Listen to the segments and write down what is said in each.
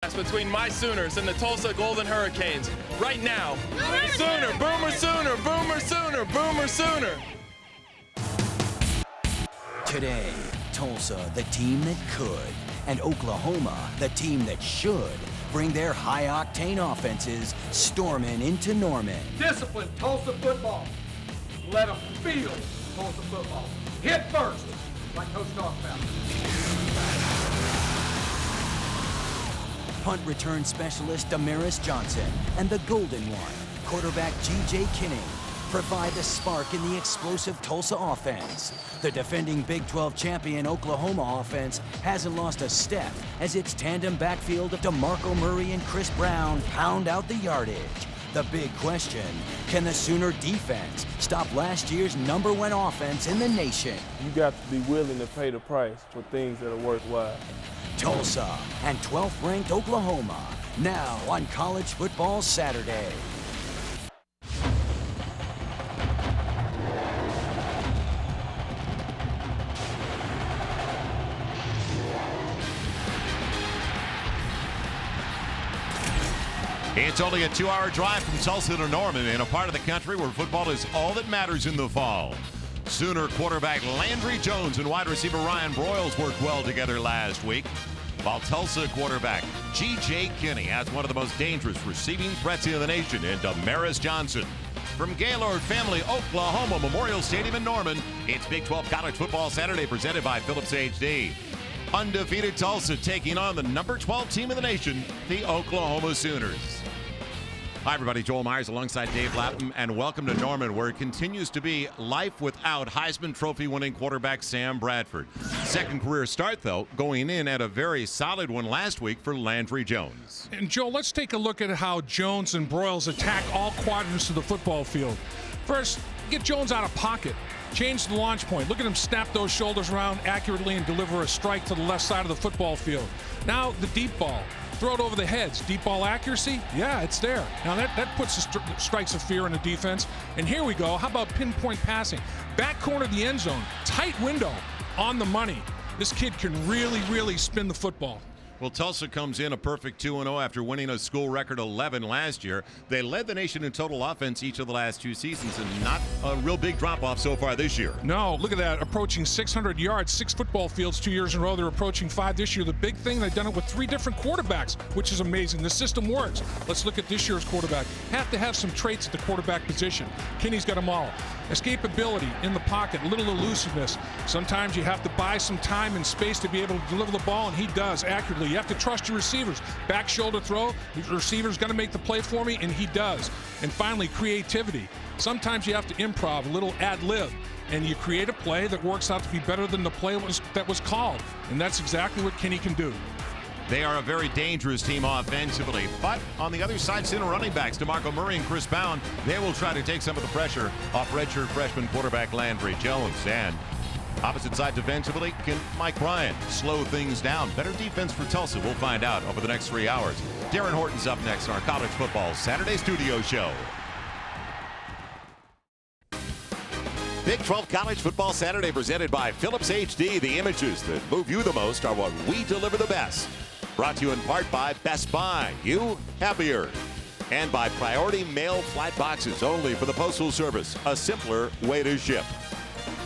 Between my Sooners and the Tulsa Golden Hurricanes. Right now, Sooner, Boomer Sooner, Boomer Sooner, Boomer Sooner. Today, Tulsa, the team that could, and Oklahoma, the team that should, bring their high-octane offenses storming into Norman. Discipline Tulsa football. Let them feel Tulsa football. Hit first, like Coach talked about. Punt return specialist Damaris Johnson and the Golden One, quarterback G.J. Kinney, provide the spark in the explosive Tulsa offense. The defending Big 12 champion Oklahoma offense hasn't lost a step as its tandem backfield of DeMarco Murray and Chris Brown pound out the yardage. The big question, can the Sooner defense stop last year's #1 offense in the nation? You got to be willing to pay the price for things that are worthwhile. Tulsa and 12th ranked Oklahoma, now on College Football Saturday. It's only a 2-hour drive from Tulsa to Norman in a part of the country where football is all that matters in the fall. Sooner quarterback Landry Jones and wide receiver Ryan Broyles worked well together last week, while Tulsa quarterback G.J. Kinney has one of the most dangerous receiving threats in the nation in Damaris Johnson. From Gaylord Family Oklahoma Memorial Stadium in Norman, it's Big 12 College Football Saturday presented by Phillips HD. Undefeated Tulsa taking on the number 12 team in the nation, the Oklahoma Sooners. Hi, everybody. Joel Myers alongside Dave Lapham, and welcome to Norman, where it continues to be life without Heisman Trophy-winning quarterback Sam Bradford. Second career start, though, going in at a very solid one last week for Landry Jones. And, Joel, let's take a look at how Jones and Broyles attack all quadrants of the football field. First, get Jones out of pocket. Change the launch point. Look at him snap those shoulders around accurately and deliver a strike to the left side of the football field. Now, the deep ball. Throw it over the heads. Deep ball accuracy? Yeah, it's there. Now that puts the strikes of fear in the defense. And here we go. How about pinpoint passing? Back corner of the end zone. Tight window on the money. This kid can really, really spin the football. Well, Tulsa comes in a perfect 2-0 after winning a school record 11 last year. They led the nation in total offense each of the last 2 seasons, and not a real big drop-off so far this year. No, look at that. Approaching 600 yards, 6 football fields 2 years in a row. They're approaching 5 this year. The big thing, they've done it with 3 different quarterbacks, which is amazing. The system works. Let's look at this year's quarterback. Have to have some traits at the quarterback position. Kinney's got them all. Escapability in the pocket, a little elusiveness. Sometimes you have to buy some time and space to be able to deliver the ball, and he does accurately. You have to trust your receivers. Back shoulder throw, the receiver's going to make the play for me, and he does. And finally, creativity. Sometimes you have to improv, a little ad-lib, and you create a play that works out to be better than the play that was called. And that's exactly what Kinney can do. They are a very dangerous team offensively, but on the other side, center running backs, DeMarco Murray and Chris Brown, they will try to take some of the pressure off redshirt freshman quarterback Landry Jones. And opposite side defensively, can Mike Ryan slow things down? Better defense for Tulsa. We'll find out over the next 3 hours. Darren Horton's up next on our College Football Saturday studio show. Big 12 College Football Saturday presented by Phillips HD. The images that move you the most are what we deliver the best. Brought to you in part by Best Buy. You happier. And by Priority Mail Flight Boxes, only for the Postal Service. A simpler way to ship.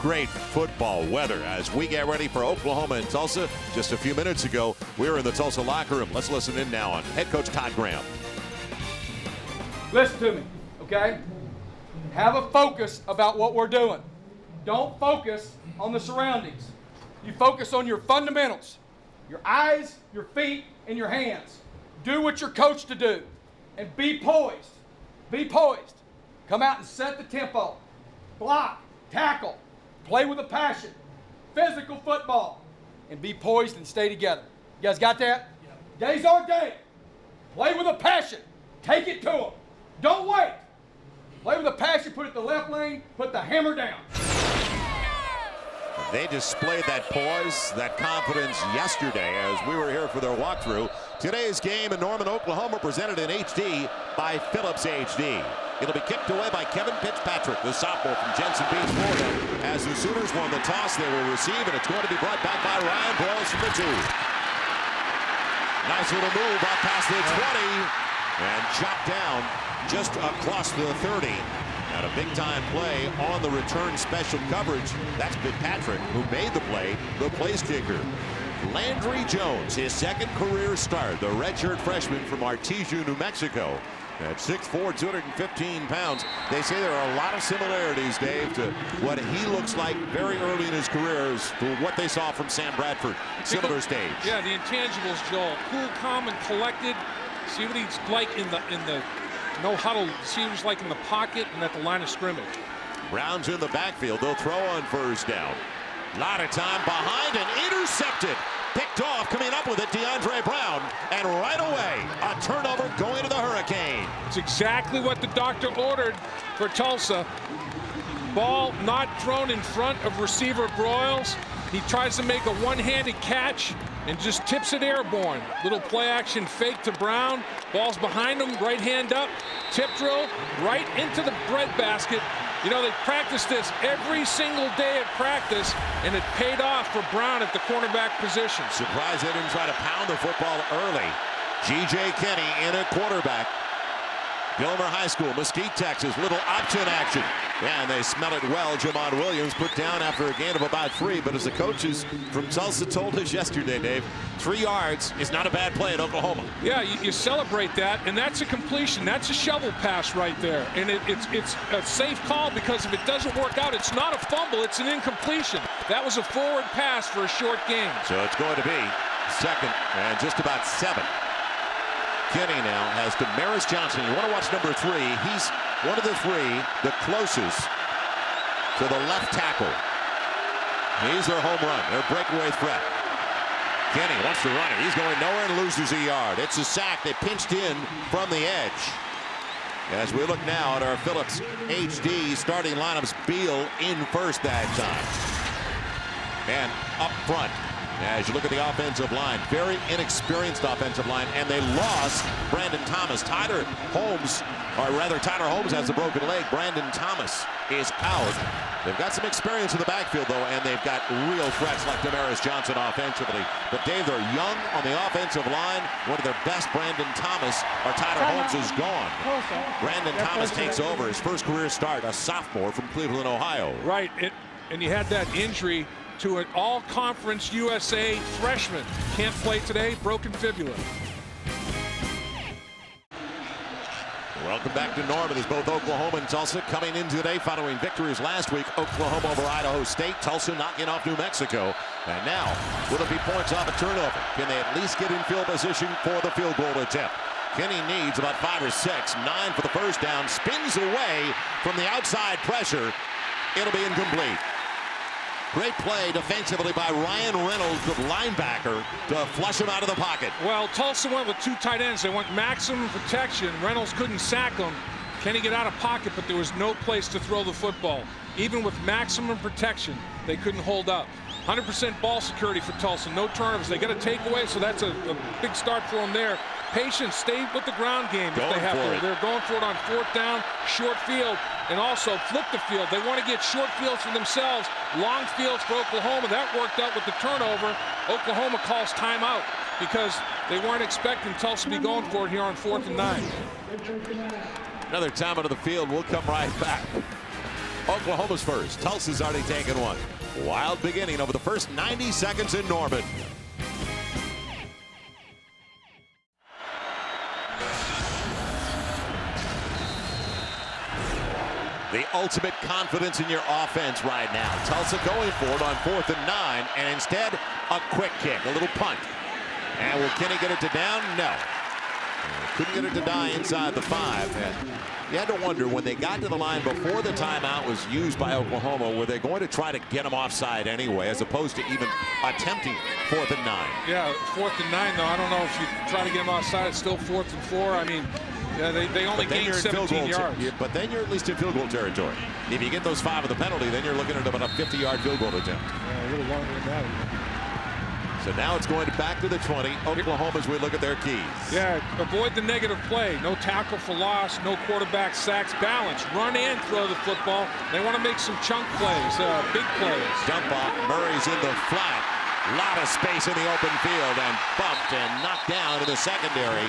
Great football weather as we get ready for Oklahoma and Tulsa. Just a few minutes ago, we were in the Tulsa locker room. Let's listen in now on head coach Todd Graham. Listen to me, okay? Have a focus about what we're doing. Don't focus on the surroundings. You focus on your fundamentals. Your eyes, your feet, and your hands. Do what you're coached to do. And be poised. Be poised. Come out and set the tempo. Block, tackle, play with a passion. Physical football. And be poised and stay together. You guys got that? Yeah. Day's our day. Play with a passion. Take it to them. Don't wait. Play with a passion. Put it in the left lane. Put the hammer down. They displayed that poise, that confidence yesterday as we were here for their walkthrough. Today's game in Norman, Oklahoma, presented in HD by Phillips HD. It'll be kicked away by Kevin Fitzpatrick, the sophomore from Jensen Beach, Florida. As the Sooners won the toss, they will receive, and it's going to be brought back by Ryan Broyles from the 2. Nice little move up past the 20 and chopped down just across the 30. And a big-time play on the return special coverage. That's Fitzpatrick, who made the play, the place kicker. Landry Jones, his second career start, the redshirt freshman from Artesia, New Mexico. At 6'4", 215 pounds. They say there are a lot of similarities, Dave, to what he looks like very early in his career as to what they saw from Sam Bradford. Similar stage. Yeah, the intangibles, Joel. Cool, calm, and collected. See what he's like in the no huddle. See what he's like in the pocket and at the line of scrimmage. Brown's in the backfield. They'll throw on first down. A lot of time behind and intercepted. Picked off, coming up with it, DeAndre Brown. And right away, a turnover going to the Hurricane. It's exactly what the doctor ordered for Tulsa. Ball not thrown in front of receiver Broyles. He tries to make a one-handed catch and just tips it airborne. Little play action fake to Brown. Ball's behind him, right hand up. Tip drill right into the breadbasket. You know, they practice this every single day at practice, and it paid off for Brown at the cornerback position. Surprised they didn't try to pound the football early. G.J. Kinney in at quarterback. Gilmer High School, Mesquite, Texas. Little option action. And they smell it well. Jamon Williams put down after a gain of about 3. But as the coaches from Tulsa told us yesterday, Dave, 3 yards is not a bad play at Oklahoma. Yeah, you celebrate that, and that's a completion. That's a shovel pass right there. And it's a safe call, because if it doesn't work out, it's not a fumble, it's an incompletion. That was a forward pass for a short gain. So it's going to be second and just about 7. Kinney now has Damaris Johnson. You want to watch number 3. He's one of the 3, the closest to the left tackle. He's their home run, their breakaway threat. Kinney wants to run it. He's going nowhere and loses a yard. It's a sack. They pinched in from the edge. As we look now at our Phillips HD starting lineups, Beal in first that time. And up front, as you look at the offensive line, very inexperienced offensive line, and they lost Brandon Thomas. Tyler Holmes has a broken leg. Brandon Thomas is out. They've got some experience in the backfield, though, and they've got real threats like Damaris Johnson offensively. But, Dave, they're young on the offensive line. One of their best, Brandon Thomas, or Tyler Holmes, is gone. Brandon Thomas takes over his first career start, a sophomore from Cleveland, Ohio. Right, and he had that injury to an all-conference USA freshman. Can't play today, broken fibula. Welcome back to Norman as both Oklahoma and Tulsa coming in today following victories last week. Oklahoma over Idaho State, Tulsa knocking off New Mexico. And now, will it be points off a turnover? Can they at least get in field position for the field goal attempt? Kinney needs about 5 or 6. 9 for the first down. Spins away from the outside pressure. It'll be incomplete. Great play defensively by Ryan Reynolds, the linebacker, to flush him out of the pocket. Well, Tulsa went with 2 tight ends. They went maximum protection. Reynolds couldn't sack him. Kenny get out of pocket, but there was no place to throw the football. Even with maximum protection, they couldn't hold up. 100% ball security for Tulsa. No turnovers. They got a takeaway, so that's a big start for them there. Patience, stay with the ground game if they have to. They're going for it on 4th down, short field, and also flip the field. They want to get short fields for themselves, long fields for Oklahoma. That worked out with the turnover. Oklahoma calls timeout because they weren't expecting Tulsa to be going for it here on 4th and 9. Another time out of the field. We'll come right back. Oklahoma's first. Tulsa's already taken one. Wild beginning over the first 90 seconds in Norman. The ultimate confidence in your offense right now. Tulsa going for it on 4th and 9, and instead a quick kick, a little punt. And will Kinney get it to down? No. Couldn't get it to die inside the 5. And you had to wonder, when they got to the line before the timeout was used by Oklahoma, were they going to try to get them offside anyway, as opposed to even attempting 4th and 9? Yeah, 4th and 9, though. I don't know if you try to get them offside. It's still 4th and 4. I mean, yeah, they only gained 17 yards. But then you're at least in field goal territory. If you get those 5 of the penalty, then you're looking at about a 50-yard field goal attempt. Yeah, a little longer than that. So now it's going back to the 20. Oklahoma, as we look at their keys. Yeah, avoid the negative play. No tackle for loss, no quarterback sacks. Balance, run and throw the football. They want to make some chunk plays, big plays. Dump off. Murray's in the flat. A lot of space in the open field and bumped and knocked down in the secondary.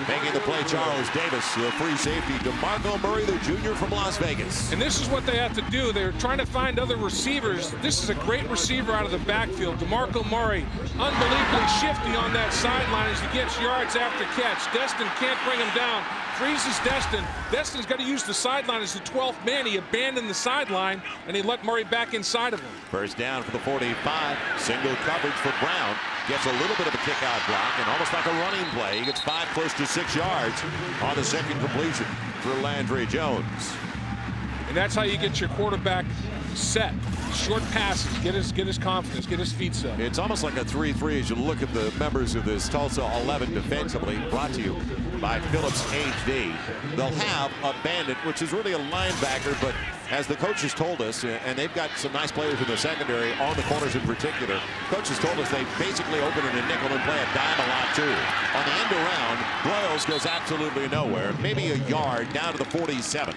Making the play, Charles Davis, the free safety. DeMarco Murray, the junior from Las Vegas. And this is what they have to do. They're trying to find other receivers. This is a great receiver out of the backfield. DeMarco Murray, unbelievably shifty on that sideline as he gets yards after catch. Destin can't bring him down. Freezes Destin. Destin's got to use the sideline as the 12th man. He abandoned the sideline, and he let Murray back inside of him. First down for the 45. Single coverage for Brown. Gets a little bit of a kick-out block, and almost like a running play. He gets 5 close to 6 yards on the second completion for Landry Jones. And that's how you get your quarterback set. Short passes, get his confidence, get his feet set. It's almost like a 3-3 as you look at the members of this Tulsa 11 defensively, brought to you by Phillips HD. They'll have a bandit, which is really a linebacker, but as the coaches told us, and they've got some nice players in the secondary, on the corners in particular, coaches told us they basically open in a nickel and play a dime a lot too. On the end around, Broyles goes absolutely nowhere, maybe a yard down to the 47.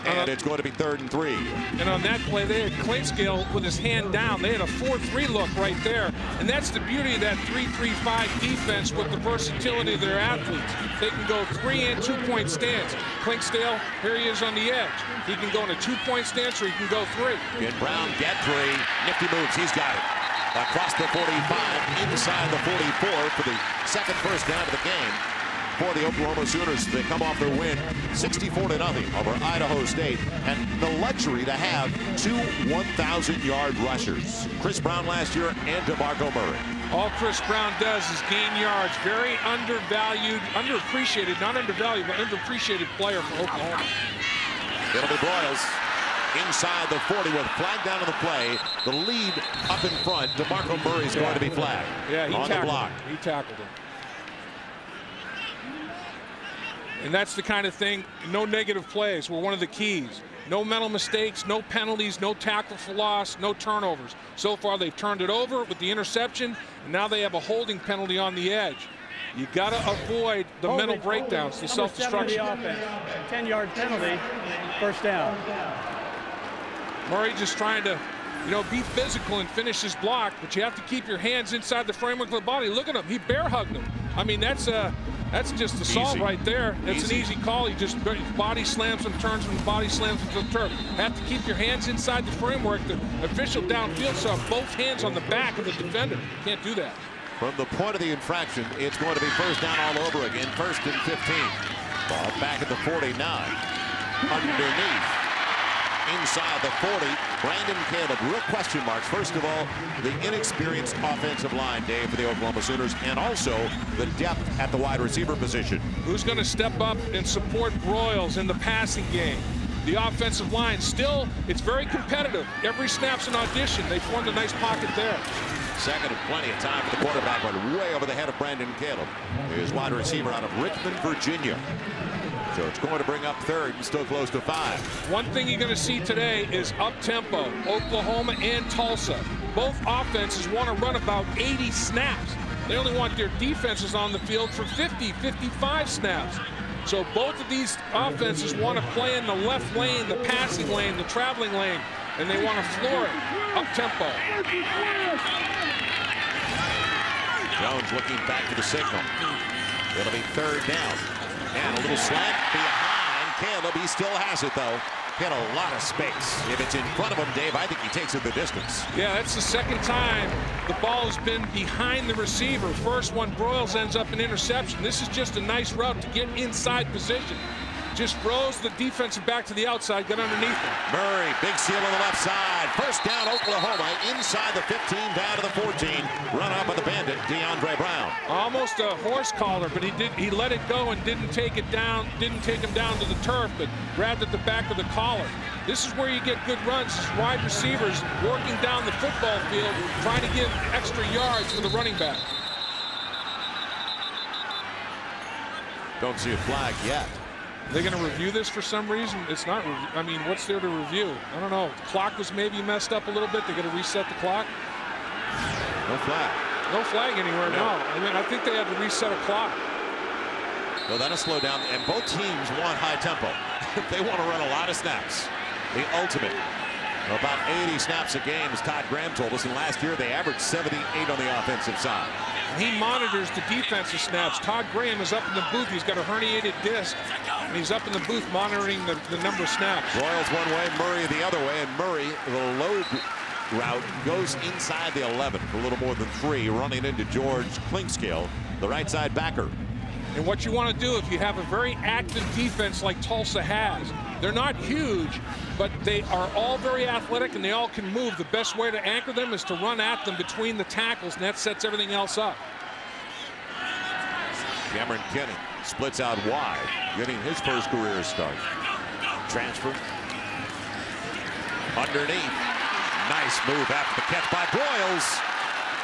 And it's going to be 3rd and 3. And on that play, they had Clinkscale with his hand down. They had a 4-3 look right there. And that's the beauty of that 3-3-5 defense with the versatility of their athletes. They can go 3 and 2-point stance. Clinkscale, here he is on the edge. He can go in a 2-point stance or he can go 3. Can Brown get 3? Nifty moves. He's got it. Across the 45, inside the 44 for the second first down of the game. For the Oklahoma Sooners, they come off their win 64-0 over Idaho State, and the luxury to have 2 1,000-yard rushers. Chris Brown last year and DeMarco Murray. All Chris Brown does is gain yards. Very undervalued, underappreciated, not undervalued, but underappreciated player for Oklahoma. It'll be Broyles inside the 40 with flag down on the play. The lead up in front. DeMarco Murray's going to be flagged. Yeah, he on the block. He tackled him. And that's the kind of thing, no negative plays were one of the keys. No mental mistakes, no penalties, no tackle for loss, no turnovers. So far, they've turned it over with the interception, and now they have a holding penalty on the edge. You got to avoid the mental breakdowns, the self-destruction. 10-yard penalty, first down. Murray just trying to, be physical and finish his block, but you have to keep your hands inside the framework of the body. Look at him, he bear hugged him. I mean, that's just assault right there. That's an easy call. He just body slams him, turns him, body slams him to the turf. Have to keep your hands inside the framework. The official downfield saw both hands on the back of the defender. Can't do that. From the point of the infraction, it's going to be first down all over again. 1st and 15. Ball back at the 49. Underneath. Inside the 40, Brandon Caleb. Real question marks. First of all, the inexperienced offensive line, Dave, for the Oklahoma Sooners, and also the depth at the wide receiver position. Who's going to step up and support Broyles in the passing game? The offensive line, still, it's very competitive. Every snap's an audition. They formed a nice pocket there. Second and plenty of time for the quarterback, but way over the head of Brandon Caleb. His wide receiver out of Richmond, Virginia. So it's going to bring up 3rd and still close to 5. One thing you're going to see today is up-tempo. Oklahoma and Tulsa. Both offenses want to run about 80 snaps. They only want their defenses on the field for 50, 55 snaps. So both of these offenses want to play in the left lane, the passing lane, the traveling lane, and they want to floor it up-tempo. Jones looking back to the signal. It'll be 3rd down. And a little slant behind Caleb. He still has it, though. Get a lot of space. If it's in front of him, Dave, I think he takes it the distance. Yeah, that's the second time the ball has been behind the receiver. First one, Broyles ends up an interception. This is just a nice route to get inside position. Just throws the defensive back to the outside, get underneath him. Murray, big seal on the left side. First down, Oklahoma, inside the 15, down to the 14. Run out by the bandit, DeAndre Brown. Almost a horse collar, but he let it go and didn't take it down, didn't take him down to the turf, but grabbed at the back of the collar. This is where you get good runs. Wide receivers working down the football field, trying to give extra yards for the running back. Don't see a flag yet. They're going to review this for some reason. It's not, I mean, what's there to review? I don't know. The clock was maybe messed up a little bit. They're going to reset the clock. No flag. No flag anywhere, no. I mean, I think they had to reset a clock. Well, that'll slow down, and both teams want high tempo. They want to run a lot of snaps. The ultimate About 80 snaps a game, as Todd Graham told us, and last year they averaged 78 on the offensive side. He monitors the defensive snaps. Todd Graham is up in the booth. He's got a herniated disc, and he's up in the booth monitoring the number of snaps. Royals one way, Murray the other way, and Murray, the load route, goes inside the 11 for a little more than 3, running into George Klinkskill, the right side backer. And what you want to do if you have a very active defense like Tulsa has, they're not huge, but they are all very athletic and they all can move. The best way to anchor them is to run at them between the tackles, and that sets everything else up. Cameron Kenny splits out wide, getting his first career start. Transfer. Underneath. Nice move after the catch by Broyles.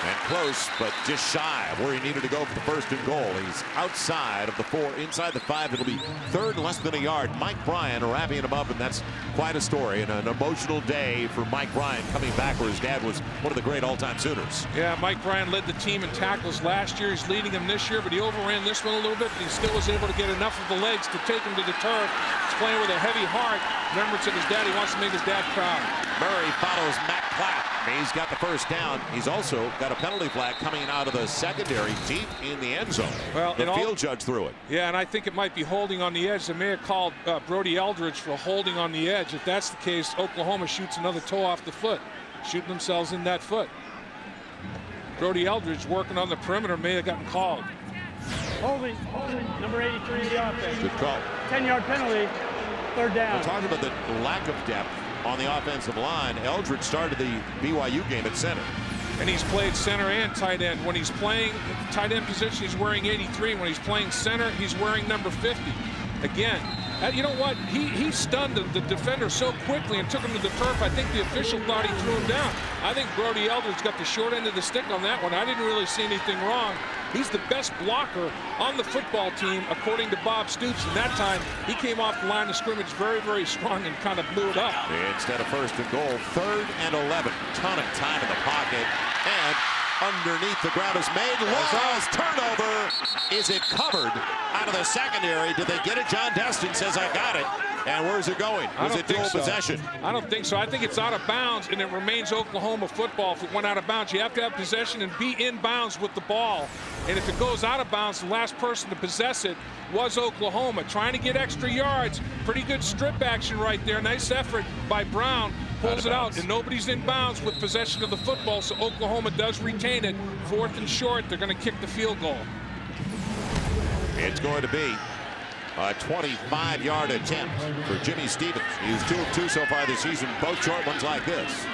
And close, but just shy of where he needed to go for the first and goal. He's outside of the 4, inside the 5. It'll be third and less than a yard. Mike Bryan wrapping him up, and that's quite a story and an emotional day for Mike Bryan coming back where his dad was one of the great all-time Sooners. Yeah, Mike Bryan led the team in tackles last year. He's leading them this year, but he overran this one a little bit, but he still was able to get enough of the legs to take him to the turf. He's playing with a heavy heart. Remembrance of his dad. He wants to make his dad proud. Murray follows Matt Clapp. He's got the first down. He's also got a penalty flag coming out of the secondary deep in the end zone. Well, the field judge threw it. Yeah, and I think it might be holding on the edge. They may have called Brody Eldridge for holding on the edge. If that's the case, Oklahoma shoots another toe off the foot, shooting themselves in that foot. Brody Eldridge working on the perimeter may have gotten called. Holding, number 83 in the offense. Good call. 10-yard penalty, third down. We're talking about the lack of depth on the offensive line. Eldridge started the BYU game at center. And he's played center and tight end. When he's playing tight end position, he's wearing 83. When he's playing center, he's wearing number 50. Again, you know what? He stunned the defender so quickly and took him to the turf. I think the official thought he threw him down. I think Brody Eldridge got the short end of the stick on that one. I didn't really see anything wrong. He's the best blocker on the football team, according to Bob Stoops. And that time, he came off the line of scrimmage very, very strong and kind of blew it up. Instead of first and goal, third and 11. Ton of time in the pocket. And underneath, the ground is made. Laws turnover. Is it covered out of the secondary? Did they get it? John Destin says, I got it. And where's it going? Was it dual possession? I don't think so. I think it's out of bounds, and it remains Oklahoma football. If it went out of bounds, you have to have possession and be in bounds with the ball. And if it goes out of bounds, the last person to possess it was Oklahoma. Trying to get extra yards. Pretty good strip action right there. Nice effort by Brown. Pulls it out, and nobody's in bounds with possession of the football, so Oklahoma does retain it. 4th and short, they're going to kick the field goal. It's going to be a 25-yard attempt for Jimmy Stevens. He's 2 of 2 so far this season, both short ones like this.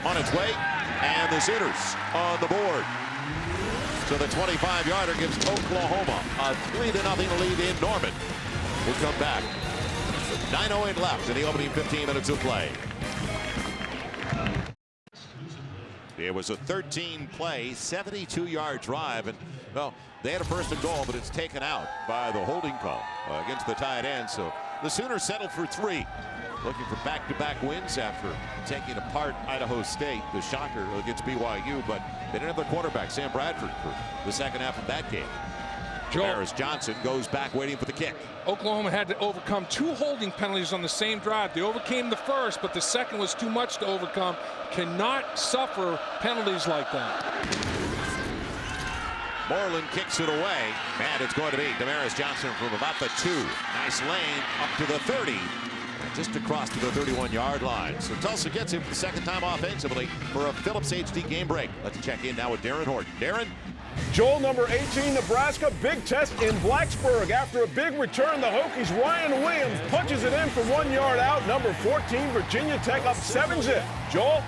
On its way, and the Sooners on the board. So the 25-yarder gives Oklahoma a 3-0 lead in Norman. We'll come back. 9:08 left in the opening 15 minutes of play. It was a 13-play, 72-yard drive, and well, they had a first and goal, but it's taken out by the holding call against the tight end. So the Sooners settled for 3, looking for back-to-back wins after taking apart Idaho State, the shocker against BYU, but they didn't have their quarterback, Sam Bradford, for the second half of that game. Harris Johnson goes back waiting for the kick. Oklahoma had to overcome 2 holding penalties on the same drive. They overcame the first, but the second was too much to overcome. Cannot suffer penalties like that. Moreland kicks it away, and it's going to be Damaris Johnson from about the 2. Nice lane up to the 30. Just across to the 31-yard line. So Tulsa gets him for the second time offensively for a Phillips HD game break. Let's check in now with Darren Horton. Darren? Joel, number 18, Nebraska, big test in Blacksburg. After a big return, the Hokies' Ryan Williams punches it in from 1 yard out. Number 14, Virginia Tech up 7-zip. Joel?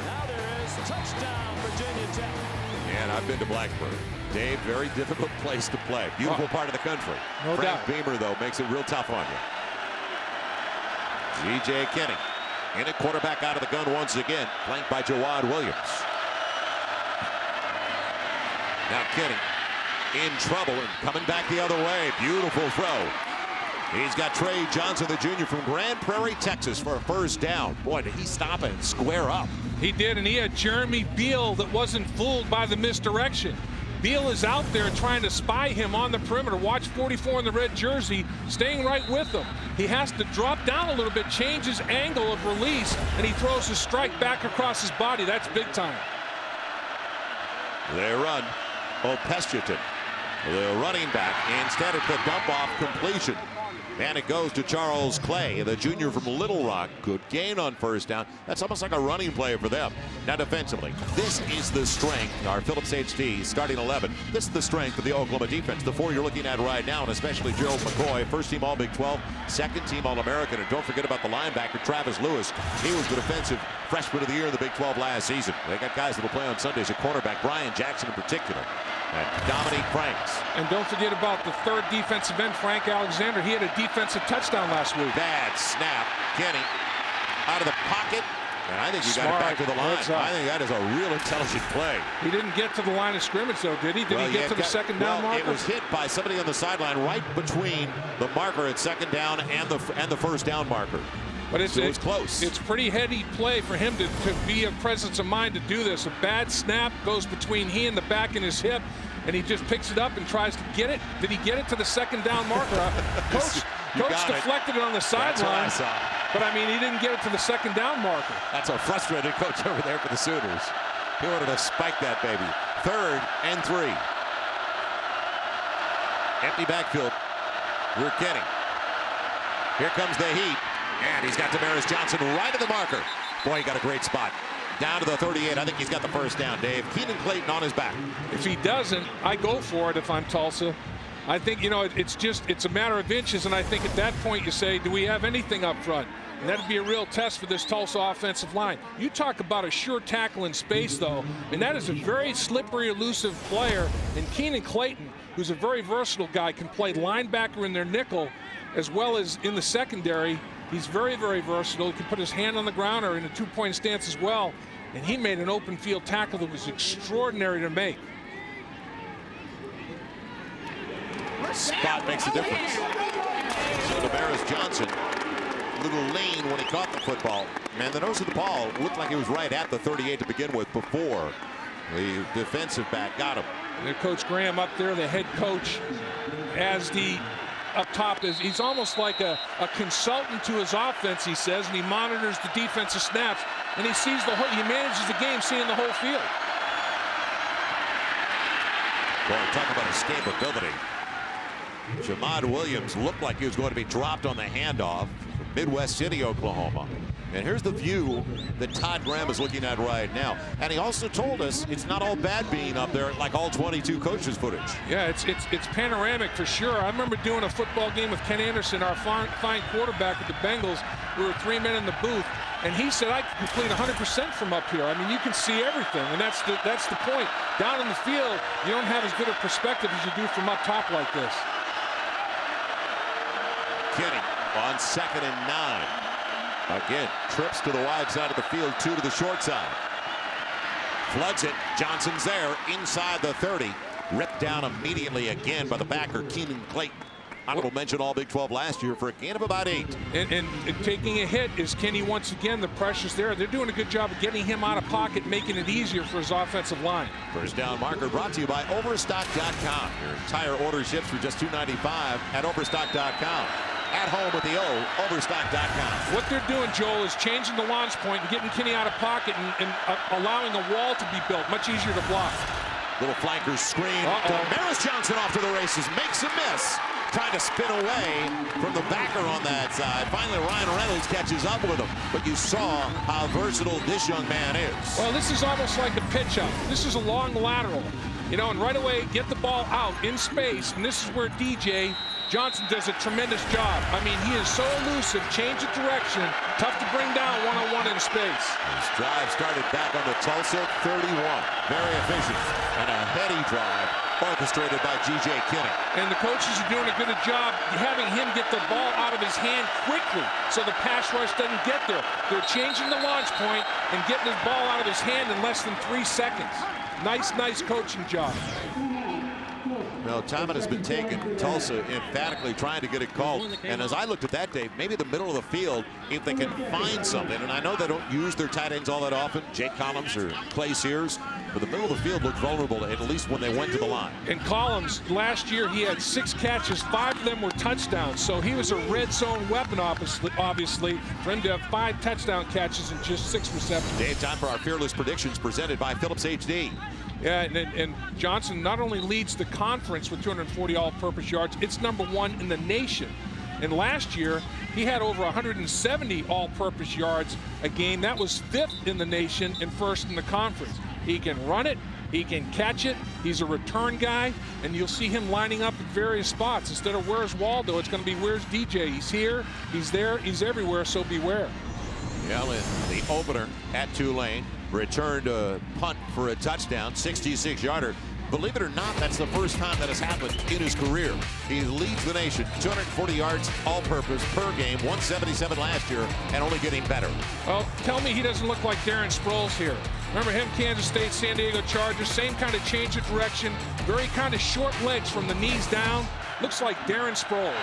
Now there is touchdown, Virginia Tech. And I've been to Blacksburg. Dave, very difficult place to play. Beautiful part of the country. No Frank doubt. Beamer, though, makes it real tough on you. G.J. Kinney in it, quarterback out of the gun once again, flanked by Jawad Williams. Now Kinney in trouble and coming back the other way. Beautiful throw. He's got Trey Johnson, the junior from Grand Prairie, Texas, for a first down. Boy, did he stop it and square up. He did, and he had Jeremy Beal that wasn't fooled by the misdirection. Beal is out there trying to spy him on the perimeter. Watch 44 in the red jersey, staying right with him. He has to drop down a little bit, change his angle of release, and he throws his strike back across his body. That's big time. They run. Opestjeton, the running back, instead of the dump off completion. And it goes to Charles Clay, the junior from Little Rock. Good gain on first down. That's almost like a running play for them. Now defensively, this is the strength. Our Phillips HD starting 11. This is the strength of the Oklahoma defense. The four you're looking at right now, and especially Gerald McCoy, first team All Big 12, second team All-American. And don't forget about the linebacker, Travis Lewis. He was the defensive freshman of the year in the Big 12 last season. They got guys that will play on Sundays at quarterback, Brian Jackson in particular. And Dominique Franks. And don't forget about the third defensive end, Frank Alexander. He had a defensive touchdown last week. Bad snap. Kenny out of the pocket. And I think he got it back to the line. I think that is a real intelligent play. He didn't get to the line of scrimmage, though, did he? Did he get to the second down marker? It was hit by somebody on the sideline right between the marker at second down and the first down marker. But it's close. It's pretty heady play for him to be a presence of mind to do this. A bad snap goes between he and the back in his hip, and he just picks it up and tries to get it. Did he get it to the second down marker? Coach deflected it on the sideline. But, I mean, he didn't get it to the second down marker. That's a frustrated coach over there for the Sooners. He wanted to spike that baby. 3rd and 3. Empty backfield. We're Kenny. Here comes the heat. And he's got Damaris Johnson right at the marker. Boy, he got a great spot. Down to the 38. I think he's got the first down, Dave. Keenan Clayton on his back. If he doesn't, I go for it if I'm Tulsa. I think, you know, it's a matter of inches, and I think at that point you say, do we have anything up front? And that'd be a real test for this Tulsa offensive line. You talk about a sure tackle in space, though, and that is a very slippery, elusive player. And Keenan Clayton, who's a very versatile guy, can play linebacker in their nickel as well as in the secondary. He's very, very versatile. He can put his hand on the ground or in a two-point stance as well. And he made an open field tackle that was extraordinary to make. Spot makes a difference. So Damaris Johnson, a little lean when he caught the football. Man, the nose of the ball looked like it was right at the 38 to begin with before the defensive back got him. And Coach Graham up there, the head coach, as the up top, he's almost like a consultant to his offense, he says, and he monitors the defensive snaps, and he sees he manages the game seeing the whole field. Boy, talk about escapability. Jamad Williams looked like he was going to be dropped on the handoff from Midwest City, Oklahoma. And here's the view that Todd Graham is looking at right now. And he also told us it's not all bad being up there like all 22 coaches' footage. Yeah, it's panoramic for sure. I remember doing a football game with Ken Anderson, our fine quarterback with the Bengals. We were 3 men in the booth, and he said I can complete 100% from up here. I mean, you can see everything, and that's the point. Down in the field, you don't have as good a perspective as you do from up top like this. Kenny on 2nd and 9. Again, trips to the wide side of the field, 2 to the short side. Floods it. Johnson's there inside the 30. Ripped down immediately again by the backer, Keenan Clayton. Honorable mention All Big 12 last year for a gain of about 8. And taking a hit is Kenny once again. The pressure's there. They're doing a good job of getting him out of pocket, making it easier for his offensive line. First down marker brought to you by Overstock.com. Your entire order ships for just $2.95 at Overstock.com. At home with the Overstock.com. What they're doing, Joel, is changing the launch point and getting Kenny out of pocket and allowing a wall to be built. Much easier to block. Little flanker screen. Damaris Johnson off to the races. Makes a miss. Trying to spin away from the backer on that side. Finally, Ryan Reynolds catches up with him. But you saw how versatile this young man is. Well, this is almost like a pitch up. This is a long lateral. You know, and right away, get the ball out in space. And this is where DJ Johnson does a tremendous job. I mean, he is so elusive, change of direction, tough to bring down one-on-one in space. His drive started back on the Tulsa 31. Very efficient. And a heady drive orchestrated by G.J. Kinney. And the coaches are doing a good job having him get the ball out of his hand quickly so the pass rush doesn't get there. They're changing the launch point and getting his ball out of his hand in less than 3 seconds. Nice coaching job. No, timeout has been taken. Tulsa emphatically trying to get it called. And as I looked at that, Dave, maybe the middle of the field, if they can find something, and I know they don't use their tight ends all that often, Jake Collins or Clay Sears, but the middle of the field looked vulnerable, at least when they went to the line. And Collins, last year, he had 6 catches. 5 of them were touchdowns. So he was a red zone weapon, obviously, for him to have 5 touchdown catches and just 6 receptions. Dave, time for our Fearless Predictions presented by Phillips HD. Yeah, and Johnson not only leads the conference with 240 all-purpose yards, it's #1 in the nation. And last year, he had over 170 all-purpose yards a game. That was 5th in the nation and 1st in the conference. He can run it. He can catch it. He's a return guy, and you'll see him lining up at various spots. Instead of where's Waldo, it's going to be where's DJ. He's here, he's there, he's everywhere, so beware. Yeah, in the opener at Tulane, returned a punt for a touchdown, 66-yarder. Believe it or not, that's the first time that has happened in his career. He leads the nation, 240 yards all-purpose per game, 177 last year, and only getting better. Well, tell me he doesn't look like Darren Sproles here. Remember him, Kansas State, San Diego Chargers, same kind of change of direction, very kind of short legs from the knees down. Looks like Darren Sproles.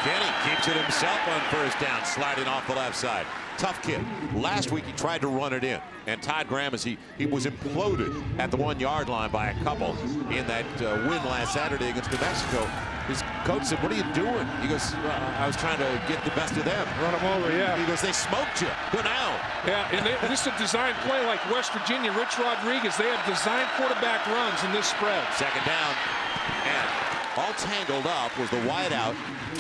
Kenny keeps it himself on first down, sliding off the left side. Tough kid. Last week he tried to run it in, and Todd Graham, as he was imploded at the 1-yard line by a couple in that win last Saturday against New Mexico. His coach said, "What are you doing?" He goes, "I was trying to get the best of them." Run them over, yeah. He goes, "They smoked you. Go now." Yeah, and this is a design play like West Virginia. Rich Rodriguez, they have designed quarterback runs in this spread. Second down, and all tangled up was the wideout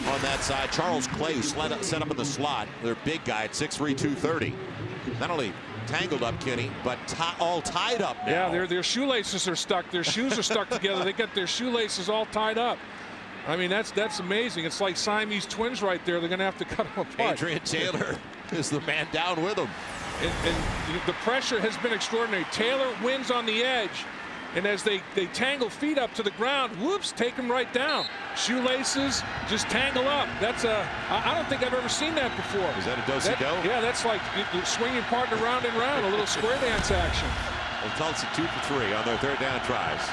on that side. Charles Clay, who set up in the slot, their big guy at 6'3", 230. Not only tangled up, Kenny, but all tied up now. Yeah, their shoelaces are stuck. Their shoes are stuck together. They got their shoelaces all tied up. I mean, that's amazing. It's like Siamese twins right there. They're going to have to cut them apart. Adrian Taylor is the man down with them. And the pressure has been extraordinary. Taylor wins on the edge. And as they tangle feet up to the ground, whoops, take them right down. Shoelaces just tangle up. I don't think I've ever seen that before. Is that a do-si-do? Yeah, that's like you swing your partner round and round, a little square dance action. Well, Tulsa 2 for 3 on their 3rd down tries.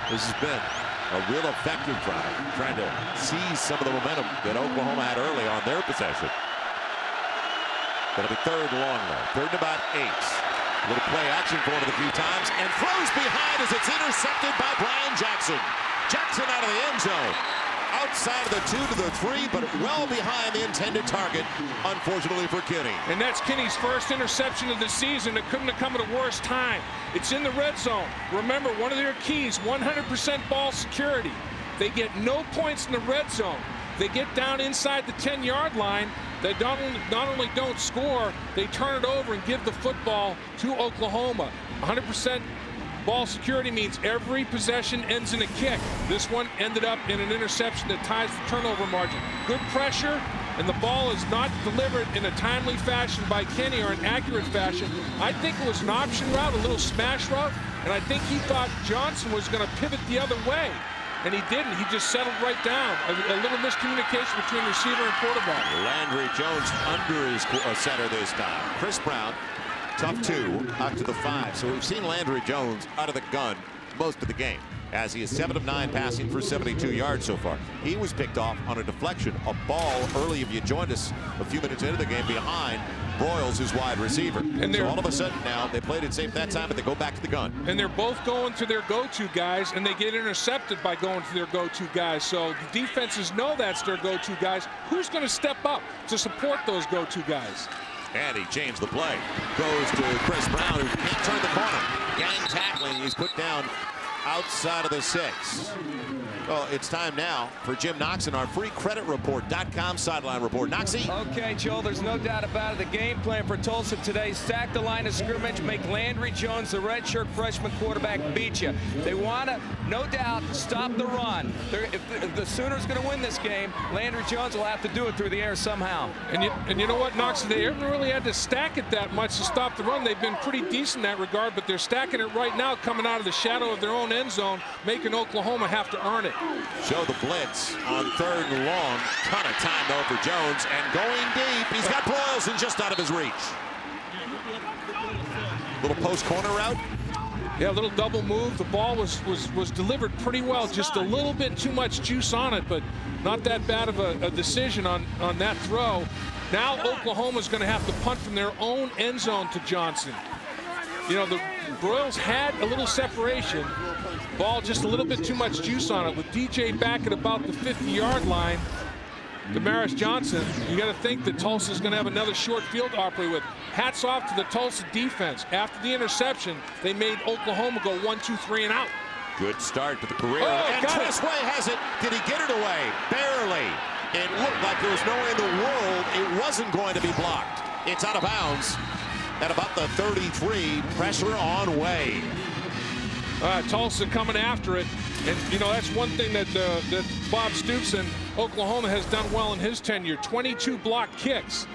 This has been a real effective drive, trying to seize some of the momentum that Oklahoma had early on their possession. That'll be 3rd and long, though. 3rd and about 8. A little play action for it a few times, and throws behind as it's intercepted by Brian Jackson. Jackson out of the end zone. Outside of the 2 to the 3, but well behind the intended target, unfortunately for Kenny. And that's Kenny's first interception of the season. It couldn't have come at a worse time. It's in the red zone. Remember, one of their keys, 100% ball security. They get no points in the red zone. They get down inside the 10-yard line. They not only don't score, they turn it over and give the football to Oklahoma. 100% ball security means every possession ends in a kick. This one ended up in an interception that ties the turnover margin. Good pressure, and the ball is not delivered in a timely fashion by Kenny or an accurate fashion. I think it was an option route, a little smash route, and I think he thought Johnson was going to pivot the other way. And he didn't. He just settled right down. A little miscommunication between receiver and quarterback. Landry Jones under his center this time. Chris Brown, tough 2, up to the 5. So we've seen Landry Jones out of the gun most of the game, as he is 7 of 9 passing for 72 yards so far. He was picked off on a deflection, a ball early, if you joined us a few minutes into the game, behind Broyles, his wide receiver. And so all of a sudden now, they played it safe that time, but they go back to the gun. And they're both going to their go-to guys, and they get intercepted by going to their go-to guys. So the defenses know that's their go-to guys. Who's going to step up to support those go-to guys? And he changed the play. Goes to Chris Brown, who can't turn the corner. Gang tackling. He's put down outside of the 6. Well, it's time now for Jim Noxon, our free credit report.com sideline report. Noxie. Okay, Joel, there's no doubt about it. The game plan for Tulsa today, stack the line of scrimmage, make Landry Jones, the redshirt freshman quarterback, beat you. They want to, no doubt, stop the run. If the Sooners going to win this game, Landry Jones will have to do it through the air somehow. And you know what, Noxon, they haven't really had to stack it that much to stop the run. They've been pretty decent in that regard, but they're stacking it right now, coming out of the shadow of their own end zone, making Oklahoma have to earn it. Show the blitz on 3rd and long. Ton of time though for Jones, and going deep. He's got Broyles and just out of his reach. Little post corner route. Yeah, a little double move. The ball was delivered pretty well. Just a little bit too much juice on it, but not that bad of a decision on that throw. Now Oklahoma's going to have to punt from their own end zone to Johnson. You know, the Royals had a little separation. Ball just a little bit too much juice on it. With DJ back at about the 50-yard line, Damaris Johnson, you got to think that Tulsa's going to have another short field to operate with. Hats off to the Tulsa defense. After the interception, they made Oklahoma go 1, 2, 3 and out. Good start to the career. Oh, and Tressway has it. Did he get it away? Barely. It looked like there was no way in the world it wasn't going to be blocked. It's out of bounds at about the 33. Pressure on Way. Tulsa coming after it. And, you know, that's one thing that Bob Stoops in Oklahoma has done well in his tenure. 22 block kicks.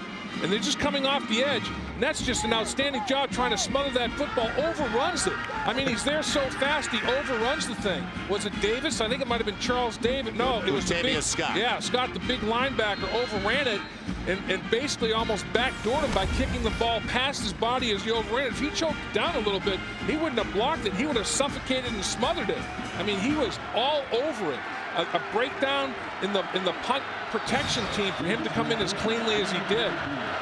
And they're just coming off the edge. And that's just an outstanding job trying to smother that football. Overruns it. I mean, he's there so fast, he overruns the thing. Was it Davis? I think it might have been Charles Davis. No, it was the big, Scott. Yeah, Scott, the big linebacker, overran it and basically almost backdoored him by kicking the ball past his body as he overran it. If he choked down a little bit, he wouldn't have blocked it. He would have suffocated and smothered it. I mean, he was all over it. A breakdown in the punt protection team for him to come in as cleanly as he did.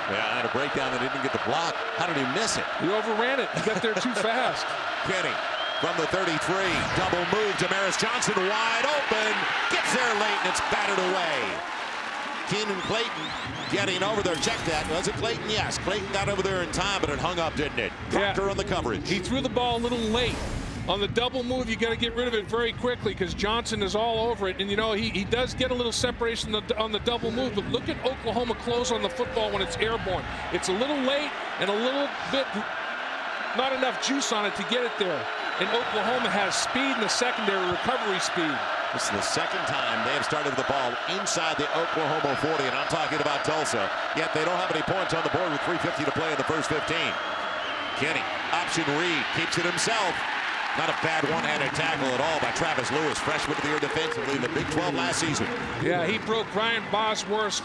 Yeah, and a breakdown that didn't get the block. How did he miss it? He overran it. He got there too fast. Kenny from the 33. Double move. Damaris Johnson wide open. Gets there late and it's battered away. Keenan Clayton getting over there. Check that. Was it Clayton? Yes. Clayton got over there in time, but it hung up, didn't it? Proctor on the coverage. He threw the ball a little late. On the double move, you got to get rid of it very quickly because Johnson is all over it. And, you know, he does get a little separation on the double move, but look at Oklahoma close on the football when it's airborne. It's a little late and a little bit not enough juice on it to get it there. And Oklahoma has speed in the secondary, recovery speed. This is the second time they have started the ball inside the Oklahoma 40, and I'm talking about Tulsa. Yet they don't have any points on the board with 3:50 to play in the first 15. Kenny, option read, keeps it himself. Not a bad one-handed tackle at all by Travis Lewis, freshman of the year defensively in the Big 12 last season. Yeah, he broke Brian Bosworth's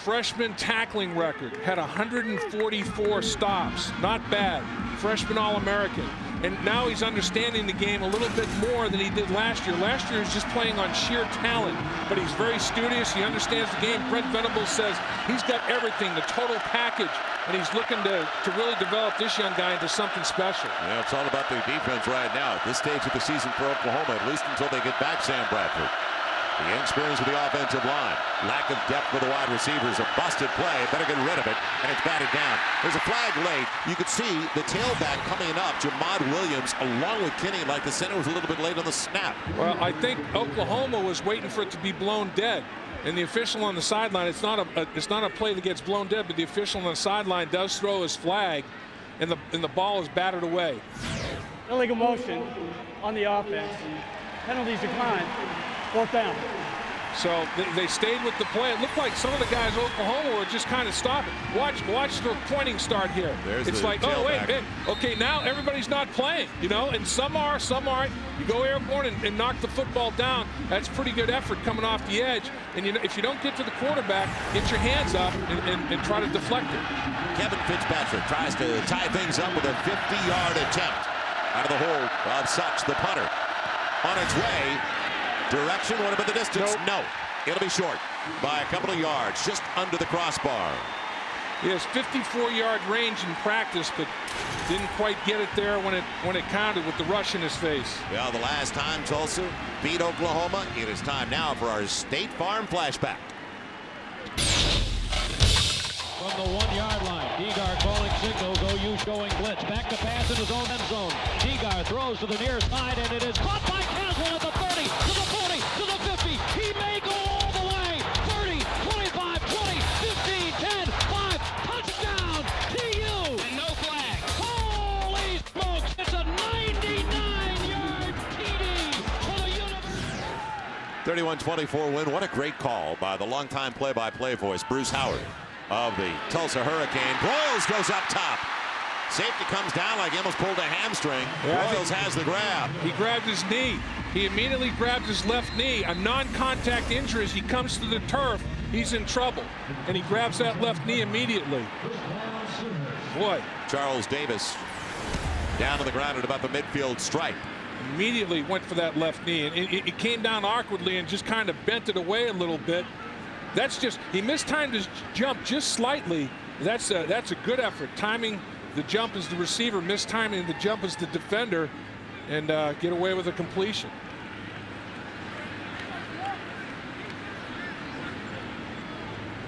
freshman tackling record. Had 144 stops. Not bad. Freshman All-American. And now he's understanding the game a little bit more than he did last year. Last year he was just playing on sheer talent, but he's very studious. He understands the game. Brent Venables says he's got everything, the total package, and he's looking to really develop this young guy into something special. Yeah, it's all about the defense right now at this stage of the season for Oklahoma, at least until they get back Sam Bradford. The inexperience with the offensive line. Lack of depth with the wide receivers. A busted play. Better get rid of it. And it's batted down. There's a flag late. You could see the tailback coming up. Jamad Williams along with Kenny. Like the center was a little bit late on the snap. Well, I think Oklahoma was waiting for it to be blown dead. And the official on the sideline, it's not a play that gets blown dead, but the official on the sideline does throw his flag, and the ball is battered away. Illegal motion on the offense. Penalties declined. 4th down. So they stayed with the play. It looked like some of the guys in Oklahoma were just kind of stopping. Watch the pointing start here. It's like, oh, wait, okay, now everybody's not playing, you know, and some are, some aren't. You go airborne and knock the football down. That's pretty good effort coming off the edge. And you know, if you don't get to the quarterback, get your hands up and try to deflect it. Kevin Fitzpatrick tries to tie things up with a 50-yard attempt out of the hole of Such, the punter. On its way. Direction, what about the distance? Nope. No. It'll be short by a couple of yards, just under the crossbar. He has 54-yard range in practice, but didn't quite get it there when it counted with the rush in his face. Well, the last time Tulsa beat Oklahoma, it is time now for our State Farm flashback. From the 1-yard line, Degar calling signal, go you showing blitz. Back to pass in his own end zone. Degar throws to the near side, and it is caught by Caswell at the 30, to the 40, to the 50. He may go all the way. 30, 25, 20, 15, 10, 5. Touchdown, TU. And no flag. Holy smokes, it's a 99-yard TD for the University. 31-24 win. What a great call by the longtime play-by-play voice, Bruce Howard of the Tulsa Hurricane. Broyles goes up top. Safety comes down like he almost pulled a hamstring. Broyles has the grab. He grabbed his knee. He immediately grabbed his left knee. A non-contact injury as he comes to the turf. He's in trouble. And he grabs that left knee immediately. Boy. Charles Davis Down to the ground at about the midfield stripe. Immediately went for that left knee, and it came down awkwardly and just kind of bent it away a little bit. That's just, he mistimed his jump just slightly. That's a good effort. Timing the jump as the receiver, mistiming the jump as the defender, and get away with a completion.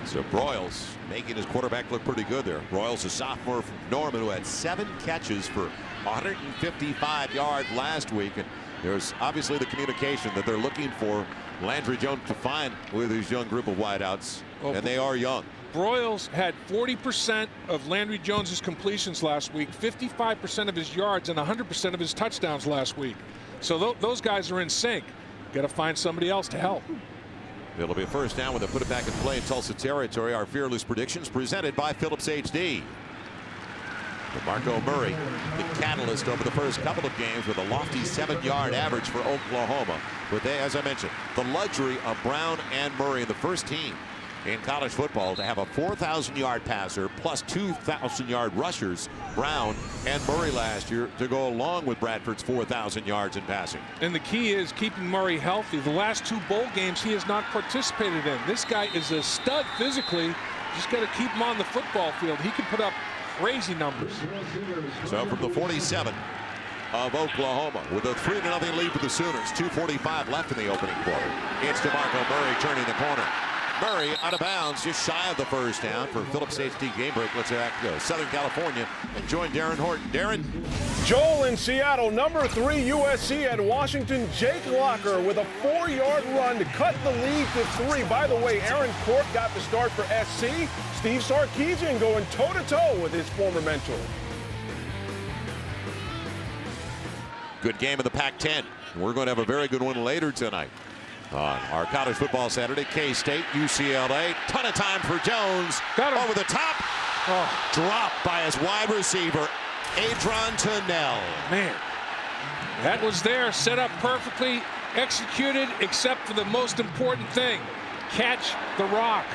So Broyles making his quarterback look pretty good there. Broyles, a sophomore from Norman, who had 7 catches for 155 yards last week. And there's obviously the communication that they're looking for Landry Jones to find with his young group of wideouts, and they are young. Broyles had 40% of Landry Jones's completions last week, 55% of his yards, and 100% of his touchdowns last week. So those guys are in sync. Got to find somebody else to help. It'll be a first down when they put it back in play in Tulsa territory. Our Fearless Predictions presented by Phillips HD. DeMarco Murray, the catalyst over the first couple of games with a lofty 7-yard average for Oklahoma. But they, as I mentioned, the luxury of Brown and Murray, the first team in college football to have a 4,000-yard passer plus 2,000-yard rushers, Brown and Murray last year, to go along with Bradford's 4,000 yards in passing. And the key is keeping Murray healthy. The last 2 bowl games he has not participated in. This guy is a stud physically. Just got to keep him on the football field. He can put up crazy numbers. So from the 47 of Oklahoma with a 3-0 lead for the Sooners, 2:45 left in the opening quarter. It's DeMarco Murray turning the corner. Murray out of bounds, just shy of the first down for Phillips HD Game Break. Let's back to Southern California and join Darren Horton. Darren. Joel in Seattle, number 3 USC at Washington. Jake Locker with a 4-yard run to cut the lead to 3. By the way, Aaron Court got the start for SC. Steve Sarkisian going toe-to-toe with his former mentor. Good game in the Pac-10. We're going to have a very good one later tonight. On our college football Saturday, K-State, UCLA. Ton of time for Jones. Got him. Over the top. Dropped by his wide receiver, Adron Tunnell. Man, that was there, set up perfectly, executed, except for the most important thing, catch the rock.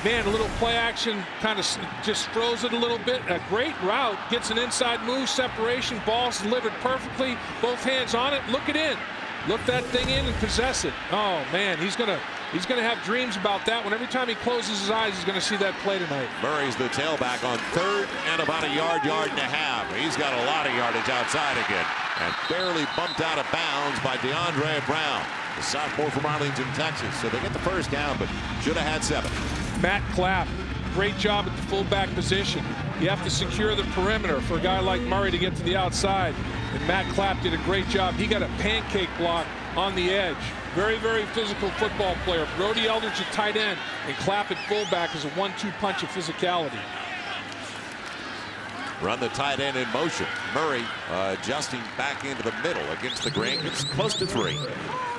Man, a little play action, kind of just throws it a little bit. A great route, gets an inside move, separation, ball's delivered perfectly, both hands on it, look it in. Look that thing in and possess it. Oh man, he's gonna have dreams about that one. Every time he closes his eyes, he's gonna see that play tonight. Murray's the tailback on 3rd and about a yard and a half. He's got a lot of yardage outside again, and barely bumped out of bounds by DeAndre Brown, the sophomore from Arlington, Texas. So they get the first down, but should have had 7. Matt Clapp, great job at the fullback position. You have to secure the perimeter for a guy like Murray to get to the outside. And Matt Clapp did a great job. He got a pancake block on the edge. Very, very physical football player. Brody Eldridge at tight end and Clapp at fullback is a 1-2 punch of physicality. Run the tight end in motion. Murray adjusting back into the middle against the Green. It's close to 3.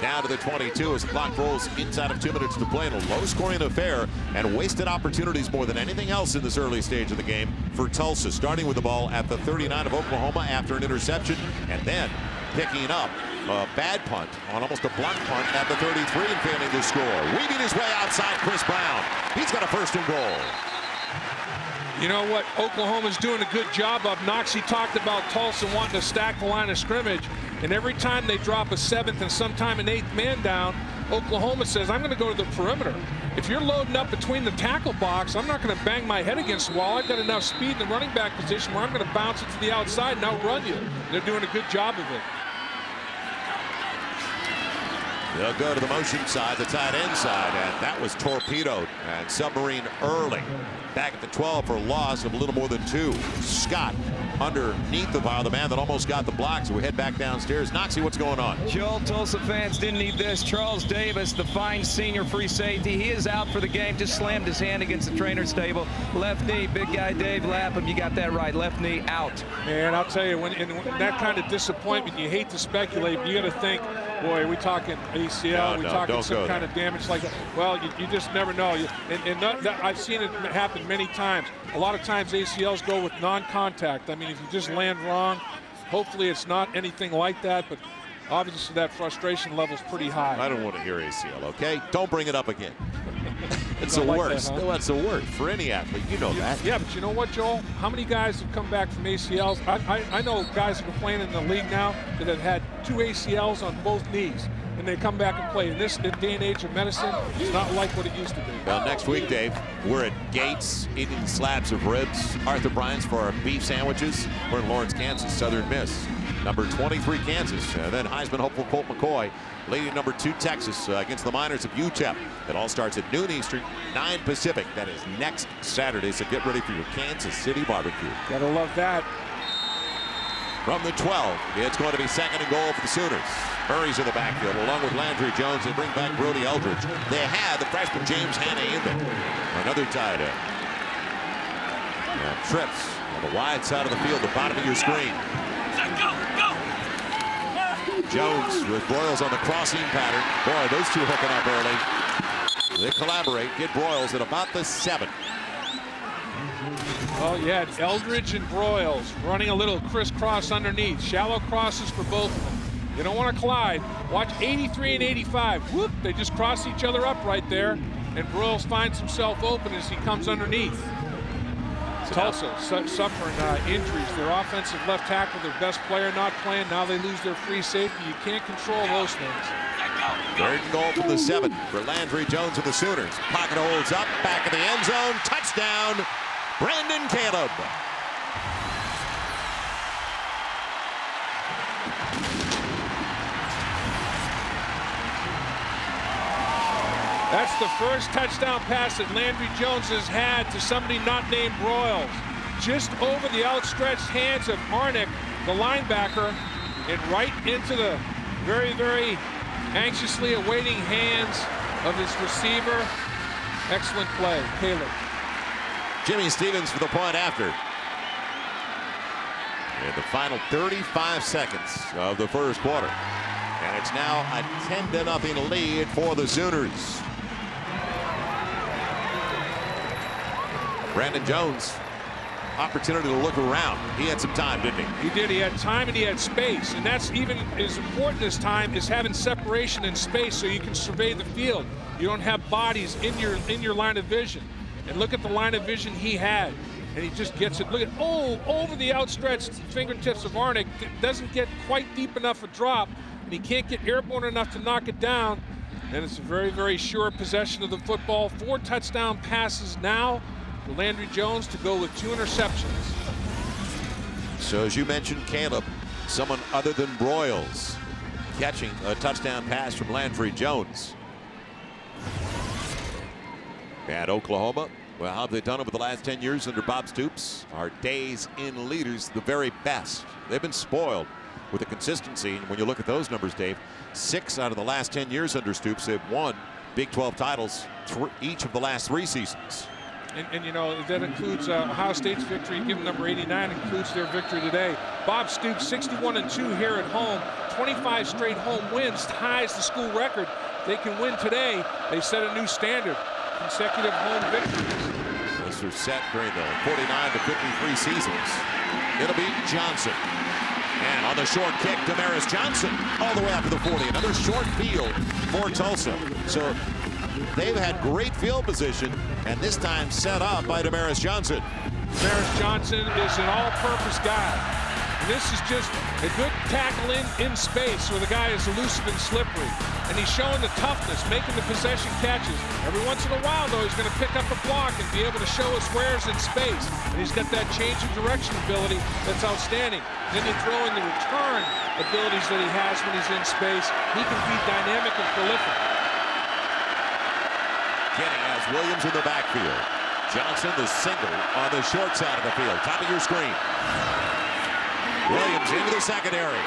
Down to the 22 as the clock rolls inside of 2 minutes to play in a low-scoring affair, and wasted opportunities more than anything else in this early stage of the game for Tulsa, starting with the ball at the 39 of Oklahoma after an interception, and then picking up a bad punt on almost a block punt at the 33 and failing to score. Weaving his way outside, Chris Brown. He's got a 1st and goal. You know what Oklahoma's doing a good job of? Noxie talked about Tulsa wanting to stack the line of scrimmage, and every time they drop a 7th and sometime an 8th man down, Oklahoma says, I'm going to go to the perimeter. If you're loading up between the tackle box, I'm not going to bang my head against the wall. I've got enough speed in the running back position where I'm going to bounce it to the outside and outrun you. They're doing a good job of it. They'll go to the motion side, the tight end side, and that was torpedoed. And Submarine early. Back at the 12 for a loss of a little more than 2. Scott underneath the pile, the man that almost got the block. So we head back downstairs. Noxie, what's going on? Joel, Tulsa fans didn't need this. Charles Davis, the fine senior free safety, he is out for the game. Just slammed his hand against the trainer's table. Left knee, big guy Dave Lapham, you got that right. Left knee out. Man, I'll tell you, when in that kind of disappointment, you hate to speculate, but you got to think, boy, are we talking ACL? Are we talking some kind of damage like that? Well, you just never know. I've seen it happen many times. A lot of times ACLs go with non-contact. I mean, if you just land wrong, hopefully it's not anything like that, but obviously that frustration level's pretty high. I don't want to hear ACL, okay? Don't bring it up again. It's the like worst. that, huh? That's the worst for any athlete. You know that. Yeah, but you know what, Joel? How many guys have come back from ACLs? I know guys that are playing in the league now that have had 2 ACLs on both knees, and they come back and play. In this day and age of medicine, it's not like what it used to be. Well, next week, Dave, we're at Gates eating slabs of ribs. Arthur Bryant's for our beef sandwiches. We're in Lawrence, Kansas, Southern Miss. Number 23, Kansas. And then Heisman hopeful Colt McCoy leading number 2, Texas against the Miners of UTEP. It all starts at noon Eastern, 9 Pacific. That is next Saturday, so get ready for your Kansas City barbecue. Gotta love that. From the 12, it's going to be 2nd and goal for the Sooners. Murray's in the backfield along with Landry Jones. They bring back Brody Eldridge. They had the freshman James Hanna in there. Another tight end. And trips on the wide side of the field, the bottom of your screen. Jones with Broyles on the crossing pattern. Boy, those two hooking up early. They collaborate, get Broyles at about the 7. Well, yeah, Eldridge and Broyles running a little crisscross underneath. Shallow crosses for both of them. You don't want to collide. Watch 83 and 85. Whoop, they just cross each other up right there. And Broyles finds himself open as he comes underneath. Tulsa suffering injuries. Their offensive left tackle, their best player, not playing. Now they lose their free safety. You can't control those things. 3rd and goal from the 7 for Landry Jones and the Sooners. Pocket holds up, back of the end zone. Touchdown, Brandon Caleb. That's the first touchdown pass that Landry Jones has had to somebody not named Broyles. Just over the outstretched hands of Arnick, the linebacker, and right into the very, very anxiously awaiting hands of his receiver. Excellent play, Caleb. Jimmy Stevens for the point after. In the final 35 seconds of the first quarter. And it's now a 10-0 lead for the Sooners. Brandon Jones, opportunity to look around. He had some time, didn't he? He did. He had time and he had space. And that's even as important as time is having separation and space so you can survey the field. You don't have bodies in your line of vision. And look at the line of vision he had. And he just gets it. Look at, over the outstretched fingertips of Arnick. Doesn't get quite deep enough a drop. And he can't get airborne enough to knock it down. And it's a very, very sure possession of the football. 4 touchdown passes now for Landry Jones to go with 2 interceptions. So as you mentioned, Caleb, someone other than Broyles, catching a touchdown pass from Landry Jones. At Oklahoma, well, how have they done over the last 10 years under Bob Stoops? Our days in leaders, the very best. They've been spoiled with the consistency. And when you look at those numbers, Dave, 6 out of the last 10 years under Stoops have won Big 12 titles each of the last 3 seasons. And you know, that includes Ohio State's victory, given number 89, includes their victory today. Bob Stoops, 61-2 here at home, 25 straight home wins, ties the school record. They can win today. They set a new standard, consecutive home victories. Those are set during the 49-53 seasons. It'll be Johnson. And on the short kick, Damaris Johnson all the way out to the 40. Another short field for Tulsa. So they've had great field position, and this time set up by Damaris Johnson. Damaris Johnson is an all-purpose guy. And this is just a good tackle in space where the guy is elusive and slippery. And he's showing the toughness, making the possession catches. Every once in a while, though, he's going to pick up a block and be able to show us where's in space. And he's got that change of direction ability that's outstanding. Then you throw in the return abilities that he has when he's in space. He can be dynamic and prolific. Kenny has Williams in the backfield. Johnson the single on the short side of the field. Top of your screen. Williams into the secondary.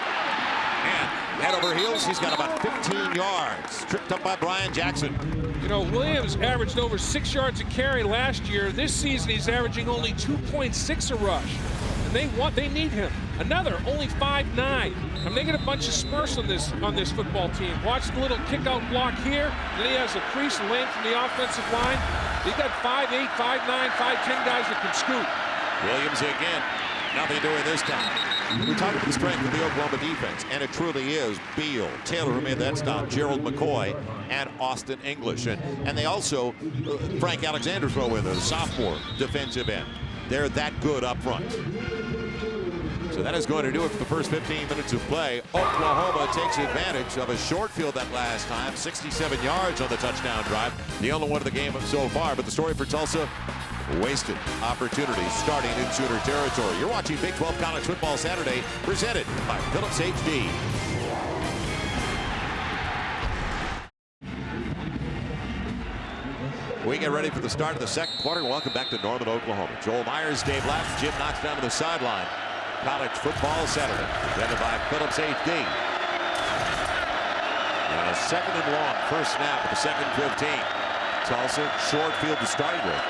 And head over heels, he's got about 15 yards. Tripped up by Brian Jackson. You know, Williams averaged over 6 yards a carry last year. This season, he's averaging only 2.6 a rush. And they need him. Another, only 5'9". They get a bunch of spurts on this football team. Watch the little kick-out block here. Then he has a crease lane from the offensive line. He got 5'8", 5'9", 5'10 guys that can scoot. Williams again. Nothing doing this time. We talked about the strength of the Oklahoma defense, and it truly is Beal, Taylor, who made that stop, Gerald McCoy, and Austin English. And they also, Frank Alexander throw in there, the sophomore defensive end. They're that good up front. So that is going to do it for the first 15 minutes of play. Oklahoma takes advantage of a short field that last time, 67 yards on the touchdown drive. The only one of the game so far, but the story for Tulsa, wasted opportunities starting in Sooner territory. You're watching Big 12 College Football Saturday, presented by Phillips HD. We get ready for the start of the second quarter. Welcome back to Norman, Oklahoma. Joel Myers, Dave Laps, Jim Knox down to the sideline. College Football Saturday, presented by Phillips HD. And a second and long, first snap at the second 15. Tulsa, short field to start with.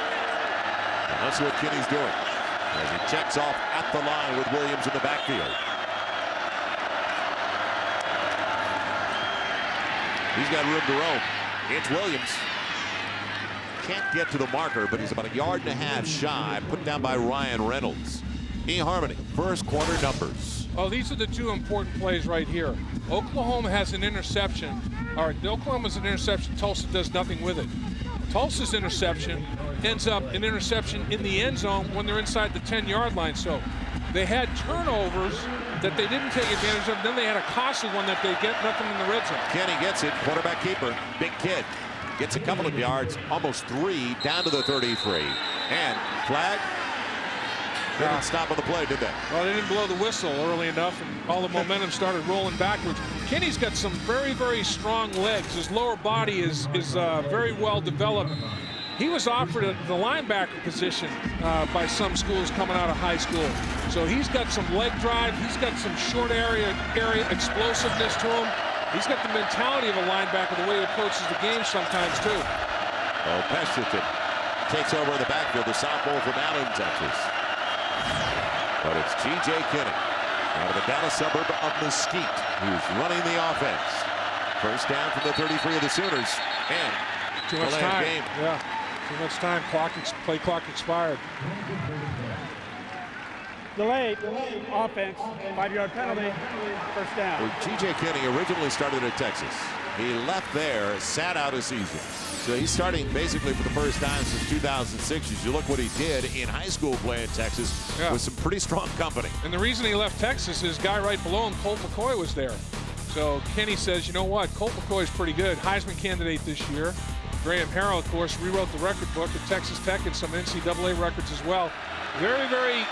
And let's see what Kinney's doing as he checks off at the line with Williams in the backfield. He's got room to roam. It's Williams. Can't get to the marker, but he's about a yard and a half shy, put down by Ryan Reynolds. eHarmony, first quarter numbers. Oh, these are the two important plays right here. Oklahoma has an interception. All right, Oklahoma's an interception. Tulsa does nothing with it. Tulsa's interception ends up an interception in the end zone when they're inside the 10-yard line. So they had turnovers that they didn't take advantage of. Then they had a costly one that they get nothing in the red zone. Kenny gets it, quarterback keeper, big kid. Gets a couple of yards, almost 3, down to the 33. And flag. They didn't stop on the play, did they? Well, they didn't blow the whistle early enough, and all the momentum started rolling backwards. Kenny's got some very, very strong legs. His lower body is very well developed. He was offered the linebacker position by some schools coming out of high school. So he's got some leg drive. He's got some short area explosiveness to him. He's got the mentality of a linebacker, the way he approaches the game sometimes, too. Oh, Pesterton takes over in the backfield, the sophomore from Allen, Texas. But it's G.J. Kinney out of the Dallas suburb of Mesquite, who's running the offense. First down from the 33 of the Sooners. And too much time. Game. Yeah, too much time. Play clock expired. Delayed offense, 5-yard penalty, first down. Well, G.J. Kinney originally started at Texas. He left there, sat out a season. So he's starting basically for the first time since 2006. As you look what he did in high school play in Texas with some pretty strong company. And the reason he left Texas is guy right below him, Colt McCoy, was there. So Kenny says, you know what, Colt McCoy is pretty good. Heisman candidate this year. Graham Harrell, of course, rewrote the record book at Texas Tech and some NCAA records as well. Very, very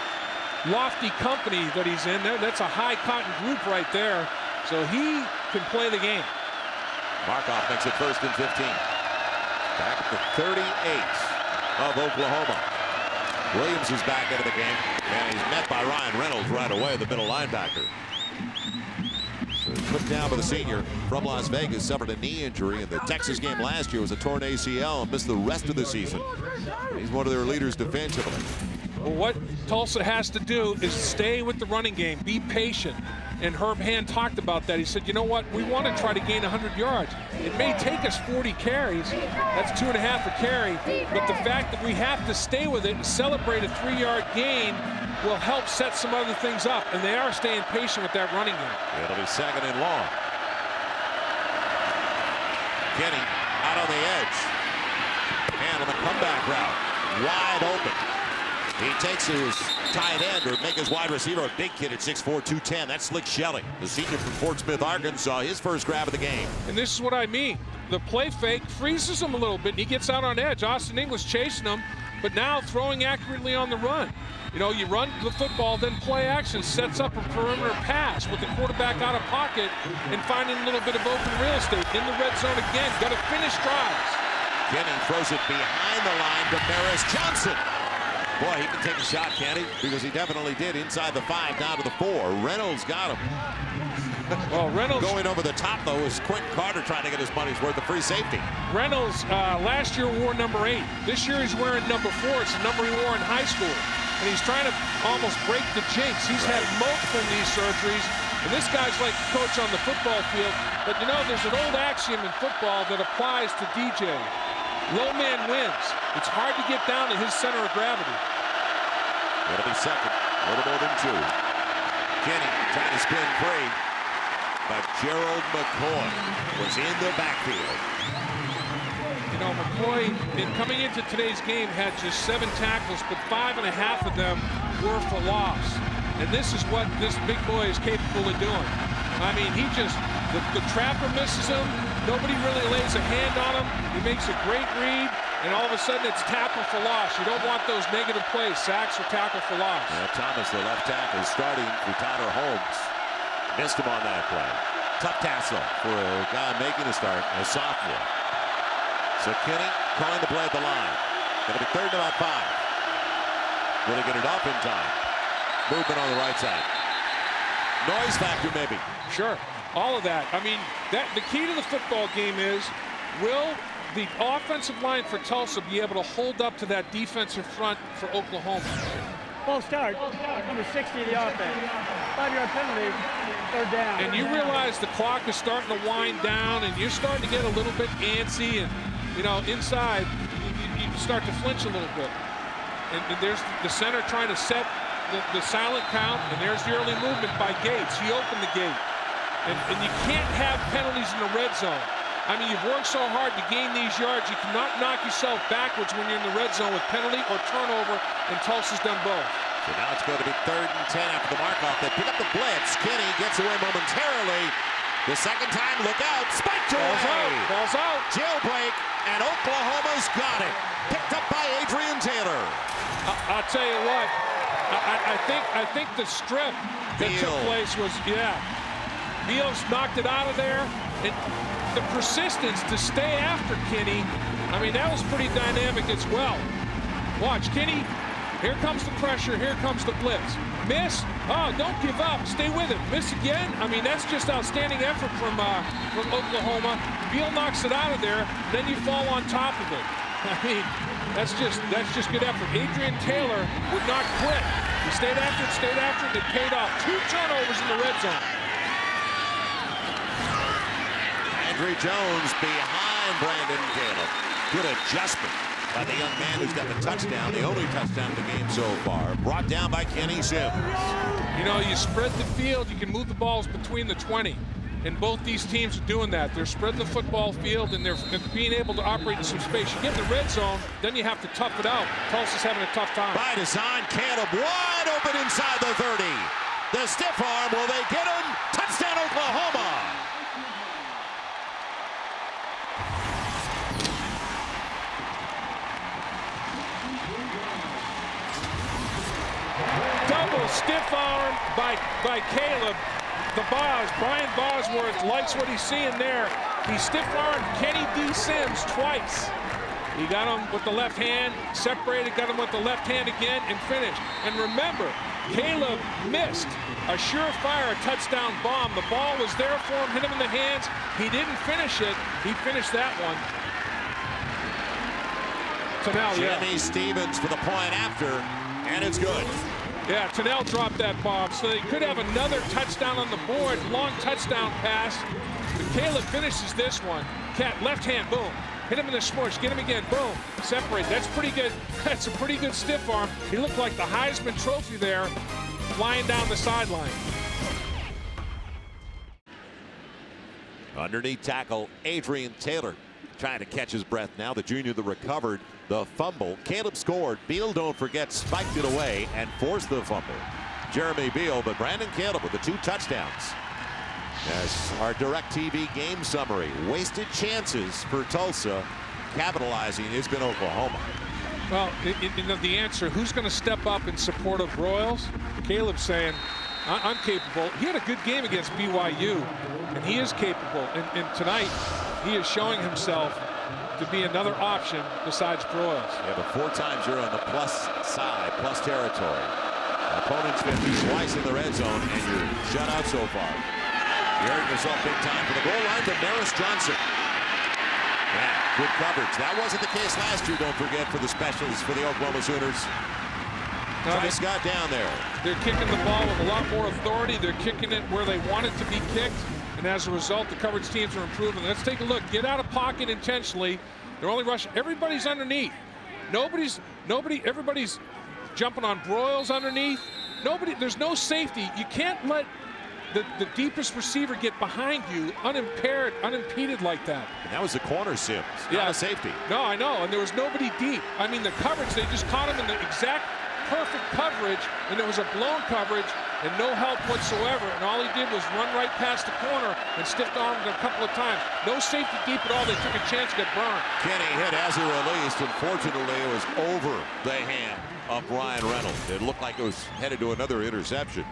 lofty company that he's in there. That's a high cotton group right there. So he can play the game. Markoff makes it first and 15. Back at the 38 of Oklahoma. Williams is back into the game, and he's met by Ryan Reynolds right away, the middle linebacker. So put down by the senior from Las Vegas, suffered a knee injury in the Texas game last year. Was a torn ACL and missed the rest of the season. He's one of their leaders defensively. Well, what Tulsa has to do is stay with the running game, be patient. And Herb Hand talked about that. He said, you know what, we want to try to gain 100 yards. It may take us 40 carries. That's 2.5 a carry. But the fact that we have to stay with it and celebrate a 3-yard gain will help set some other things up. And they are staying patient with that running game. It'll be second and long. Kenny out on the edge. And on the comeback route, wide open. He takes his tight end, or make his wide receiver, a big kid at 6'4", 210. That's Slick Shelley, the senior from Fort Smith, Arkansas, his first grab of the game. And this is what I mean. The play fake freezes him a little bit, and he gets out on edge. Austin English chasing him, but now throwing accurately on the run. You know, you run the football, then play action sets up a perimeter pass with the quarterback out of pocket and finding a little bit of open real estate. In the red zone again, got to finish drives. Kenny throws it behind the line to Maris Johnson. Boy, he can take a shot, can he? Because he definitely did inside the 5, down to the 4. Reynolds got him. Well, Reynolds going over the top, though, is Quentin Carter trying to get his money's worth of free safety. Reynolds last year wore number 8. This year he's wearing number 4. It's the number he wore in high school. And he's trying to almost break the jinx. He's had multiple knee surgeries. And this guy's like a coach on the football field. But, you know, there's an old axiom in football that applies to DJ. Low man wins. It's hard to get down to his center of gravity. It'll be second, a little more than 2. Kinney trying to spin free, but Gerald McCoy was in the backfield. You know, McCoy, coming into today's game, had just 7 tackles, but 5.5 of them were for loss. And this is what this big boy is capable of doing. I mean, he just, the trapper misses him. Nobody really lays a hand on him. He makes a great read, and all of a sudden it's tackle for loss. You don't want those negative plays, sacks or tackle for loss. Yeah, Thomas, the left tackle, starting for Tyler Holmes. Missed him on that play. Tough tackle for a guy making a start, a sophomore. So Kinney calling the play at the line. Going to be 3rd and about 5. Will he get it off in time? Movement on the right side. Noise factor, maybe. Sure, all of that. I mean, the key to the football game is, will the offensive line for Tulsa be able to hold up to that defensive front for Oklahoma? False start, number 60 of the offense. 5-yard penalty, 3rd down. And you realize the clock is starting to wind down, and you're starting to get a little bit antsy, and you know, inside, you start to flinch a little bit. And there's the center trying to set the silent count, and there's the early movement by Gates. He opened the gate. And you can't have penalties in the red zone. I mean, you've worked so hard to gain these yards, you cannot knock yourself backwards when you're in the red zone with penalty or turnover, and Tulsa's done both. So now it's going to be 3rd and 10 after the mark-off. They pick up the blitz. Kinney gets away momentarily. The second time, look out, spiked away. Ball's out. Jailbreak, and Oklahoma's got it. Picked up by Adrian Taylor. I'll tell you what, I think the strip that took place was, Beals knocked it out of there, and the persistence to stay after Kinney, I mean, that was pretty dynamic as well. Watch, Kinney, here comes the pressure, here comes the blitz. Miss, oh, don't give up, stay with it. Miss again, I mean, that's just outstanding effort from Oklahoma. Beal knocks it out of there, then you fall on top of it. I mean, that's just good effort. Adrian Taylor would not quit. He stayed after it, and it paid off. 2 turnovers in the red zone. Landry Jones behind Brandon Caleb. Good adjustment by the young man who's got the touchdown, the only touchdown of the game so far. Brought down by Kenny Sims. You know, you spread the field, you can move the balls between the 20. And both these teams are doing that. They're spreading the football field, and they're being able to operate in some space. You get in the red zone, then you have to tough it out. Tulsa's having a tough time. By design, Caleb wide open inside the 30. The stiff arm, will they get him? Touchdown, Oklahoma! Double stiff arm by Caleb. Brian Bosworth likes what he's seeing there. He stiff-armed Kenny D. Sims twice. He got him with the left hand, separated, got him with the left hand again, and finished. And remember, Caleb missed a surefire touchdown bomb. The ball was there for him, hit him in the hands. He didn't finish it. He finished that one. Jimmy Stevens for the point after, and it's good. Yeah, Tennell dropped that bomb, so they could have another touchdown on the board. Long touchdown pass. But Caleb finishes this one. Left hand, boom. Hit him in the smush, get him again, boom. Separate, that's pretty good. That's a pretty good stiff arm. He looked like the Heisman Trophy there, flying down the sideline. Underneath tackle, Adrian Taylor trying to catch his breath now. The junior that recovered the fumble. Caleb scored. Beal, don't forget, spiked it away and forced the fumble. Jeremy Beal, but Brandon Caleb with the 2 touchdowns. As our DirecTV game summary, wasted chances for Tulsa. Capitalizing has been Oklahoma. Well, the answer, who's going to step up in support of Broyles? Caleb saying, I'm capable. He had a good game against BYU, and he is capable. And tonight, he is showing himself to be another option besides Broyles. Yeah, but 4 times you're on the plus side, plus territory. Opponents 50 slice in the red zone, and you're shut out so far. You're hurting yourself big time for the goal line to Maris Johnson. Yeah, good coverage. That wasn't the case last year, don't forget, for the specials for the Oklahoma Sooners. Trice got down there. They're kicking the ball with a lot more authority. They're kicking it where they want it to be kicked. And as a result, the coverage teams are improving. Let's take a look. Get out of pocket intentionally. They're only rushing. Everybody's underneath. Everybody's jumping on Broyles underneath. there's no safety. You can't let the deepest receiver get behind you unimpeded like that. And that was the corner, Sims, not a safety. No, I know, and there was nobody deep. I mean, the coverage, they just caught him in the exact perfect coverage, and there was a blown coverage and no help whatsoever, and all he did was run right past the corner and stiffed armed a couple of times. No safety deep at all. They took a chance to get burned. Kenny hit as he released. Unfortunately, it was over the hand of Brian Reynolds. It looked like it was headed to another interception.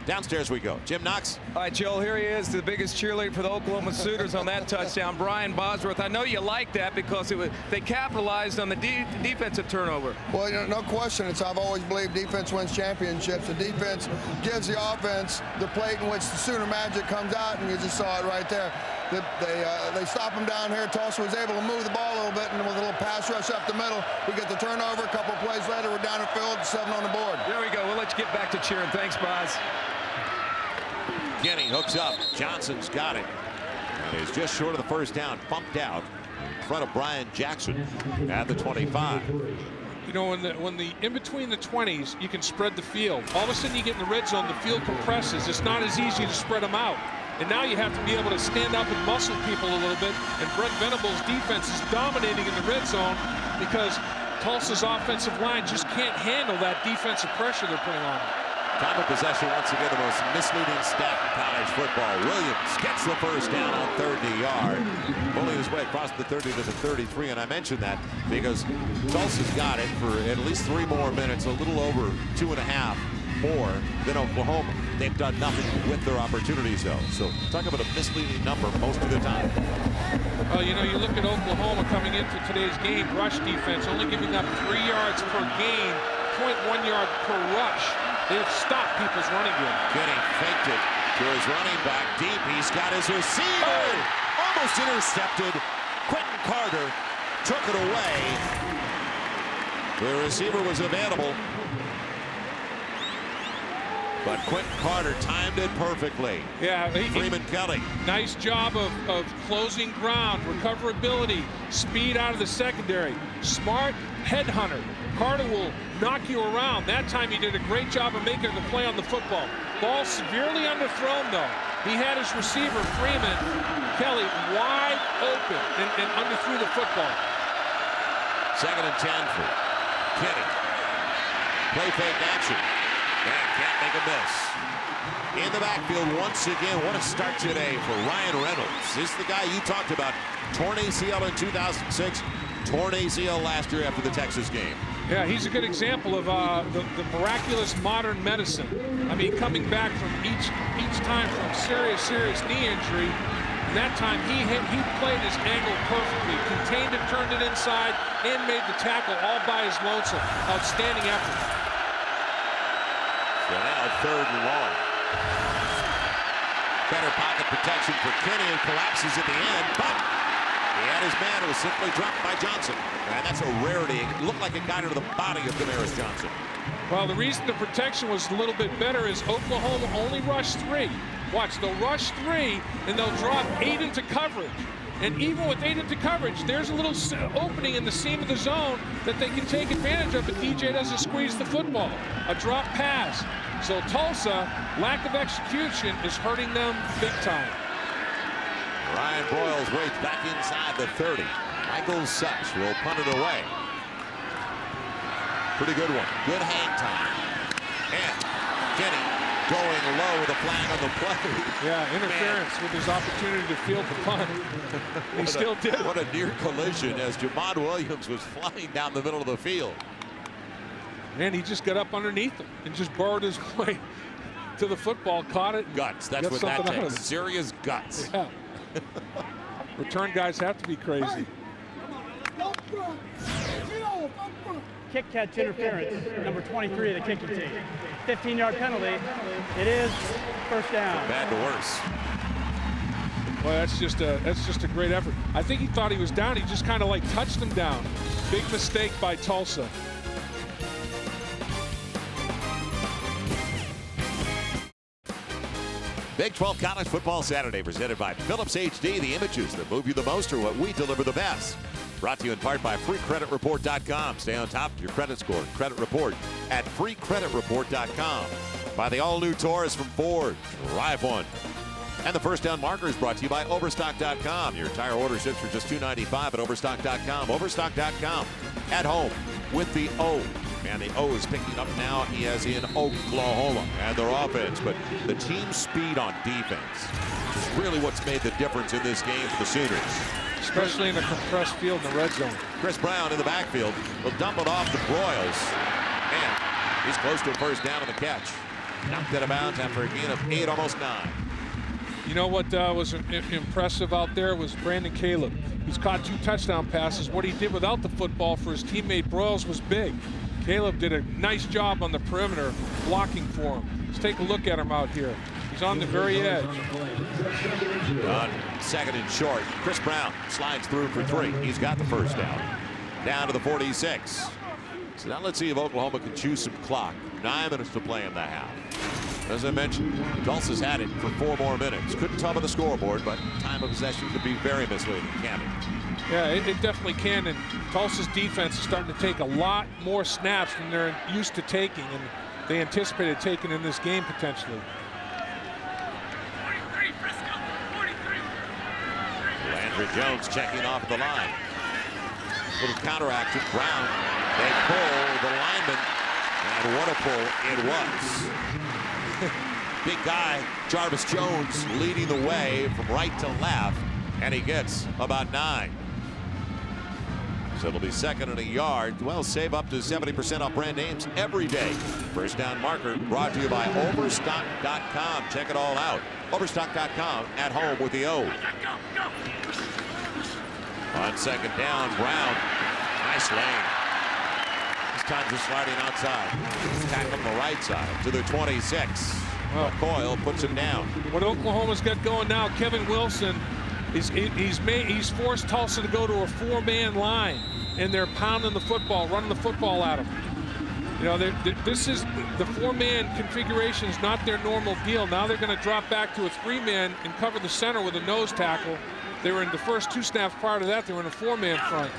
Downstairs we go. Jim Knox. All right, Joel, here he is, the biggest cheerleader for the Oklahoma Sooners on that touchdown, Brian Bosworth. I know you like that because they capitalized on the defensive turnover. Well, no question. I've always believed defense wins championships. The defense gives the offense the plate in which the Sooner magic comes out, and you just saw it right there. They stop him down here. Tulsa was able to move the ball a little bit, and with a little pass rush up the middle, we get the turnover. A couple of plays later, we're down the field, 7 on the board. There we go. We'll let you get back to cheering. Thanks, Boz. Kenny hooks up. Johnson's got it. And is just short of the first down. Bumped out in front of Brian Jackson at the 25. You know, when the in between the 20s, you can spread the field. All of a sudden, you get in the red zone, the field compresses. It's not as easy to spread them out. And now you have to be able to stand up and muscle people a little bit. And Brent Venables' defense is dominating in the red zone because Tulsa's offensive line just can't handle that defensive pressure they're putting on them. Time of possession, once again, the most misleading stat in college football. Williams gets the first down on 3rd yard. Pulling his way across the 30 to the 33, and I mentioned that because Tulsa's got it for at least 3 more minutes, a little over 2.5 more than Oklahoma. They've done nothing with their opportunities, though. So talk about a misleading number most of the time. Well, you know, you look at Oklahoma coming into today's game, rush defense, only giving up 3 yards per game, 0.1 yard per rush. They've stopped people's running game. Kenny faked it to his running back deep. He's got his receiver. Almost intercepted. Quentin Carter took it away. The receiver was available, but Quentin Carter timed it perfectly. Yeah, Freeman Kelly. Nice job of closing ground, recoverability, speed out of the secondary. Smart headhunter. Carter will knock you around. That time he did a great job of making the play on the football. Ball severely underthrown, though. He had his receiver, Freeman Kelly, wide open and underthrew the football. 2nd and 10 for Kenny. Play fake action. And can't make a miss. In the backfield once again. What a start today for Ryan Reynolds. This is the guy you talked about. Torn ACL in 2006. Torn ACL last year after the Texas game. Yeah, he's a good example of the miraculous modern medicine. I mean, coming back from each time from serious knee injury. And that time he played his angle perfectly, contained it, turned it inside, and made the tackle all by his lonesome. Outstanding effort. So now 3rd and long. Better pocket protection for Kenny, and collapses at the end, but he had his man. It was simply dropped by Johnson. And that's a rarity. It looked like it got into the body of Damaris Johnson. Well, the reason the protection was a little bit better is Oklahoma only rushed 3. Watch, they'll rush 3, and they'll drop 8 into coverage. And even with 8 into coverage, there's a little opening in the seam of the zone that they can take advantage of, but DJ doesn't squeeze the football. A drop pass. So Tulsa, lack of execution is hurting them big time. Ryan Broyles waits back inside the 30. Michael Such will punt it away. Pretty good one. Good hang time. And Kenny going low with a flag on the play. Yeah, interference with his opportunity to field the punt. He still did. What a near collision as Jamon Williams was flying down the middle of the field. And he just got up underneath him and just burrowed his way to the football, caught it. Guts. That's what that takes. Serious guts. Yeah. Return guys have to be crazy. Kick catch interference, number 23 of the kicking team. 15-yard penalty. It is first down. From bad to worse. Well, that's just a great effort. I think he thought he was down. He just kind of like touched him down. Big mistake by Tulsa. Big 12 College Football Saturday presented by Philips HD. The images that move you the most are what we deliver the best. Brought to you in part by FreeCreditReport.com. Stay on top of your credit score. Credit Report at FreeCreditReport.com. by the all-new Taurus from Ford. Drive one. And the first down marker is brought to you by Overstock.com. Your tire order ships for just $2.95 at Overstock.com. Overstock.com at home with the O. And the O is picking up now as in Oklahoma and their offense. But the team's speed on defense is really what's made the difference in this game for the Sooners. Especially in a compressed field in the red zone. Chris Brown in the backfield will dump it off to Broyles. And he's close to a first down on the catch. Knocked out of bounds after a gain of 8, almost 9. You know what was impressive out there was Brandon Caleb. He's caught 2 touchdown passes. What he did without the football for his teammate Broyles was big. Caleb did a nice job on the perimeter blocking for him. Let's take a look at him out here. He's on the very edge. On second and short, Chris Brown slides through for 3. He's got the first down. Down to the 46. So now let's see if Oklahoma can chew some clock. 9 minutes to play in the half. As I mentioned, Tulsa's had it for 4 more minutes. Couldn't tell by the scoreboard, but time of possession could be very misleading, can't it? Yeah, it definitely can. And Tulsa's defense is starting to take a lot more snaps than they're used to taking, and they anticipated taking in this game potentially. Landry Jones checking off at the line. Little counteraction. Brown. They pull the lineman. And what a pull it was. Big guy, Jarvis Jones, leading the way from right to left. And he gets about 9. So it'll be second and a yard. Well, save up to 70% off brand names every day. First down marker brought to you by Overstock.com. Check it all out. Overstock.com at home with the O. On second down, Brown. Nice lane. This time just sliding outside. Tackle on the right side to the 26. Well, Coyle puts him down. What Oklahoma's got going now, Kevin Wilson, he's forced Tulsa to go to a 4-man line, and they're pounding the football, running the football at him. You know, this is the 4-man configuration is not their normal deal. Now they're going to drop back to a 3-man and cover the center with a nose tackle. They were in the first 2 snaps prior to that. They were in a 4-man front.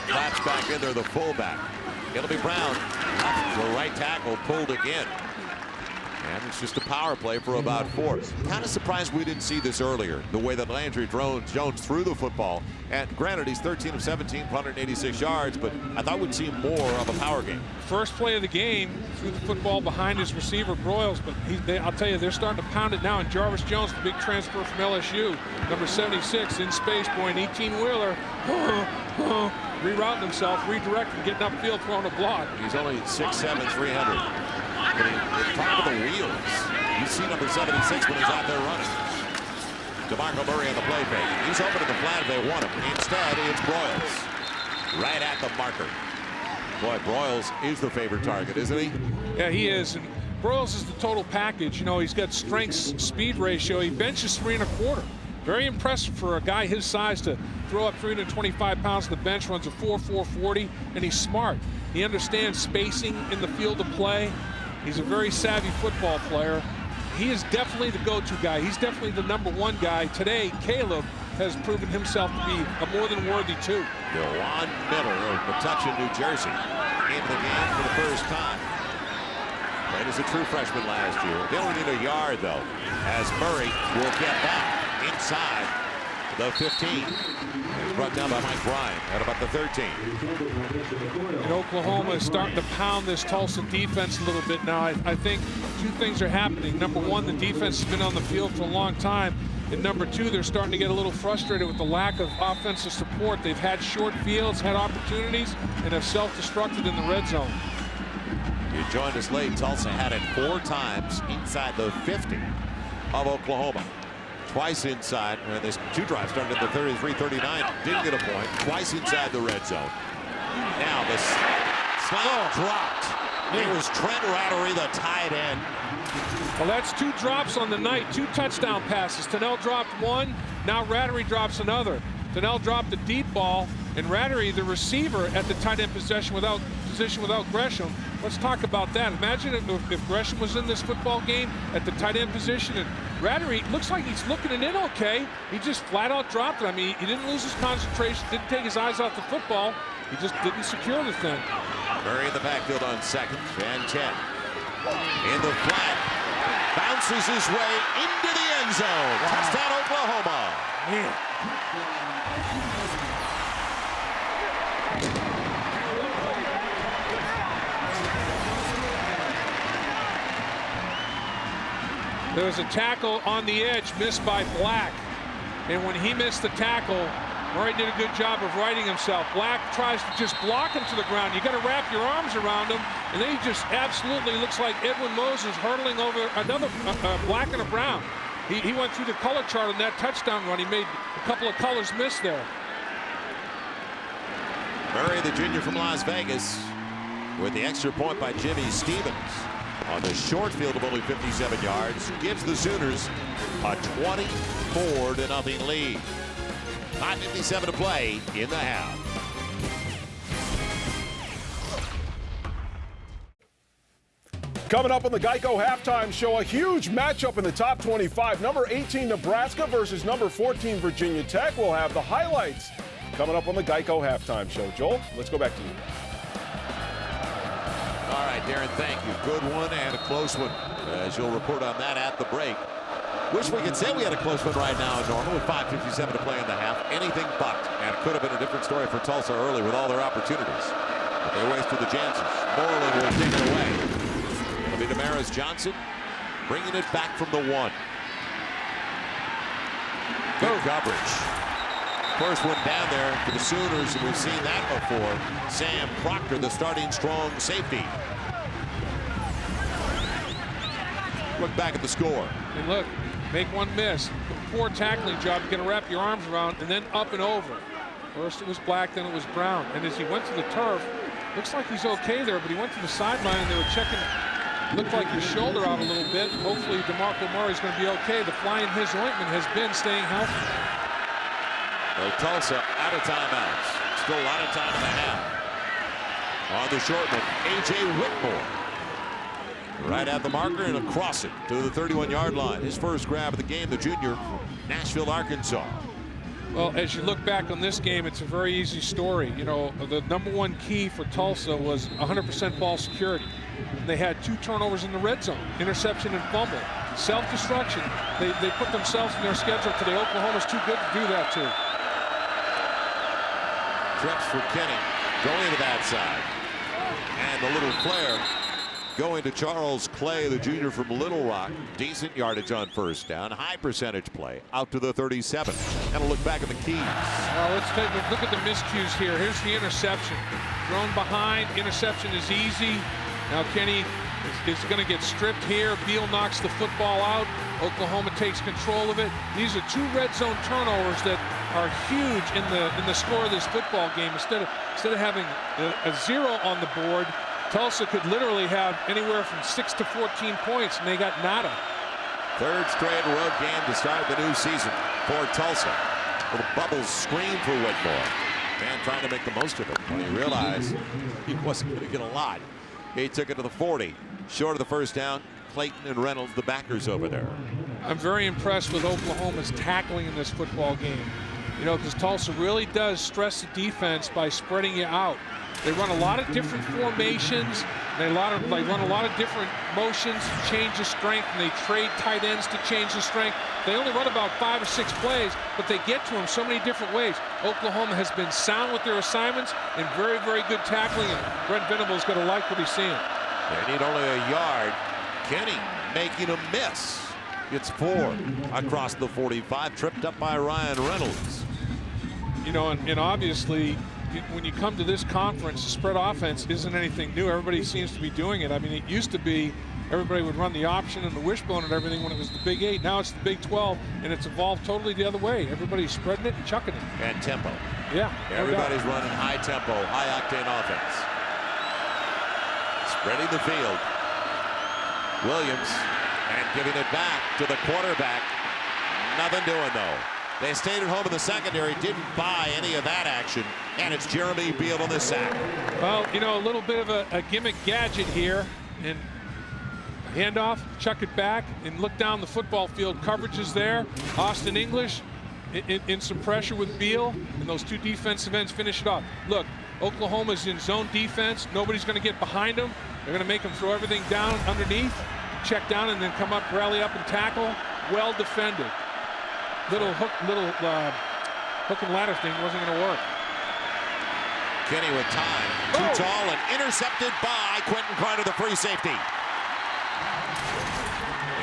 Flaps back in there, the fullback. It'll be Brown. The right tackle pulled again. And it's just a power play for about 4. Kind of surprised we didn't see this earlier, the way that Landry Jones threw the football. And granted, he's 13 of 17, 186 yards, but I thought we'd see more of a power game. First play of the game, threw the football behind his receiver, Broyles, but I'll tell you, they're starting to pound it now. And Jarvis Jones, the big transfer from LSU, number 76, in space, boy, an 18-wheeler, rerouting himself, redirecting, getting upfield, throwing a block. He's only 6'7", 300. But at top of the wheels, you see number 76 when he's out there running. DeMarco Murray on the play fake. He's open to the flat if they want him. Instead, it's Broyles. Right at the marker. Boy, Broyles is the favorite target, isn't he? Yeah, he is. And Broyles is the total package. You know, he's got strength-speed ratio. He benches 3 1/4. Very impressive for a guy his size to throw up 325 pounds to the bench, runs a 4.40, and he's smart. He understands spacing in the field of play. He's a very savvy football player. He is definitely the go-to guy. He's definitely the #1 guy. Today, Caleb has proven himself to be a more than worthy 2. Dewan Miller of Metuchen, New Jersey, into the game for the first time. Played as a true freshman last year. They only need a yard, though, as Murray will get back inside the 15. It's brought down by Mike Bryan at about the 13. And Oklahoma is starting to pound this Tulsa defense a little bit now. I think 2 things are happening. Number 1, the defense has been on the field for a long time. And number 2, they're starting to get a little frustrated with the lack of offensive support. They've had short fields, had opportunities, and have self-destructed in the red zone. You joined us late. Tulsa had it 4 times inside the 50 of Oklahoma. Twice inside. There's 2 drives started at the 33-39. Didn't get a point. Twice inside the red zone. Now the snap dropped. It was Trent Rattery, the tight end. Well, that's 2 drops on the night, 2 touchdown passes. Tennell dropped 1. Now Rattery drops another. Tennell dropped a deep ball, and Rattery, the receiver, at the tight end position without Gresham. Let's talk about that. Imagine if Gresham was in this football game at the tight end position, and Rattery looks like he's looking it in okay. He just flat out dropped it. I mean, he didn't lose his concentration, didn't take his eyes off the football. He just didn't secure the thing. Murray in the backfield on second and 10. In the flat, bounces his way into the end zone. Touchdown, Oklahoma. Man. There was a tackle on the edge missed by Black. And when he missed the tackle, Murray did a good job of righting himself. Black tries to just block him to the ground. You got to wrap your arms around him. And then he just absolutely looks like Edwin Moses hurdling over another Black and a Brown. He went through the color chart on that touchdown run. He made a couple of colors miss there. Murray, the junior from Las Vegas, with the extra point by Jimmy Stevens on the short field of only 57 yards, gives the Sooners a 24-0 lead. 5:57 to play in the half. Coming up on the Geico Halftime Show, a huge matchup in the top 25. Number 18 Nebraska versus number 14 Virginia Tech. We'll have the highlights coming up on the Geico Halftime Show. Joel, let's go back to you. All right, Darren, thank you. Good one and a close one, as you'll report on that at the break. Wish we could say we had a close one right now in Norman with 5:57 to play in the half. Anything but. And it could have been a different story for Tulsa early with all their opportunities. But they wasted the chances. Moreland will take it away. It'll be Damaris Johnson bringing it back from the 1. Good coverage. First one down there for the Sooners, and we've seen that before. Sam Proctor, the starting strong safety. Look back at the score. And look, make one miss. Poor tackling job. You got to wrap your arms around and then up and over. First it was Black, then it was Brown. And as he went to the turf, looks like he's okay there, but he went to the sideline and they were checking. Looked like his shoulder out a little bit. Hopefully DeMarco Murray's going to be okay. The fly in his ointment has been staying healthy. Well, Tulsa out of timeouts. Still a lot of time in the half. On the short one, A.J. Whitmore. Right at the marker and across it to the 31-yard line. His first grab of the game, the junior from Nashville, Arkansas. Well, as you look back on this game, it's a very easy story. You know, the #1 key for Tulsa was 100% ball security. They had 2 turnovers in the red zone, interception and fumble. Self-destruction, they put themselves in their schedule today. Oklahoma's too good to do that too. Trips for Kenny going to that side. And the little flare going to Charles Clay, the junior from Little Rock. Decent yardage on first down. High percentage play out to the 37. And a look back at the keys. Well, let's take a look at the miscues here. Here's the interception. Thrown behind. Interception is easy. Now Kenny is going to get stripped here. Beal knocks the football out. Oklahoma takes control of it. These are 2 red zone turnovers that are huge in the score of this football game. Instead of having a 0 on the board, Tulsa could literally have anywhere from 6 to 14 points, and they got nada. Third straight road game to start the new season for Tulsa. Little bubbles screen for Whitmore. Man trying to make the most of it when he realized he wasn't going to get a lot. He took it to the 40. Short of the first down, Clayton and Reynolds, the backers over there. I'm very impressed with Oklahoma's tackling in this football game. You know, because Tulsa really does stress the defense by spreading you out. They run a lot of different formations. They run a lot of different motions, change the strength, and they trade tight ends to change the strength. They only run about 5 or 6 plays, but they get to them so many different ways. Oklahoma has been sound with their assignments and very, very good tackling, and Brent Venables going to like what he's seeing. They need only a yard. Kenny making a miss. It's 4 across the 45, tripped up by Ryan Reynolds. You know, and obviously, when you come to this conference, the spread offense isn't anything new. Everybody seems to be doing it. I mean, it used to be everybody would run the option and the wishbone and everything when it was the Big 8. Now it's the Big 12, and it's evolved totally the other way. Everybody's spreading it and chucking it. And tempo. Yeah. Everybody's running high tempo, high octane offense. Spreading the field. Williams, and giving it back to the quarterback. Nothing doing, though. They stayed at home in the secondary, didn't buy any of that action, and it's Jeremy Beal on the sack. Well, you know, a little bit of a gimmick gadget here, and handoff, chuck it back, and look down the football field. Coverage is there. Austin English in some pressure with Beal, and those 2 defensive ends finish it off. Look, Oklahoma's in zone defense. Nobody's going to get behind them. They're going to make them throw everything down underneath, check down, and then come up, rally up and tackle. Well defended. Little hook and ladder thing wasn't going to work. Kenny with time. Too tall and intercepted by Quentin Carter, the free safety.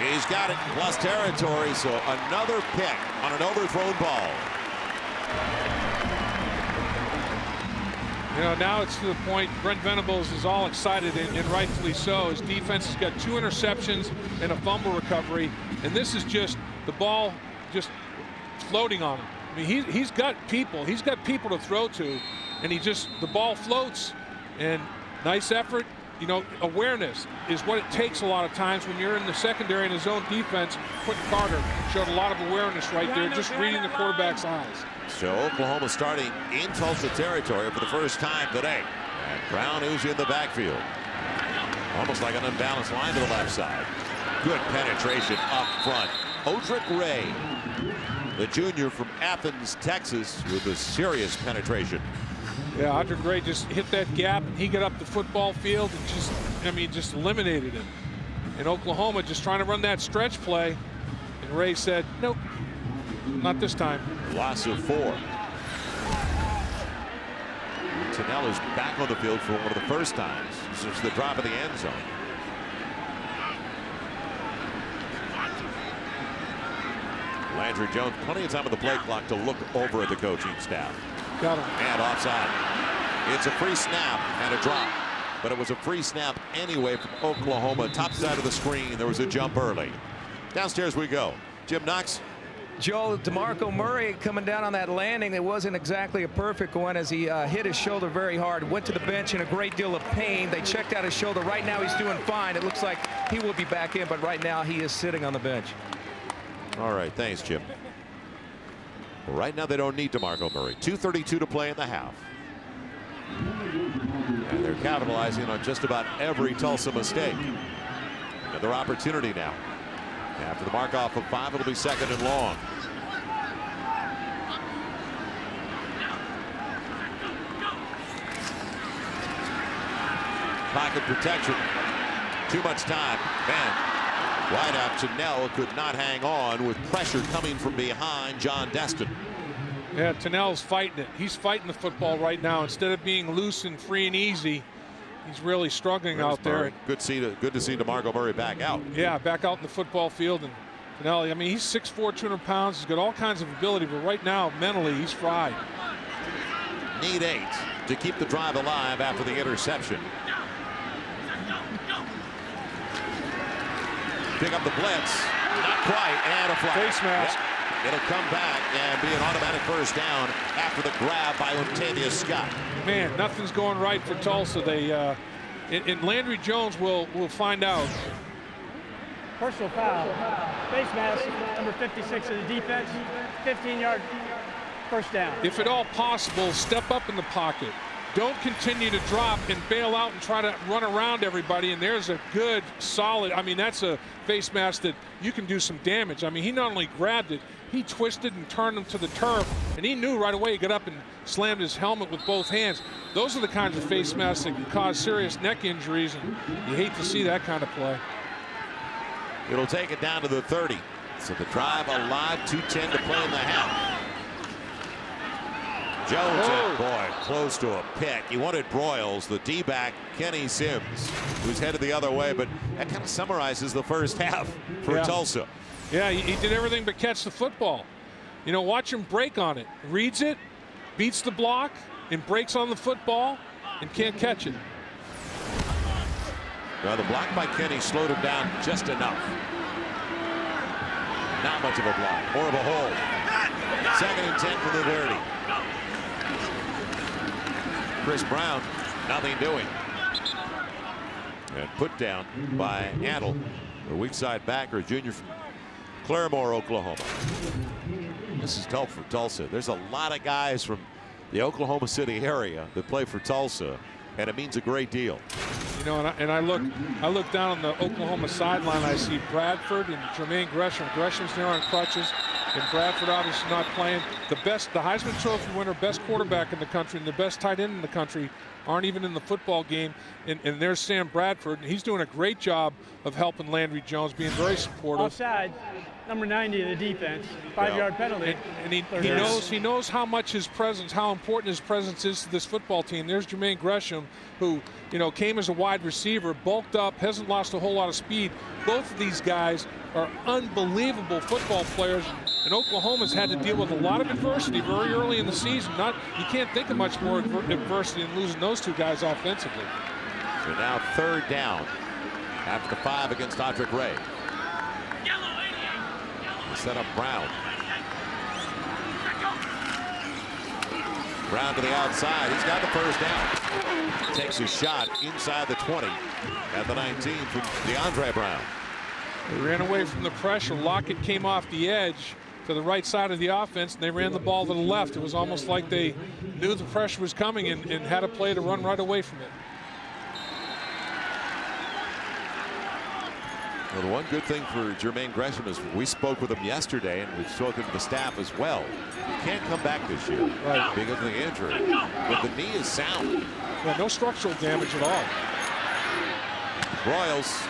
He's got it, plus territory, so another pick on an overthrown ball. You know, now it's to the point Brent Venables is all excited, and rightfully so. His defense has got 2 interceptions and a fumble recovery, and this is just the ball just floating on him. I mean, he's got people to throw to, and the ball floats, and nice effort. You know, awareness is what it takes a lot of times when you're in the secondary in his zone defense. Quentin Carter showed a lot of awareness right there, just reading the quarterback's eyes. So Oklahoma starting in Tulsa territory for the first time today. And Brown who's in the backfield. Almost like an unbalanced line to the left side. Good penetration up front. Odrick Ray, the junior from Athens, Texas, with a serious penetration. Yeah, Odrick Ray just hit that gap, and he got up the football field and just eliminated him. And Oklahoma just trying to run that stretch play, and Ray said, nope, not this time. Loss of 4. Tunnell is back on the field for one of the first times since the drop of the end zone. Landry Jones, plenty of time on the play clock to look over at the coaching staff. Got him. And offside. It's a free snap and a drop. But it was a free snap anyway from Oklahoma. Top side of the screen. There was a jump early. Downstairs we go. Jim Knox. Joel, DeMarco Murray coming down on that landing. It wasn't exactly a perfect one as he hit his shoulder very hard. Went to the bench in a great deal of pain. They checked out his shoulder. Right now he's doing fine. It looks like he will be back in, but right now he is sitting on the bench. All right. Thanks, Jim. Well, right now they don't need DeMarco Murray. 2:32 to play in the half. And they're capitalizing on just about every Tulsa mistake. Another opportunity now. After the mark off of 5, it'll be 2nd and long. Pocket protection. Too much time. Man. Wide out, Tunnell could not hang on with pressure coming from behind John Destin. Yeah, Tunnell's fighting it. He's fighting the football right now. Instead of being loose and free and easy, he's really struggling out there. Good to see DeMarco Murray back out. Yeah, back out in the football field. And Tunnell, I mean, he's 6'4", 200 pounds. He's got all kinds of ability, but right now, mentally, he's fried. Need 8 to keep the drive alive after the interception. Pick up the blitz. Not quite. And a flag. Face mask. Yep. It'll come back and be an automatic first down after the grab by Octavius Scott. Man, nothing's going right for Tulsa. They and Landry Jones will find out. Personal foul. Face mask, number 56 of the defense. 15-yard first down. If at all possible, step up in the pocket. Don't continue to drop and bail out and try to run around everybody. And there's a good, solid, I mean, that's a face mask that you can do some damage. I mean, he not only grabbed it, he twisted and turned him to the turf. And he knew right away he got up and slammed his helmet with both hands. Those are the kinds of face masks that can cause serious neck injuries. And you hate to see that kind of play. It'll take it down to the 30. So the drive alive, 2:10 to play in the half. Jones, boy, close to a pick. He wanted Broyles, the D-back, Kenny Sims, who's headed the other way, but that kind of summarizes the first half for Tulsa. Yeah, he did everything but catch the football. You know, watch him break on it. Reads it, beats the block, and breaks on the football, and can't catch it. Well, the block by Kenny slowed him down just enough. Not much of a block, more of a hold. 2nd and 10 from the 30. Chris Brown, nothing doing. And put down by Antle, the weak side backer, junior from Claremore, Oklahoma. This is tough for Tulsa. There's a lot of guys from the Oklahoma City area that play for Tulsa, and it means a great deal. You know, and I look down on the Oklahoma sideline. I see Bradford and Jermaine Gresham. Gresham's there on crutches. And Bradford obviously not playing. The Heisman Trophy winner, best quarterback in the country, and the best tight end in the country aren't even in the football game. And there's Sam Bradford, and he's doing a great job of helping Landry Jones, being very supportive. Offside, number 90 of the defense, 5-yard penalty. And he knows how much his presence, how important his presence is to this football team. There's Jermaine Gresham, who came as a wide receiver, bulked up, hasn't lost a whole lot of speed. Both of these guys are unbelievable football players, and Oklahoma's had to deal with a lot of adversity very early in the season. You can't think of much more adversity than losing those two guys offensively. So now 3rd down after the 5 against Audric Ray. They set up Brown. Brown to the outside. He's got the 1st down. Takes a shot inside the 20 at the 19 from DeAndre Brown. They ran away from the pressure. Lockett came off the edge to the right side of the offense, and they ran the ball to the left. It was almost like they knew the pressure was coming and had a play to run right away from it. Well, the one good thing for Jermaine Gresham is we spoke with him yesterday, and we've spoken to the staff as well. He can't come back this year because of the injury, but the knee is sound. Yeah, no structural damage at all. Broyles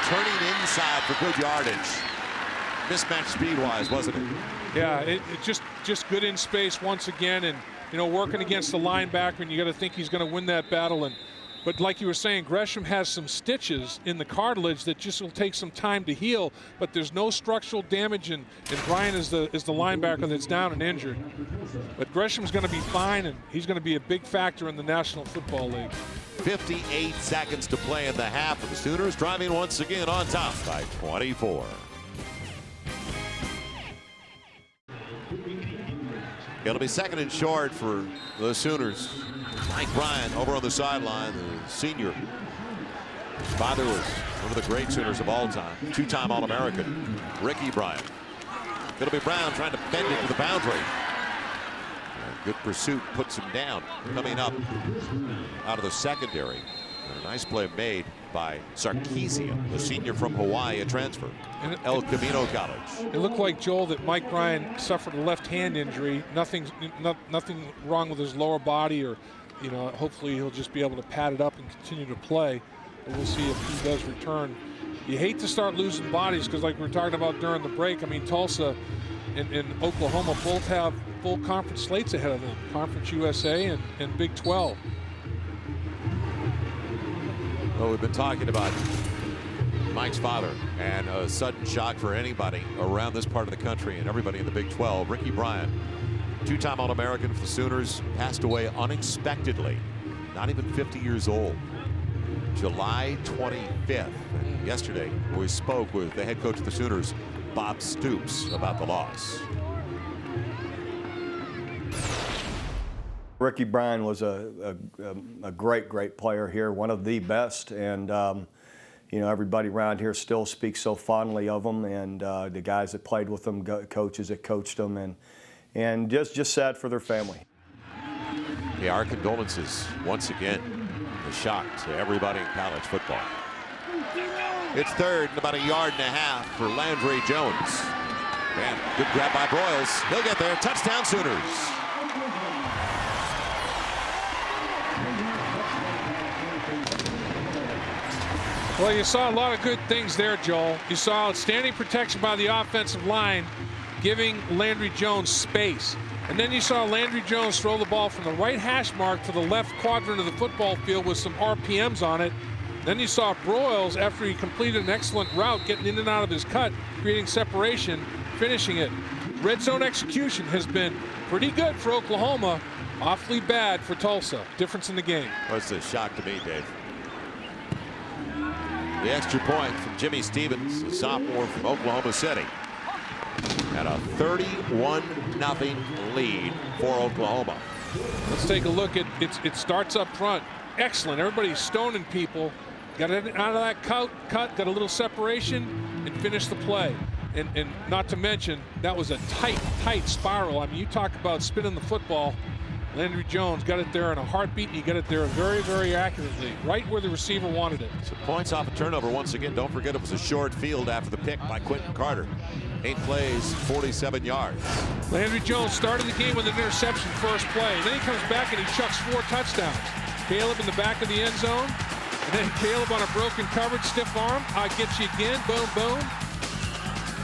turning inside for good yardage. Mismatched speed-wise, wasn't it? Yeah, it just good in space once again, and working against the linebacker, and you got to think he's going to win that battle. But like you were saying, Gresham has some stitches in the cartilage that just will take some time to heal, but there's no structural damage, and Brian is the linebacker that's down and injured. But Gresham's going to be fine, and he's going to be a big factor in the National Football League. 58 seconds to play in the half, of the Sooners driving once again on top by 24. It'll be 2nd and short for the Sooners. Mike Bryant over on the sideline, the senior. His father was one of the great Sooners of all time, 2-time All-American, Ricky Bryant. It'll be Brown trying to bend it to the boundary. Good pursuit puts him down. Coming up out of the secondary. And a nice play made by Sarkisian, the senior from Hawaii, a transfer. El Camino College. It looked like, Joel, that Mike Bryant suffered a left hand injury. Nothing wrong with his lower body, or hopefully he'll just be able to pad it up and continue to play. But we'll see if he does return. You hate to start losing bodies because, like we were talking about during the break, I mean, Tulsa and Oklahoma both have full conference slates ahead of them, Conference USA and Big 12. Well, we've been talking about Mike's father, and a sudden shock for anybody around this part of the country and everybody in the Big 12. Ricky Bryant, 2-time All-American for the Sooners, passed away unexpectedly, not even 50 years old, July 25th. And yesterday, we spoke with the head coach of the Sooners, Bob Stoops, about the loss. Ricky Bryant was a great player here, one of the best, and everybody around here still speaks so fondly of him, and the guys that played with him, coaches that coached him, and just sad for their family. Yeah, our condolences once again. The shock to everybody in college football. It's 3rd and about 1.5 yards for Landry Jones. And good grab by Broyles. He'll get there. Touchdown Sooners. Well, you saw a lot of good things there, Joel. You saw outstanding protection by the offensive line, giving Landry Jones space. And then you saw Landry Jones throw the ball from the right hash mark to the left quadrant of the football field with some RPMs on it. Then you saw Broyles, after he completed an excellent route, getting in and out of his cut, creating separation, finishing it. Red zone execution has been pretty good for Oklahoma, awfully bad for Tulsa. Difference in the game. Well, it's a shock to me, Dave. The extra point from Jimmy Stevens, a sophomore from Oklahoma City. And a 31-0 lead for Oklahoma. Let's take a look at it. It starts up front. Excellent. Everybody's stoning people. Got it out of that cut, got a little separation, and finished the play. And not to mention, that was a tight spiral. I mean, you talk about spinning the football. Landry Jones got it there in a heartbeat, and he got it there very, very accurately, right where the receiver wanted it. So points off a turnover once again. Don't forget it was a short field after the pick by Quentin Carter. 8 plays, 47 yards. Landry Jones started the game with an interception first play. Then he comes back and he chucks 4 touchdowns. Caleb in the back of the end zone. And then Caleb on a broken coverage, stiff arm. I get you again, boom, boom.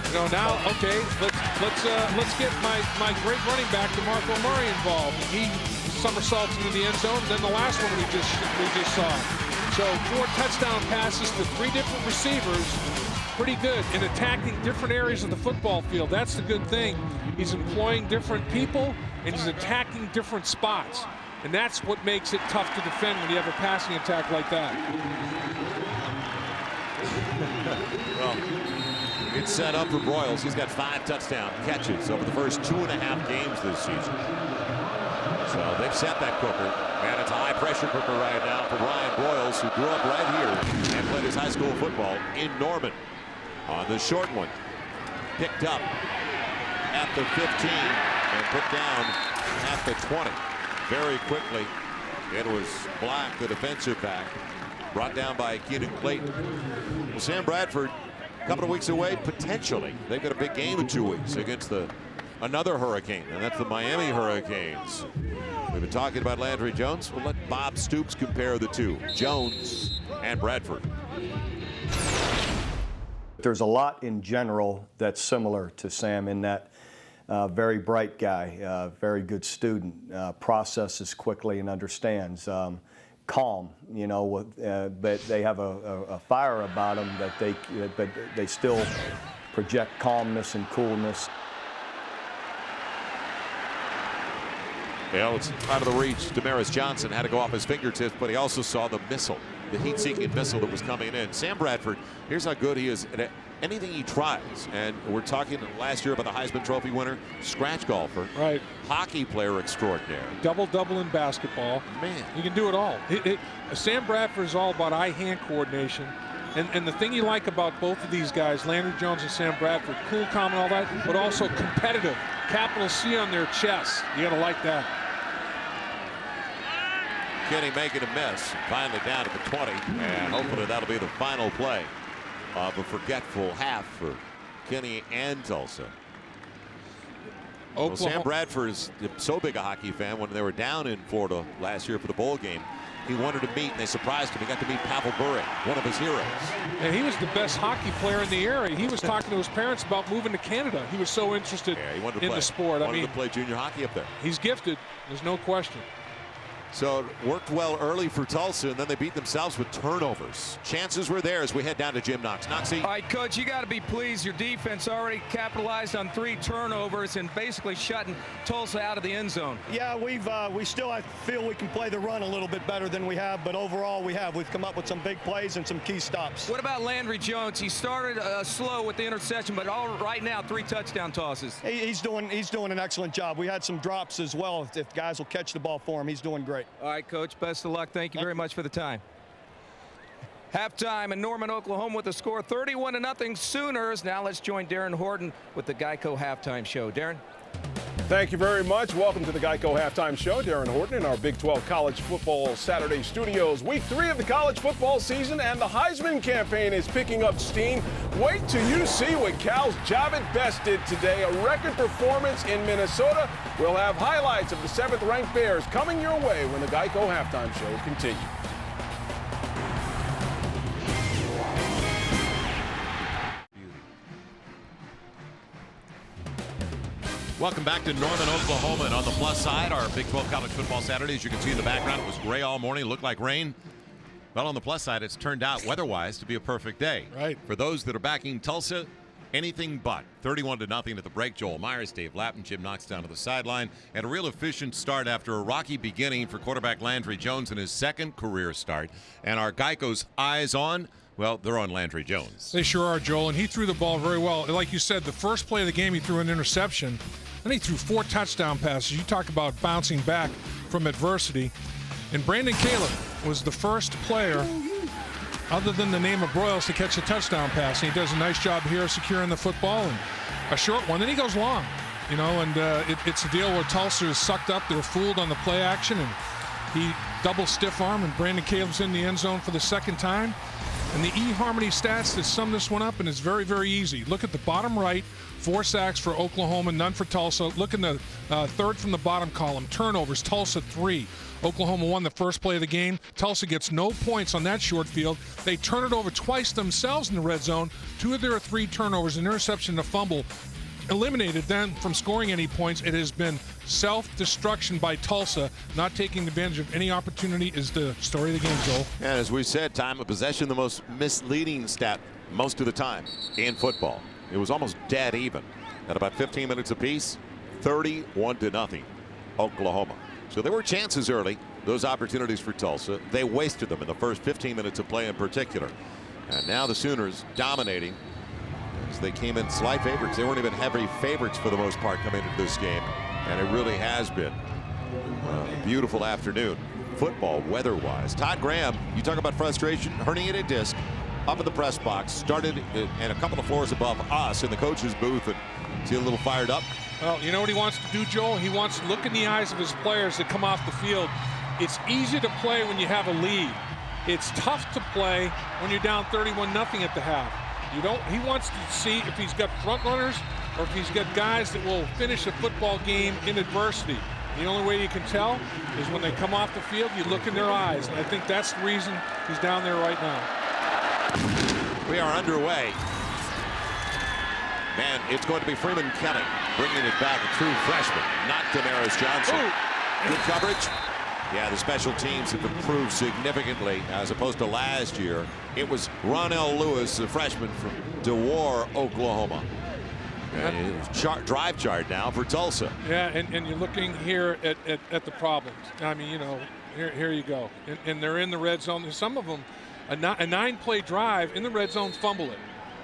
You know, now, okay, let's get my great running back, DeMarco Murray, involved. He somersaults into the end zone. Then the last one we just saw. So 4 touchdown passes to 3 different receivers. Pretty good in attacking different areas of the football field. That's the good thing. He's employing different people and he's attacking different spots. And that's what makes it tough to defend when you have a passing attack like that. Well, it's set up for Broyles. He's got 5 touchdown catches over the first 2.5 games this season. So they've set that cooker, and it's a high-pressure cooker right now for Brian Broyles, who grew up right here and played his high school football in Norman. On the short one, picked up at the 15 and put down at the 20. Very quickly, it was Black, the defensive back, brought down by Keenan Clayton. Well, Sam Bradford, a couple of weeks away, potentially. They've got a big game in 2 weeks against another Hurricane, and that's the Miami Hurricanes. We've been talking about Landry Jones. We'll let Bob Stoops compare the two, Jones and Bradford. There's a lot in general that's similar to Sam in that very bright guy, very good student, processes quickly and understands. Calm, you know, but they have a fire about them but they still project calmness and coolness. Well, it's out of the reach. Damaris Johnson had to go off his fingertips, but he also saw the missile, the heat-seeking missile that was coming in. Sam Bradford, here's how good he is at anything he tries. And we're talking last year about the Heisman Trophy winner, scratch golfer, right? Hockey player extraordinaire. Double-double in basketball. Man. He can do it all. Sam Bradford is all about eye-hand coordination. And the thing you like about both of these guys, Landry Jones and Sam Bradford, cool, calm, and all that, but also competitive. Capital C on their chest. You got to like that. Kenny making a miss. Finally down at the 20. And hopefully that'll be the final play of a forgetful half for Kenny and Tulsa. Well, Sam Bradford is so big a hockey fan. When they were down in Florida last year for the bowl game, he wanted to meet, and they surprised him. He got to meet Pavel Bure, one of his heroes. And he was the best hockey player in the area. He was talking to his parents about moving to Canada. He was so interested in the sport. He wanted to play junior hockey up there. He's gifted. There's no question. So it worked well early for Tulsa, and then they beat themselves with turnovers. Chances were there as we head down to Jim Knox. Knoxy. All right, Coach, you got to be pleased. Your defense already capitalized on 3 turnovers and basically shutting Tulsa out of the end zone. Yeah, we still feel we can play the run a little bit better than we have, but overall we've come up with some big plays and some key stops. What about Landry Jones? He started slow with the interception, but right now 3 touchdown tosses. He's doing an excellent job. We had some drops as well. If guys will catch the ball for him, he's doing great. All right, Coach, best of luck. Thank you very much for the time. Halftime in Norman, Oklahoma with the score 31-0 Sooners. Now let's join Darren Horton with the Geico Halftime Show. Darren. Thank you very much. Welcome to the Geico Halftime Show. Darren Horton in our Big 12 College Football Saturday studios. Week 3 of the college football season, and the Heisman campaign is picking up steam. Wait till you see what Cal's Javit Best did today. A record performance in Minnesota. We'll have highlights of the 7th-ranked Bears coming your way when the Geico Halftime Show continues. Welcome back to Norman, Oklahoma. And on the plus side, our Big 12 College Football Saturday, as you can see in the background, it was gray all morning, looked like rain. Well, on the plus side, it's turned out weather-wise to be a perfect day. Right. For those that are backing Tulsa, anything but. 31-0 at the break. Joel Myers, Dave Lappin, Jim Knox down to the sideline. And a real efficient start after a rocky beginning for quarterback Landry Jones in his 2nd career start. And our Geico's eyes on, well, they're on Landry Jones. They sure are, Joel. And he threw the ball very well. Like you said, the first play of the game, he threw an interception. Then he threw 4 touchdown passes. You talk about bouncing back from adversity. And Brandon Caleb was the first player, other than the name of Broyles, to catch a touchdown pass. And he does a nice job here securing the football and a short one. Then he goes long. you know, and it's a deal where Tulsa is sucked up. They're fooled on the play action, and he double stiff arm, and Brandon Caleb's in the end zone for the second time. And the eHarmony stats that sum this one up, and it's very, very easy. Look at the bottom right, 4 sacks for Oklahoma, none for Tulsa. Look in the third from the bottom column, turnovers, Tulsa 3. Oklahoma won the first play of the game. Tulsa gets no points on that short field. They turn it over twice themselves in the red zone. 2 of their 3 turnovers, an interception, and a fumble, eliminated them from scoring any points. It has been self-destruction by Tulsa. Not taking advantage of any opportunity is the story of the game, Joel. And as we said, time of possession, the most misleading stat most of the time in football. It was almost dead even. At about 15 minutes apiece, 31-0, Oklahoma. So there were chances early, those opportunities for Tulsa. They wasted them in the first 15 minutes of play in particular. And now the Sooners dominating as they came in slight favorites. They weren't even heavy favorites for the most part coming into this game. And it really has been a beautiful afternoon, football weather-wise. Todd Graham, you talk about frustration, herniated disc, up in the press box, started and a couple of floors above us in the coach's booth, and see a little fired up. Well, you know what he wants to do, Joel? He wants to look in the eyes of his players that come off the field. It's easy to play when you have a lead. It's tough to play when you're down 31-0 at the half. He wants to see if he's got front runners or if he's got guys that will finish a football game in adversity. The only way you can tell is when they come off the field, you look in their eyes. And I think that's the reason he's down there right now. We are underway. Man, it's going to be Freeman Kelly bringing it back, a true freshman, not Damaris Johnson. Ooh. Good coverage. Yeah, the special teams have improved significantly as opposed to last year. It was Ronell Lewis, a freshman from DeWar, Oklahoma. And drive chart now for Tulsa. Yeah, and you're looking here at the problems. I mean, you know, here you go. And they're in the red zone. There's some of them, a 9-play drive in the red zone, fumble it.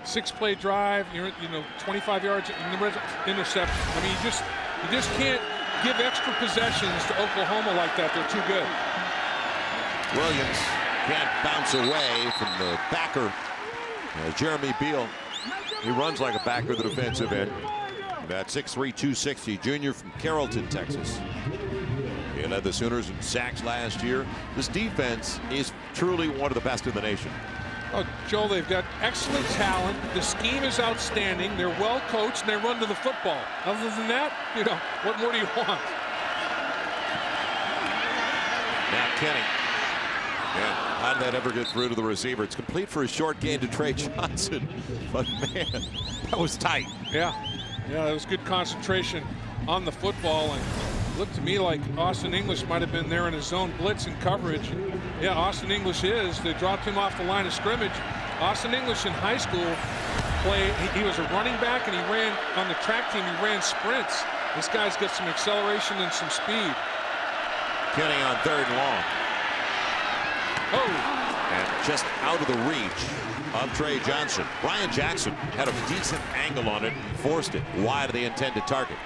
6-play drive, you know, 25 yards in the red zone, interception. I mean, you just can't give extra possessions to Oklahoma like that. They're too good. Williams can't bounce away from the backer, Jeremy Beal. He runs like a backer, the defensive end. About 6'3", 260, junior from Carrollton, Texas. He led the Sooners in sacks last year. This defense is truly one of the best in the nation. Oh, Joel, they've got excellent talent. The scheme is outstanding. They're well coached, and they run to the football. Other than that, you know, what more do you want? Now Kenny. Yeah, how did that ever get through to the receiver? It's complete for a short gain to Trey Johnson. But, man, that was tight. Yeah, that was good concentration on the football. And it looked to me like Austin English might have been there in his zone blitz and coverage. And, yeah, Austin English is. They dropped him off the line of scrimmage. Austin English in high school he was a running back, and he ran on the track team. He ran sprints. This guy's got some acceleration and some speed. Kenny on 3rd and long. Oh. And just out of the reach of Trey Johnson. Brian Jackson had a decent angle on it and forced it wide of the intended target.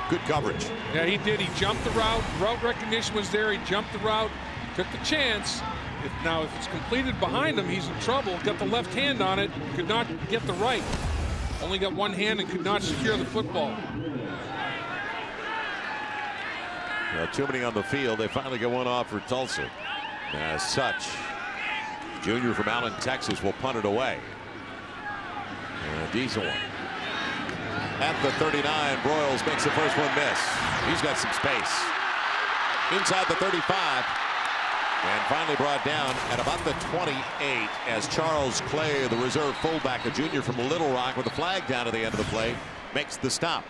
Good coverage. Yeah, he did. He jumped the route. Route recognition was there. He jumped the route, took the chance. Now, if it's completed behind him, he's in trouble. Got the left hand on it, could not get the right. Only got one hand and could not secure the football. Too many on the field. They finally get one off for Tulsa. As such, junior from Allen, Texas will punt it away. And a decent one. At the 39, Broyles makes the first one miss. He's got some space. Inside the 35. And finally brought down at about the 28 as Charles Clay, the reserve fullback, a junior from Little Rock with a flag down at the end of the play, makes the stop.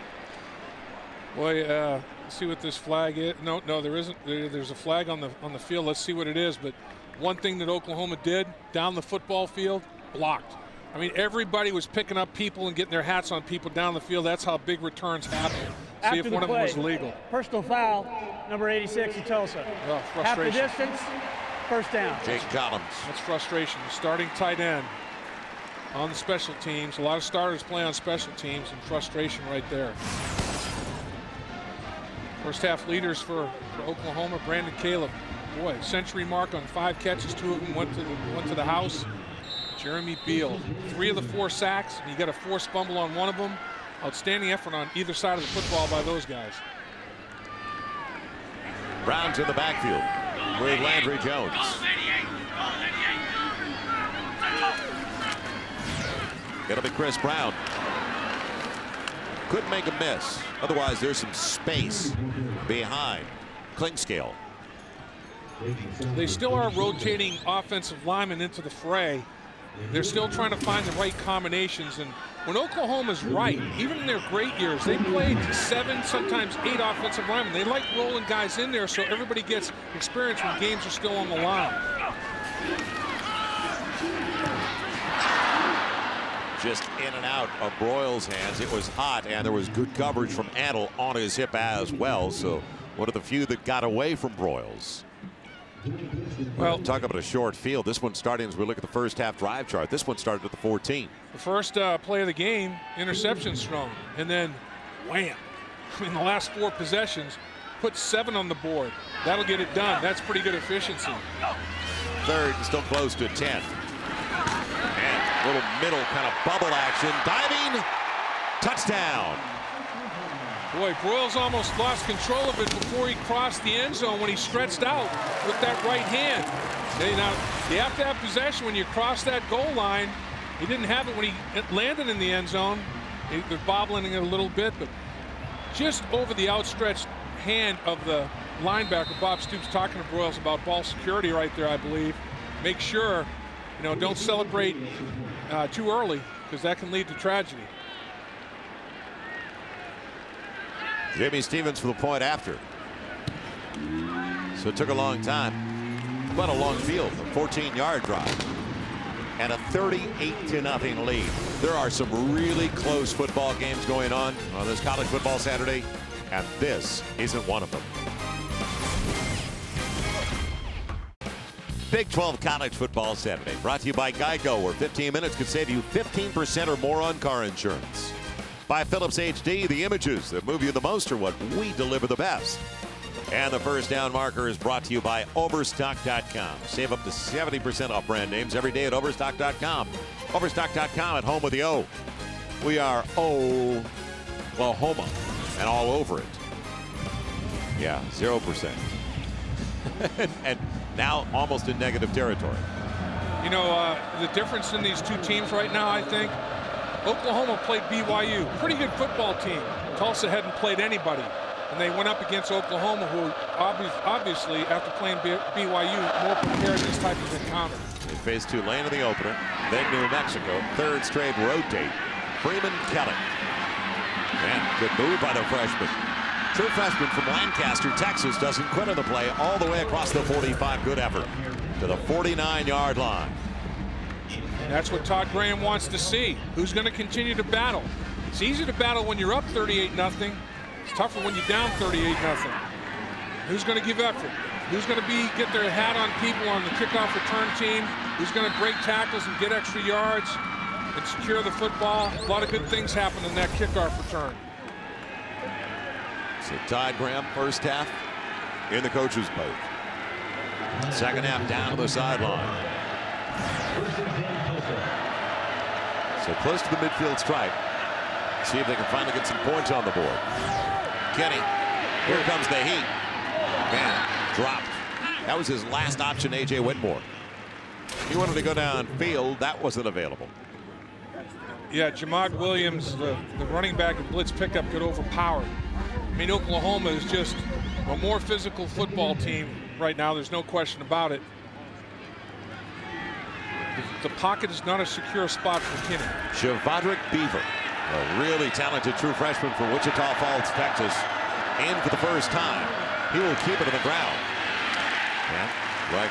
Boy, let's see what this flag is. No, there isn't. There's a flag on the field. Let's see what it is. But one thing that Oklahoma did down the football field, blocked. I mean, everybody was picking up people and getting their hats on people down the field. That's how big returns happen. See if one of them was legal. Personal foul, number 86 in Tulsa. Well, half the frustration. distance, first down. Jake Collins. That's frustration. Starting tight end on the special teams. A lot of starters play on special teams, and frustration right there. First half leaders for Oklahoma, Brandon Caleb. Boy, century mark on 5 catches. 2 of them went to the house. Jeremy Beal, 3 of the 4 sacks. He got a forced fumble on one of them. Outstanding effort on either side of the football by those guys. Brown's in the backfield with Landry Jones. It'll be Chris Brown. Couldn't make a miss. Otherwise, there's some space behind Klingscale. They still are rotating offensive linemen into the fray. They're still trying to find the right combinations. And when Oklahoma's right, even in their great years, they played 7, sometimes 8 offensive linemen. They like rolling guys in there so everybody gets experience when games are still on the line. Just in and out of Broyles' hands. It was hot, and there was good coverage from Antle on his hip as well. So one of the few that got away from Broyles. Well, talk about a short field. This one starting as we look at the first half drive chart. This one started at the 14. The first play of the game, interceptions thrown, and then wham. In the last 4 possessions, put 7 on the board. That'll get it done. That's pretty good efficiency. Third and still close to 10. And a little middle kind of bubble action. Diving. Touchdown. Boy, Broyles almost lost control of it before he crossed the end zone when he stretched out with that right hand. Now, you have to have possession when you cross that goal line. He didn't have it when he landed in the end zone. He was bobbling it a little bit, but just over the outstretched hand of the linebacker. Bob Stoops talking to Broyles about ball security right there, I believe. Make sure, don't celebrate too early, because that can lead to tragedy. Jamie Stevens for the point after. So it took a long time, but a long field, a 14-yard drive, and a 38-0 lead. There are some really close football games going on this college football Saturday, and this isn't one of them. Big 12 College Football Saturday, brought to you by Geico, where 15 minutes could save you 15% or more on car insurance. By Philips HD, the images that move you the most are what we deliver the best. And the first down marker is brought to you by Overstock.com. Save up to 70% off brand names every day at Overstock.com. Overstock.com at home with the O. We are Oklahoma and all over it. Yeah, 0%. and now almost in negative territory. The difference in these two teams right now, I think, Oklahoma played BYU, pretty good football team. Tulsa hadn't played anybody, and they went up against Oklahoma, who obviously, after playing BYU, more prepared this type of encounter. They faced Tulane in the opener, then New Mexico, third straight road date. Freeman Kelly. Man, good move by the freshman. True freshman from Lancaster, Texas, doesn't quit on the play all the way across the 45. Good effort to the 49-yard line. That's what Todd Graham wants to see. Who's going to continue to battle? It's easy to battle when you're up 38-0. It's tougher when you're down 38-0. Who's going to give effort? Who's going to get their hat on people on the kickoff return team? Who's going to break tackles and get extra yards and secure the football? A lot of good things happen in that kickoff return. So Todd Graham, first half in the coach's booth. Second half down to the sideline. So close to the midfield stripe. See if they can finally get some points on the board. Kenny, here comes the heat. Man, dropped. That was his last option, A.J. Whitmore. He wanted to go downfield. That wasn't available. Yeah, Jamad Williams, the running back and blitz pickup, got overpowered. I mean, Oklahoma is just a more physical football team right now. There's no question about it. The pocket is not a secure spot for Kinney. Shavadrick Beaver, a really talented true freshman from Wichita Falls, Texas, in for the first time. He will keep it on the ground. And like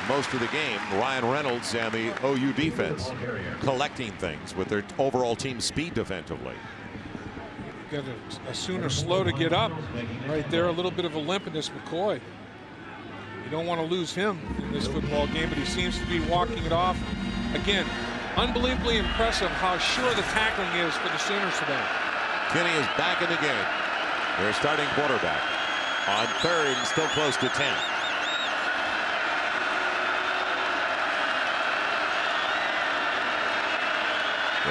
most of the game, Ryan Reynolds and the OU defense collecting things with their overall team speed defensively. Got a Sooner slow to get up right there. A little bit of a limp in this McCoy. You don't want to lose him in this football game, but he seems to be walking it off. Again, unbelievably impressive how sure the tackling is for the Sooners today. Kinney is back in the game. Their starting quarterback on third and still close to 10.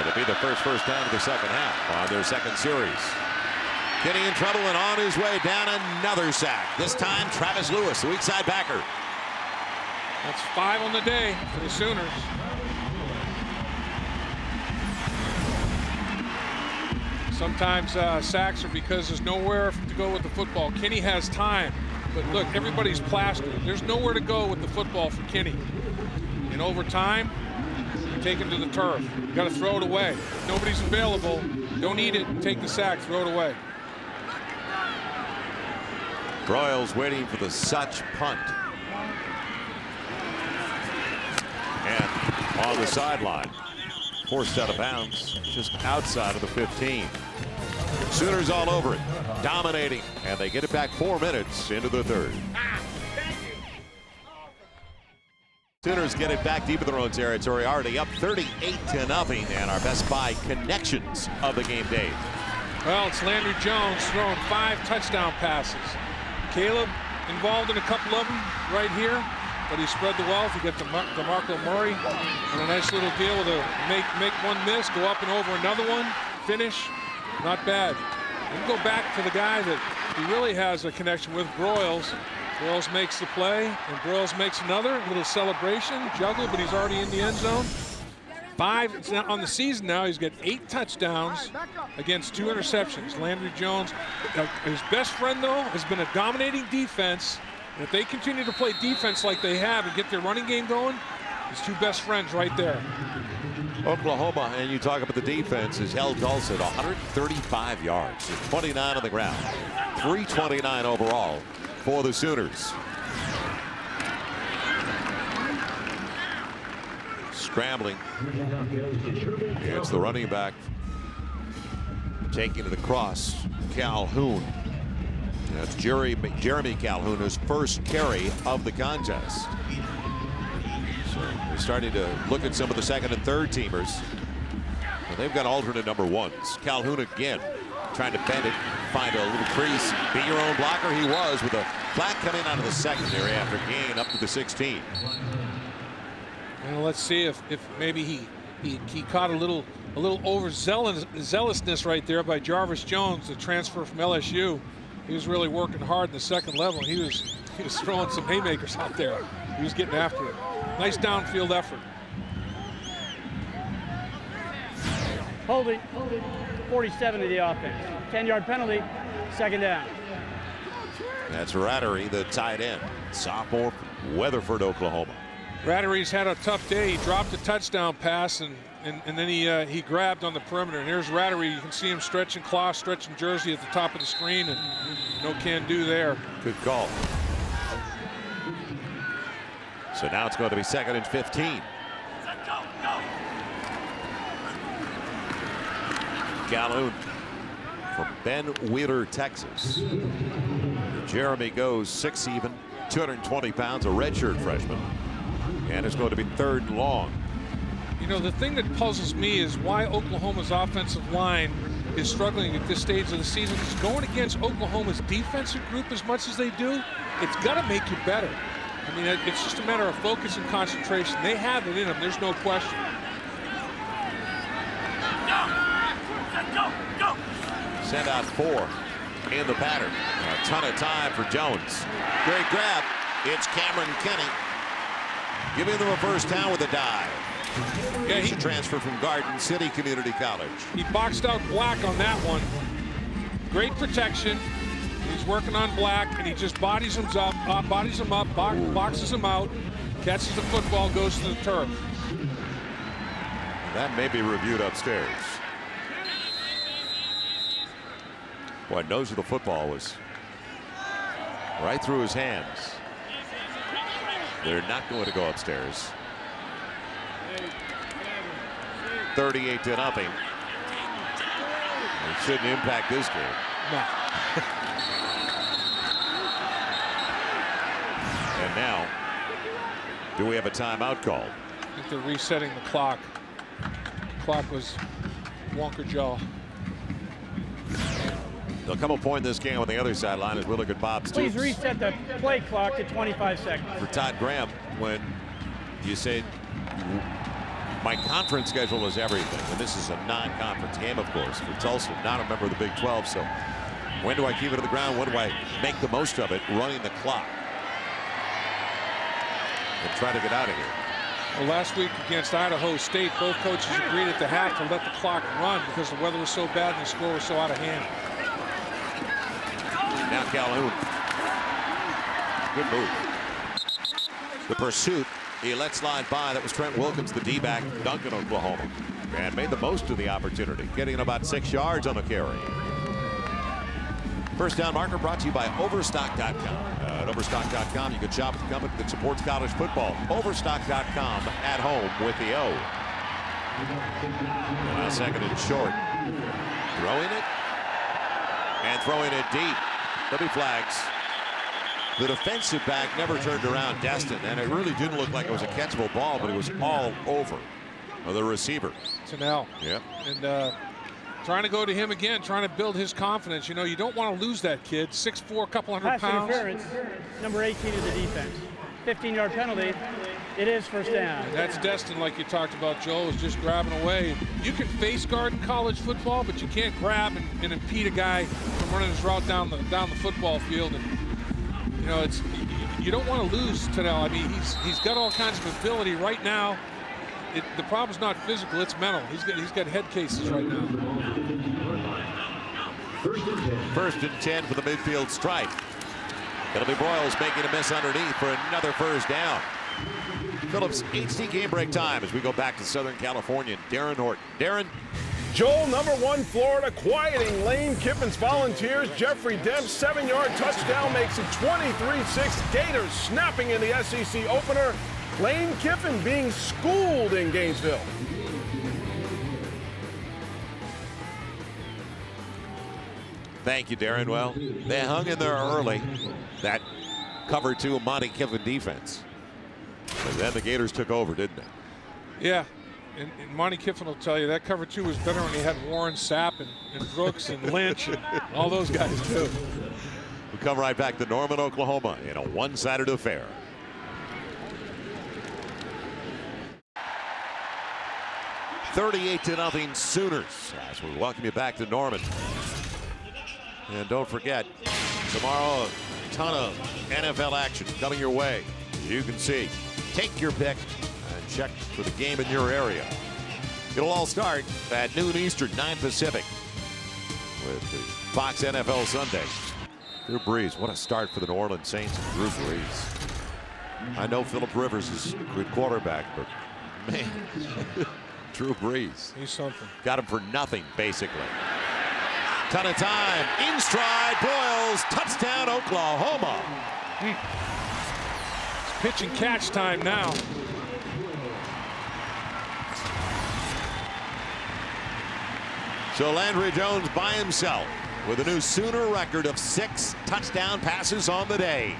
It'll be the first down of the second half on their second series. Kinney in trouble and on his way down, another sack. This time Travis Lewis, the weak side backer. That's 5 on the day for the Sooners. Sometimes sacks are because there's nowhere to go with the football. Kinney has time, but look, everybody's plastered. There's nowhere to go with the football for Kinney. And over time, take him to the turf. You got to throw it away. If nobody's available, don't eat it and take the sack, throw it away. Broyles waiting for the Such punt. And on the sideline, forced out of bounds, just outside of the 15. Sooners all over it, dominating, and they get it back 4 minutes into the third. Sooners get it back deep in their own territory, already up 38-0, and our Best Buy connections of the game day. Well, it's Landry Jones throwing 5 touchdown passes. Caleb involved in a couple of them right here, but he spread the wealth. You get DeMarco Murray and a nice little deal with a make one miss, go up and over another one, finish. Not bad. And go back to the guy that he really has a connection with, Broyles. Broyles makes the play, and Broyles makes another little celebration, juggle, but he's already in the end zone. 5 on the season now. He's got 8 touchdowns against 2 interceptions. Landry Jones, his best friend though, has been a dominating defense. And if they continue to play defense like they have and get their running game going, his 2 best friends right there. Oklahoma, and you talk about the defense, has held Tulsa at 135 yards, 29 on the ground, 329 overall for the Sooners. Scrambling. It's the running back taking to the cross, Calhoun. That's Jeremy Calhoun, his first carry of the contest. So they're starting to look at some of the second and third teamers. Well, they've got alternate number 1s. Calhoun again trying to bend it, find a little crease. Be your own blocker he was, with a flag coming out of the secondary after gain up to the 16. Well, let's see if maybe he caught a little overzealousness right there by Jarvis Jones, the transfer from LSU. He was really working hard in the second level. He was throwing some haymakers out there. He was getting after it. Nice downfield effort. Holding 47 of the offense. 10-yard penalty, second down. That's Rattery, the tight end, sophomore from Weatherford, Oklahoma. Rattery's had a tough day. He dropped a touchdown pass, and then he grabbed on the perimeter. And here's Rattery. You can see him stretching cloth, stretching jersey at the top of the screen, and no can do there. Good call. So now it's going to be 2nd and 15. Calhoun from Ben Wheeler, Texas. Jeremy goes 6 even, 220 pounds, a redshirt freshman. And it's going to be 3rd and long. You know, the thing that puzzles me is why Oklahoma's offensive line is struggling at this stage of the season. Is going against Oklahoma's defensive group as much as they do, it's got to make you better. I mean, it's just a matter of focus and concentration. They have it in them, there's no question. Send out 4 in the pattern. A ton of time for Jones. Great grab. It's Cameron Kenny giving them a first down with a dive. Yeah, he's a transfer from Garden City Community College. He boxed out Black on that one. Great protection. He's working on Black, and he just bodies him up, boxes him out, catches the football, goes to the turf. That may be reviewed upstairs. Boy, nose of the football was right through his hands. They're not going to go upstairs. 38-0. It shouldn't impact this game. No. And now, do we have a timeout call? I think they're resetting the clock. The clock was wonker jaw. There'll come a point in this game on the other sideline as we look at Bob Stoops. Please reset the play clock to 25 seconds. For Todd Graham, when you say My conference schedule is everything, and this is a non-conference game, of course, for Tulsa, not a member of the Big 12. So when do I keep it to the ground? When do I make the most of it, running the clock, and try to get out of here? Well, last week against Idaho State, both coaches agreed at the half to let the clock run because the weather was so bad and the score was so out of hand. Now Calhoun. Good move. The pursuit. He let slide by. That was Trent Wilkins, the D-back, Duncan, Oklahoma, and made the most of the opportunity, getting about 6 yards on the carry. First down marker brought to you by Overstock.com. At Overstock.com, you can shop with the company that supports college football. Overstock.com at home with the O. And now second and short. Throwing it. And throwing it deep. There'll be flags. The defensive back never turned around Destin, and it really didn't look like it was a catchable ball, but it was all over the receiver. Tanel. Yep. And trying to go to him again, trying to build his confidence. You know, you don't want to lose that kid. 6'4", a couple hundred pounds. Pass interference, number 18 of the defense. 15-yard penalty. It is first down. And that's Destin, like you talked about, Joel, is just grabbing away. You can face guard in college football, but you can't grab and impede a guy from running his route down the football field. And you know, you don't want to lose Tanel. I mean, he's got all kinds of ability right now. The problem's not physical; it's mental. He's got head cases right now. First and 10 for the midfield stripe. It'll be Broyles making a miss underneath for another first down. Phillips HD game break time as we go back to Southern California. Darren Horton. Darren. Joel, number 1 Florida quieting Lane Kiffin's Volunteers. Jeffrey Demp's 7-yard touchdown makes it 23-6. Gators snapping in the SEC opener. Lane Kiffin being schooled in Gainesville. Thank you, Darren. Well, they hung in there early. That cover 2 Monty Kiffin defense. But then the Gators took over, didn't they? Yeah. And Monty Kiffin will tell you that cover 2 was better when he had Warren Sapp and Brooks and Lynch and all those guys too. We come right back to Norman, Oklahoma in a one-sided affair. $38-0 Sooners as we welcome you back to Norman. And don't forget, tomorrow a ton of NFL action coming your way. As you can see, take your pick. Check for the game in your area. It'll all start at noon Eastern, 9 Pacific with the Fox NFL Sunday. Drew Brees, what a start for the New Orleans Saints and Drew Brees. I know Phillip Rivers is a good quarterback, but man, Drew Brees. He's something. Got him for nothing, basically. Ton of time. In stride, Broyles, touchdown, Oklahoma. It's pitch and catch time now. So Landry Jones by himself with a new Sooner record of 6 touchdown passes on the day.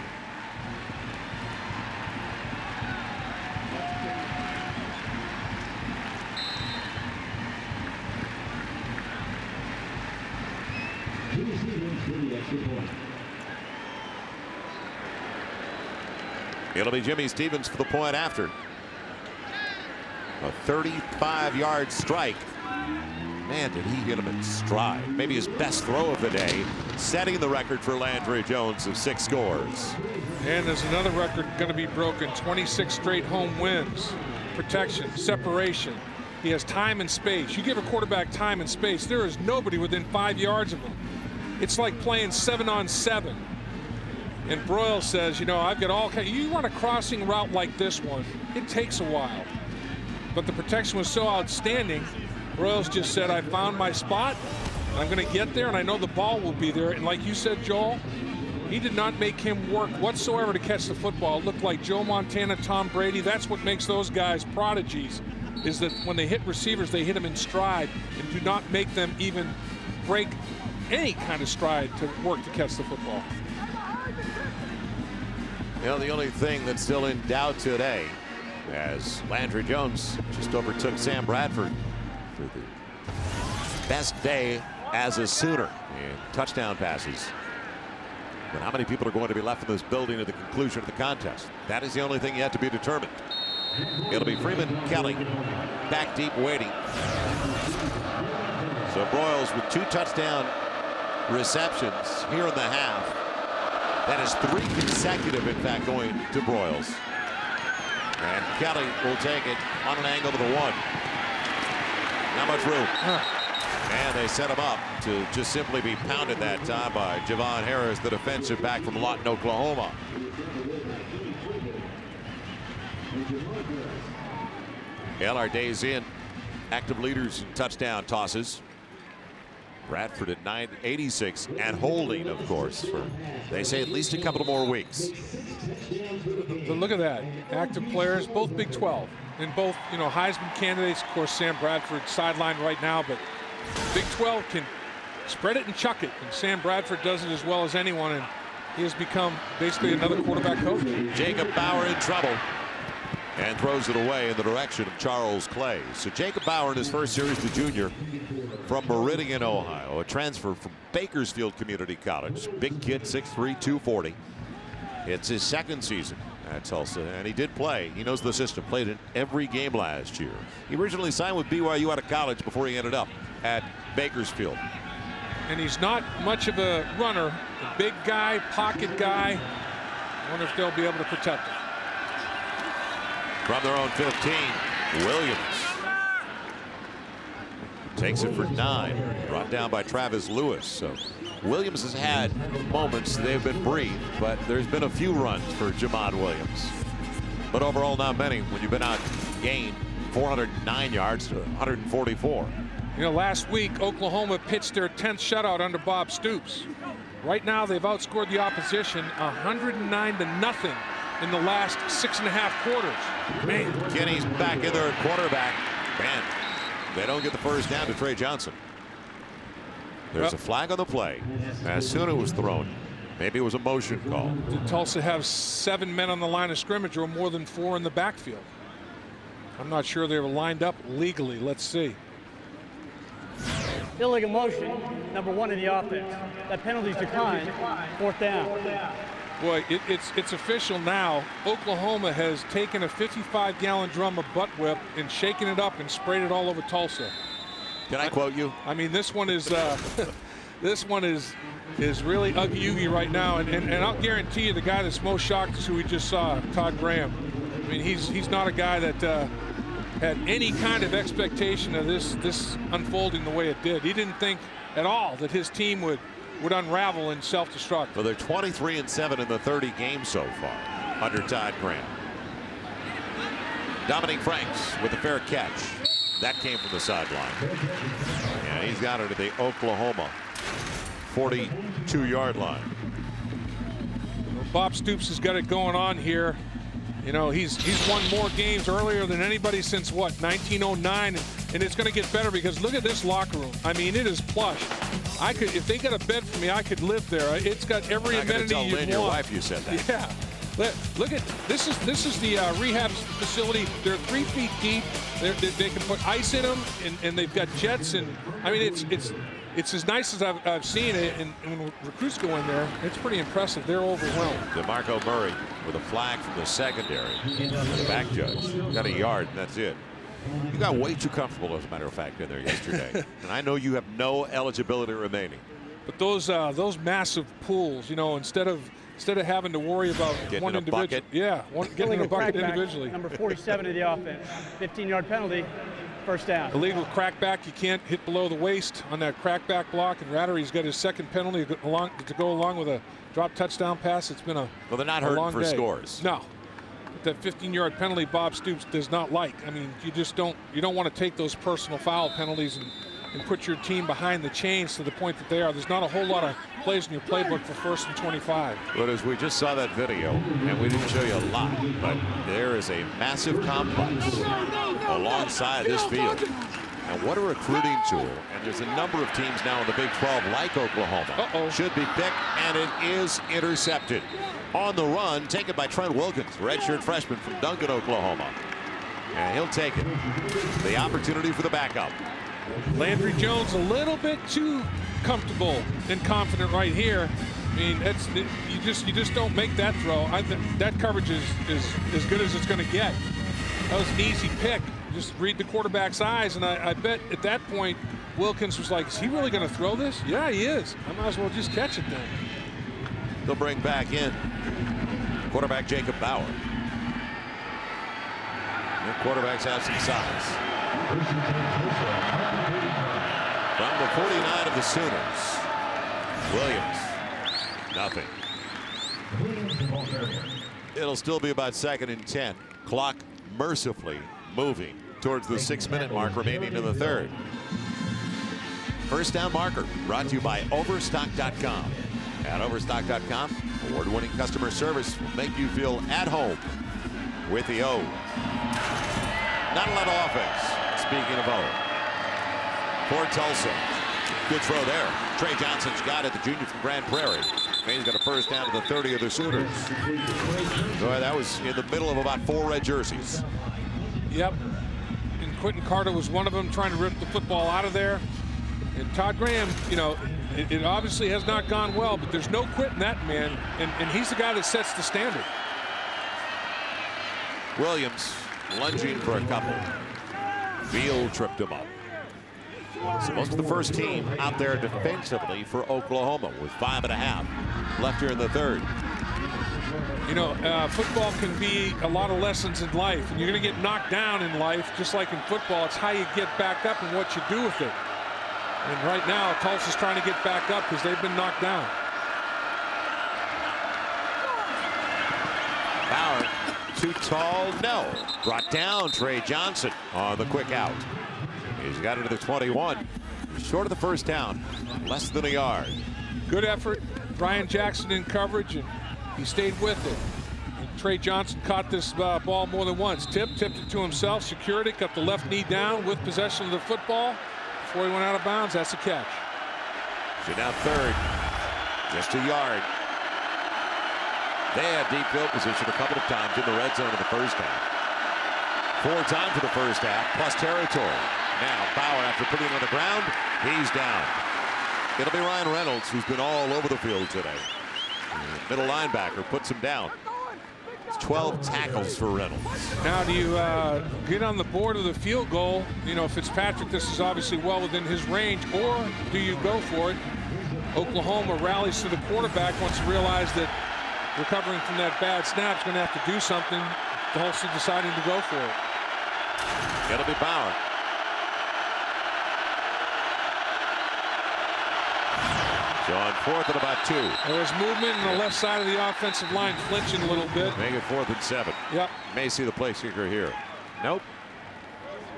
It'll be Jimmy Stevens for the point after. A 35-yard strike. Man, did he hit him in stride. Maybe his best throw of the day, setting the record for Landry Jones of 6 scores. And there's another record going to be broken. 26 straight home wins. Protection, separation. He has time and space. You give a quarterback time and space, there is nobody within 5 yards of him. It's like playing 7-on-7. And Broyles says, you know, I've got all kinds. You run a crossing route like this one, it takes a while. But the protection was so outstanding, Broyles just said, I found my spot. I'm going to get there, and I know the ball will be there. And like you said, Joel, he did not make him work whatsoever to catch the football. It looked like Joe Montana, Tom Brady. That's what makes those guys prodigies, is that when they hit receivers, they hit them in stride and do not make them even break any kind of stride to work to catch the football. You know, the only thing that's still in doubt today, as Landry Jones just overtook Sam Bradford for the best day as a Sooner in touchdown passes. But how many people are going to be left in this building at the conclusion of the contest? That is the only thing yet to be determined. It'll be Freeman Kelly back deep waiting. So Broyles with 2 touchdown receptions here in the half. That is 3 consecutive, in fact, going to Broyles. And Kelly will take it on an angle to the 1. Not much room. And they set him up to just simply be pounded that time by Javon Harris, the defensive back from Lawton, Oklahoma. Well, our days in, active leaders in touchdown tosses. Bradford at 986 and holding, of course, for they say at least a couple of more weeks. But look at that, active players, both Big 12, and both, you know, Heisman candidates. Of course, Sam Bradford sidelined right now, but Big 12 can spread it and chuck it, and Sam Bradford does it as well as anyone, and he has become basically another quarterback coach. Jacob Bauer in trouble and throws it away in the direction of Charles Clay. So Jacob Bauer in his first series, the junior from Meridian, Ohio, a transfer from Bakersfield Community College. Big kid, 6'3", 240. It's his second season at Tulsa, and he did play. He knows the system, played in every game last year. He originally signed with BYU out of college before he ended up at Bakersfield. And he's not much of a runner, a big guy, pocket guy. I wonder if they'll be able to protect him. From their own 15, Williams takes it for 9, brought down by Travis Lewis. So Williams has had moments, they've been brief, but there's been a few runs for Jamad Williams. But overall, not many when you've been out gained 409 yards to 144. You know, last week, Oklahoma pitched their 10th shutout under Bob Stoops. Right now, they've outscored the opposition 109-0 in the last 6.5 quarters. Man. Kinney's back in there at quarterback. Man, they don't get the first down to Trey Johnson. There's a flag on the play. As soon as it was thrown, maybe it was a motion call. Did Tulsa have 7 men on the line of scrimmage or more than 4 in the backfield? I'm not sure they were lined up legally. Let's see. Illegal motion, number 1 in the offense. That penalty's declined. 4th down. Boy, it's official now. Oklahoma has taken a 55-gallon drum of butt whip and shaken it up and sprayed it all over Tulsa. Can I quote you? I mean, this one is this one is really uggy-oogie right now, and I'll guarantee you the guy that's most shocked is who we just saw, Todd Graham. I mean, he's not a guy that had any kind of expectation of this unfolding the way it did. He didn't think at all that his team would unravel and self-destruct. Well, they're 23-7 in the 30 games so far under Todd Graham. Dominique Franks with a fair catch. That came from the sideline. And he's got it at the Oklahoma 42-yard line. Well, Bob Stoops has got it going on here. You know, he's won more games earlier than anybody since, what, 1909, and it's going to get better because look at this locker room. I mean, it is plush. I could, if they got a bed for me, I could live there. It's got every amenity you want. Your wife you said that. Yeah. Look at this is the rehab facility. They're 3 feet deep. They can put ice in them, and they've got jets. And I mean, it's as nice as I've seen it. And when recruits go in there, it's pretty impressive. They're overwhelmed. DeMarco Murray with a flag from the secondary. The back judge got a yard, and that's it. You got way too comfortable, as a matter of fact, in there yesterday. And I know you have no eligibility remaining. But those massive pools, you know, instead of having to worry about getting one in a individual, bucket. yeah, getting in a bucket individually. Number 47 of the offense, 15-yard penalty, 1st down. Illegal crackback. You can't hit below the waist on that crackback block. And Rattery's got his second penalty to go along with a drop touchdown pass. It's been a well, they're not hurting for day. Scores. No. That 15-yard penalty Bob Stoops does not like. I mean, you don't want to take those personal foul penalties and put your team behind the chains to the point that they are. There's not a whole lot of plays in your playbook for 1st and 25. But as we just saw that video, and we didn't show you a lot, but there is a massive complex alongside this field. And what a recruiting tool. And there's a number of teams now in the Big 12 like Oklahoma. Should be picked, and it is intercepted. On the run, taken by Trent Wilkins, redshirt freshman from Duncan, Oklahoma. And he'll take it. The opportunity for the backup. Landry Jones a little bit too comfortable and confident right here. I mean, you just don't make that throw. That coverage is as good as it's going to get. That was an easy pick. Just read the quarterback's eyes, and I bet at that point Wilkins was like, is he really going to throw this? Yeah, he is. I might as well just catch it then. They'll bring back in quarterback Jacob Bauer. Your quarterbacks have some size. From the 49 of the Sooners, Williams, nothing. It'll still be about 2nd and 10. Clock mercifully moving towards the 6-minute mark remaining in the third. First down marker brought to you by Overstock.com. At Overstock.com, award-winning customer service will make you feel at home with the O. Not a lot of offense, speaking of O. For Tulsa. Good throw there. Trey Johnson's got it, the junior from Grand Prairie. He's got a first down to the 30 of the Sooners. Boy, that was in the middle of about 4 red jerseys. Yep. And Quentin Carter was one of them, trying to rip the football out of there. And Todd Graham, you know, it obviously has not gone well, but there's no quitting that man. And he's the guy that sets the standard. Williams lunging for a couple. Beal tripped him up. So most of the first team out there defensively for Oklahoma with 5.5 left here in the third. You know, football can be a lot of lessons in life, and you're going to get knocked down in life, just like in football. It's how you get back up and what you do with it. And right now, Tulsa's trying to get back up because they've been knocked down. Bauer, too tall, no. Brought down Trey Johnson on the quick out. He's got it to the 21. Short of the first down, less than a yard. Good effort. Brian Jackson in coverage, and he stayed with it. And Trey Johnson caught this ball more than once. Tipped it to himself, secured it, got the left knee down with possession of the football. Before he went out of bounds, that's a catch. So now third, just a yard. They had deep field position a couple of times in the red zone in the first half. 4 times in the first half, plus territory. Now Bauer, after putting him on the ground, he's down. It'll be Ryan Reynolds, who's been all over the field today. Middle linebacker puts him down. It's 12 tackles for Reynolds. Now, do you get on the board of the field goal? You know, Fitzpatrick, this is obviously well within his range, or do you go for it? Oklahoma rallies to the quarterback once he realized that recovering from that bad snap is going to have to do something. Tulsa deciding to go for it. It'll be Bauer. So on 4th and about 2. There's movement in the left side of the offensive line, flinching a little bit. Make it 4th and 7. Yep. May see the place kicker here. Nope.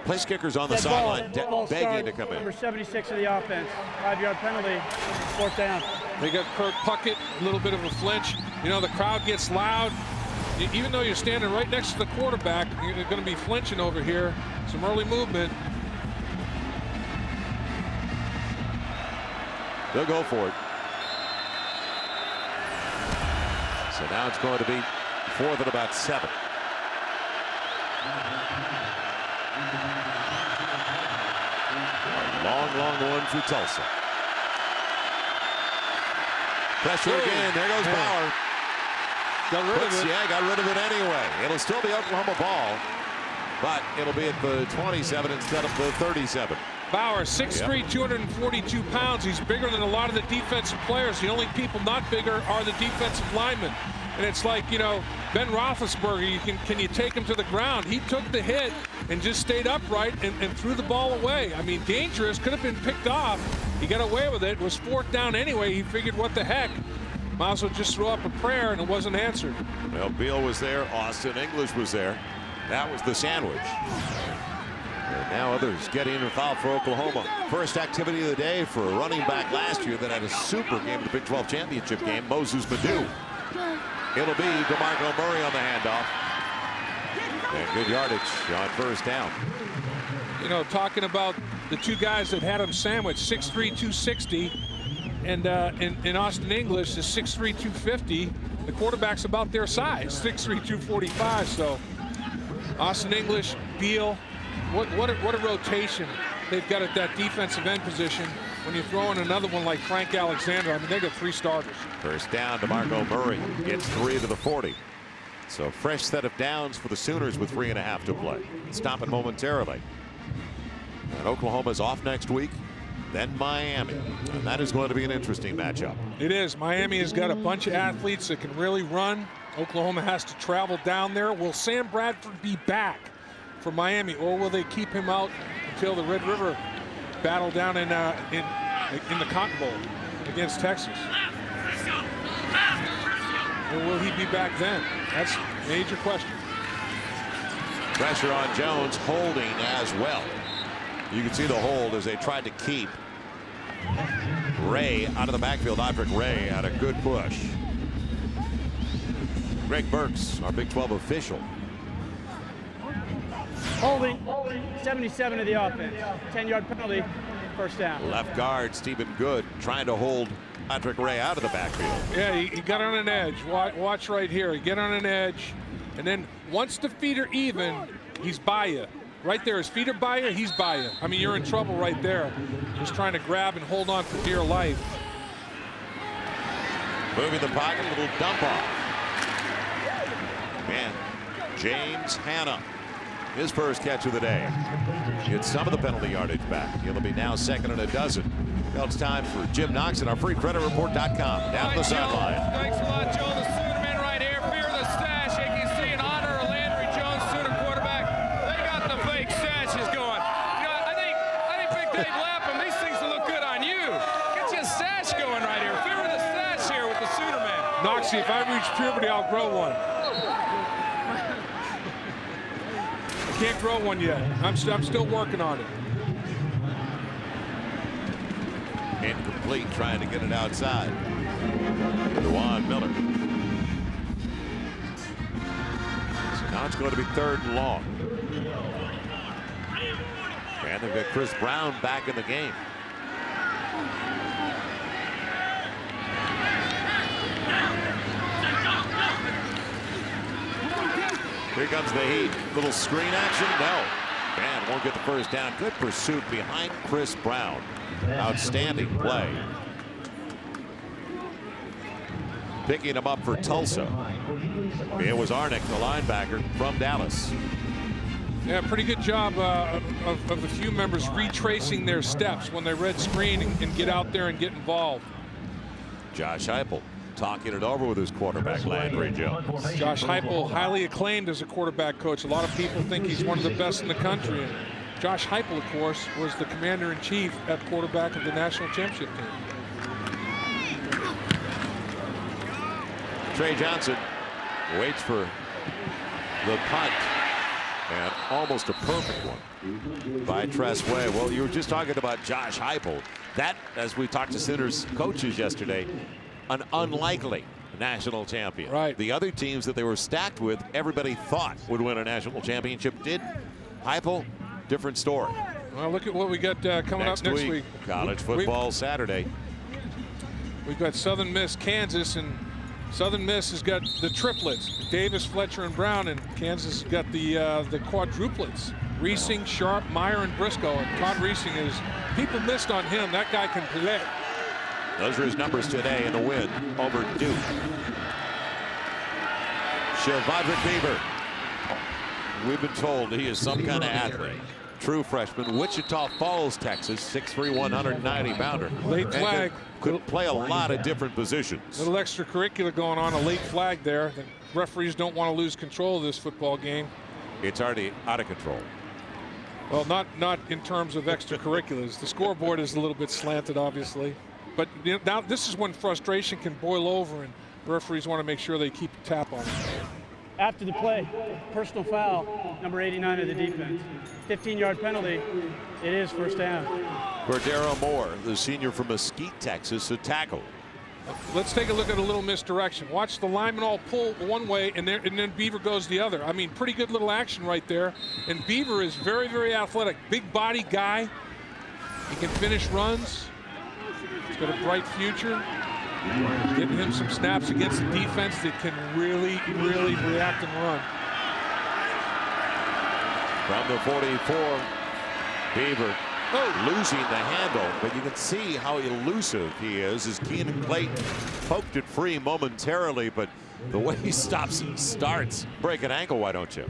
Place kicker's on the sideline, begging to come in. Number 76 of the offense. 5-yard penalty. 4th down. They got Kirk Puckett, a little bit of a flinch. You know, the crowd gets loud. Even though you're standing right next to the quarterback, you're going to be flinching over here. Some early movement. They'll go for it. So now it's going to be 4th and about 7. Long one for Tulsa. Pressure again. There goes Bauer. Got rid of it. Yeah, got rid of it anyway. It'll still be Oklahoma ball, but it'll be at the 27 instead of the 37. Bauer, 6'3", 242 pounds. He's bigger than a lot of the defensive players. The only people not bigger are the defensive linemen. And it's like, you know, Ben Roethlisberger, can you take him to the ground? He took the hit and just stayed upright and threw the ball away. I mean, dangerous, could have been picked off. He got away with it. It was 4th down anyway. He figured, what the heck? Might as well just throw up a prayer, and it wasn't answered. Well, Beal was there. Austin English was there. That was the sandwich. And now others getting involved for Oklahoma. First activity of the day for a running back last year that had a super game in the Big 12 championship game, Moses Madu. It'll be DeMarco Murray on the handoff. And good yardage on first down. You know, talking about the two guys that had him sandwiched, 6'3", 260, and in Austin English is 6'3", 250. The quarterback's about their size, 6'3", 245. So Austin English, Beal, what a rotation they've got at that defensive end position. When you throw in another one like Frank Alexander, I mean, they got 3 starters. First down, DeMarco Murray gets 3 to the 40. So fresh set of downs for the Sooners with 3.5 to play. Stop it momentarily. And Oklahoma's off next week, then Miami. And that is going to be an interesting matchup. It is. Miami has got a bunch of athletes that can really run. Oklahoma has to travel down there. Will Sam Bradford be back for Miami, or will they keep him out until the Red River battle down in the Cotton Bowl against Texas? Or will he be back then? That's a major question. Pressure on Jones, holding as well. You can see the hold as they tried to keep Ray out of the backfield. Audric Ray had a good push. Greg Burks, our Big 12 official. Holding 77 of the offense. 10-yard penalty, first down. Left guard Stephen Good trying to hold Audric Ray out of the backfield. Yeah, he got on an edge. Watch right here. He get on an edge, and then once the feet are even, he's by you. Right there, his feet are by you, he's by you. I mean, you're in trouble right there. Just trying to grab and hold on for dear life. Moving the pocket, a little dump off. And James Hanna, his first catch of the day. Gets some of the penalty yardage back. He'll be now second and a dozen. Well, it's time for Jim Knox at our freecreditreport.com. Down the sideline. Thanks a lot, Joel. The Sooner men right here. Fear the stash. You can see in honor of Landry Jones, Sooner quarterback. They got the fake stashes going. You know, I think Big Dave Lapham, these things will look good on you. Get your stash going right here. Fear the stash here with the Sooner men. Knoxy, if I reach puberty, I'll grow one. I can't grow one yet. I'm still working on it. Incomplete, trying to get it outside. DeJuan Miller. So now it's going to be 3rd and long. And they've got Chris Brown back in the game. Here comes the heat. Little screen action. No. And won't get the first down. Good pursuit behind Chris Brown. Outstanding play. Picking him up for Tulsa. It was Arnick, the linebacker from Dallas. Yeah, pretty good job of the few members retracing their steps when they read screen and get out there and get involved. Josh Heupel talking it over with his quarterback, Landry Jones. Josh Heupel, highly acclaimed as a quarterback coach. A lot of people think he's one of the best in the country. And Josh Heupel, of course, was the commander-in-chief at quarterback of the national championship team. Trey Johnson waits for the punt. And almost a perfect one by Tressway. Well, you were just talking about Josh Heupel. That, as we talked to Sooners coaches yesterday, an unlikely national champion. Right. The other teams that they were stacked with, everybody thought would win a national championship did. Heupel, different story. Well, look at what we got coming up next week. College football Saturday. We've got Southern Miss, Kansas, and Southern Miss has got the triplets, Davis, Fletcher, and Brown, and Kansas has got the quadruplets, Reesing, Sharp, Meyer, and Briscoe. And Todd Reesing is, people missed on him. That guy can play. Those are his numbers today in the win over Duke. Shavadrick Beaver. We've been told he is some kind of athlete. True freshman, Wichita Falls, Texas, 6'3", 190-pounder. Late flag. Could play a lot of different positions. Little extracurricular going on, a late flag there. The referees don't want to lose control of this football game. It's already out of control. Well, not in terms of extracurriculars. The scoreboard is a little bit slanted, obviously. But you know, now this is when frustration can boil over, and referees want to make sure they keep a tap on it. After the play, personal foul, number 89 of the defense. 15-yard penalty. It is first down. Cordero Moore, the senior from Mesquite, Texas, a tackle. Let's take a look at a little misdirection. Watch the lineman all pull one way, and then Beaver goes the other. I mean, pretty good little action right there. And Beaver is very, very athletic. Big body guy. He can finish runs. He's got a bright future. Giving him some snaps against the defense that can really, really react and run. From the 44, Beaver losing the handle, but you can see how elusive he is as Keenan Clayton poked it free momentarily, but The way he stops and starts. Break an ankle, why don't you?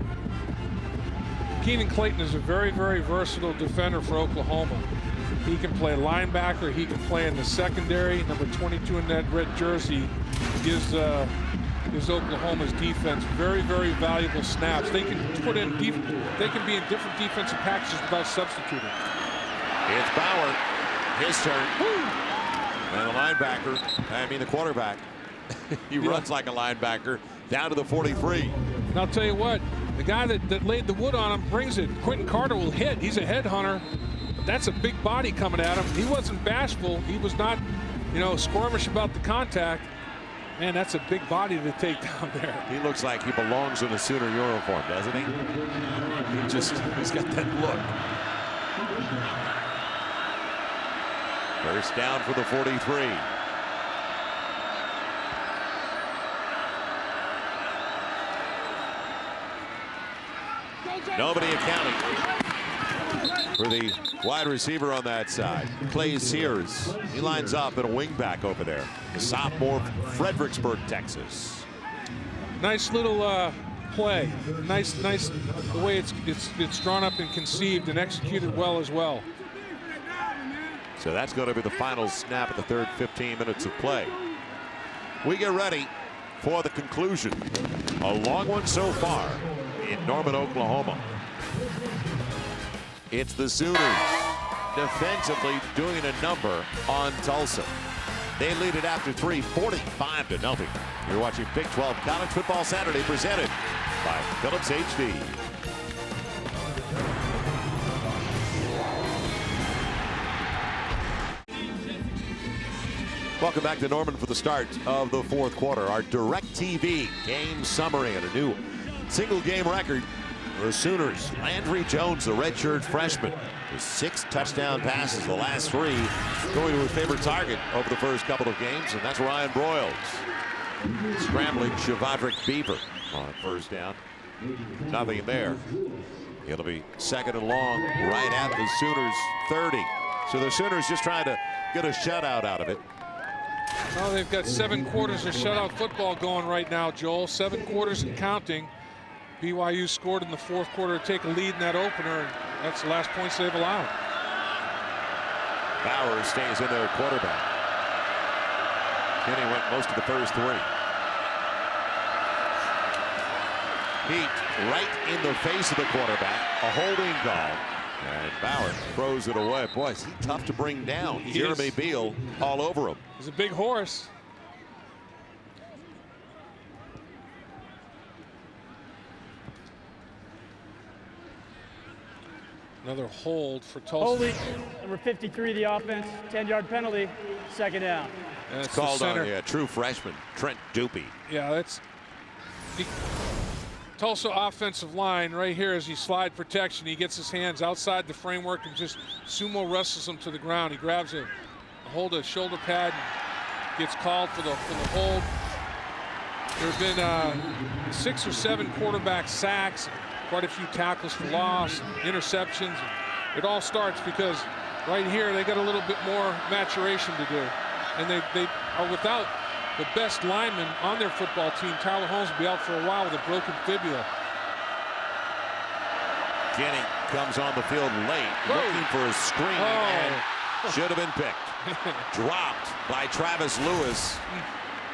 Keenan Clayton is a very, very versatile defender for Oklahoma. He can play linebacker. He can play in the secondary. Number 22 in that red jersey gives Oklahoma's defense very, very valuable snaps. They can put in they can be in different defensive packages without substituting. It's Bauer. His turn. And the quarterback, he runs like a linebacker down to the 43. And I'll tell you what, the guy that laid the wood on him brings it. Quentin Carter will hit. He's a headhunter. But that's a big body coming at him. He wasn't bashful. He was not, squirmish about the contact. Man, that's a big body to take down there. He looks like he belongs in a Sooner uniform, doesn't he? He's got that look. First down for the 43. Nobody accounting for the wide receiver on that side. Clay Sears. He lines up at a wingback over there. The sophomore from Fredericksburg, Texas. Nice little play. Nice the way it's drawn up and conceived and executed well as well. So that's going to be the final snap of the third 15 minutes of play. We get ready for the conclusion. A long one so far in Norman, Oklahoma. It's the Sooners defensively doing a number on Tulsa. They lead it after 3, 45-0. You're watching Big 12 College Football Saturday presented by Phillips HD. Welcome back to Norman for the start of the fourth quarter. Our DirecTV game summary and a new single game record for the Sooners. Landry Jones, the redshirt freshman, with 6 touchdown passes, the last 3 going to his favorite target over the first couple of games, and that's Ryan Broyles. Scrambling Shavadrick Beaver on first down. Nothing there. It'll be second and long right at the Sooners 30. So the Sooners just trying to get a shutout out of it. Well, they've got 7 quarters of shutout football going right now, Joel. 7 quarters and counting. BYU scored in the fourth quarter to take a lead in that opener, and that's the last points they've allowed. Bauer stays in there, quarterback. Kenny went most of the first 3. Heat right in the face of the quarterback. A holding call. And Bauer throws it away. Boy, is he tough to bring down. Jeremy Beal all over him. He's a big horse. Another hold for Tulsa. Holding, number 53, the offense. 10-yard penalty, second down. That's called on true freshman, Trent Dupe. Yeah, that's the Tulsa offensive line right here as he slide protection. He gets his hands outside the framework and just sumo wrestles him to the ground. He grabs a hold of shoulder pad and gets called for the hold. There have been 6 or 7 quarterback sacks, quite a few tackles for loss, interceptions. It all starts because right here they got a little bit more maturation to do, and they are without the best lineman on their football team. Tyler Holmes will be out for a while with a broken fibula. Kenny comes on the field late, looking for a screen, and should have been picked. Dropped by Travis Lewis.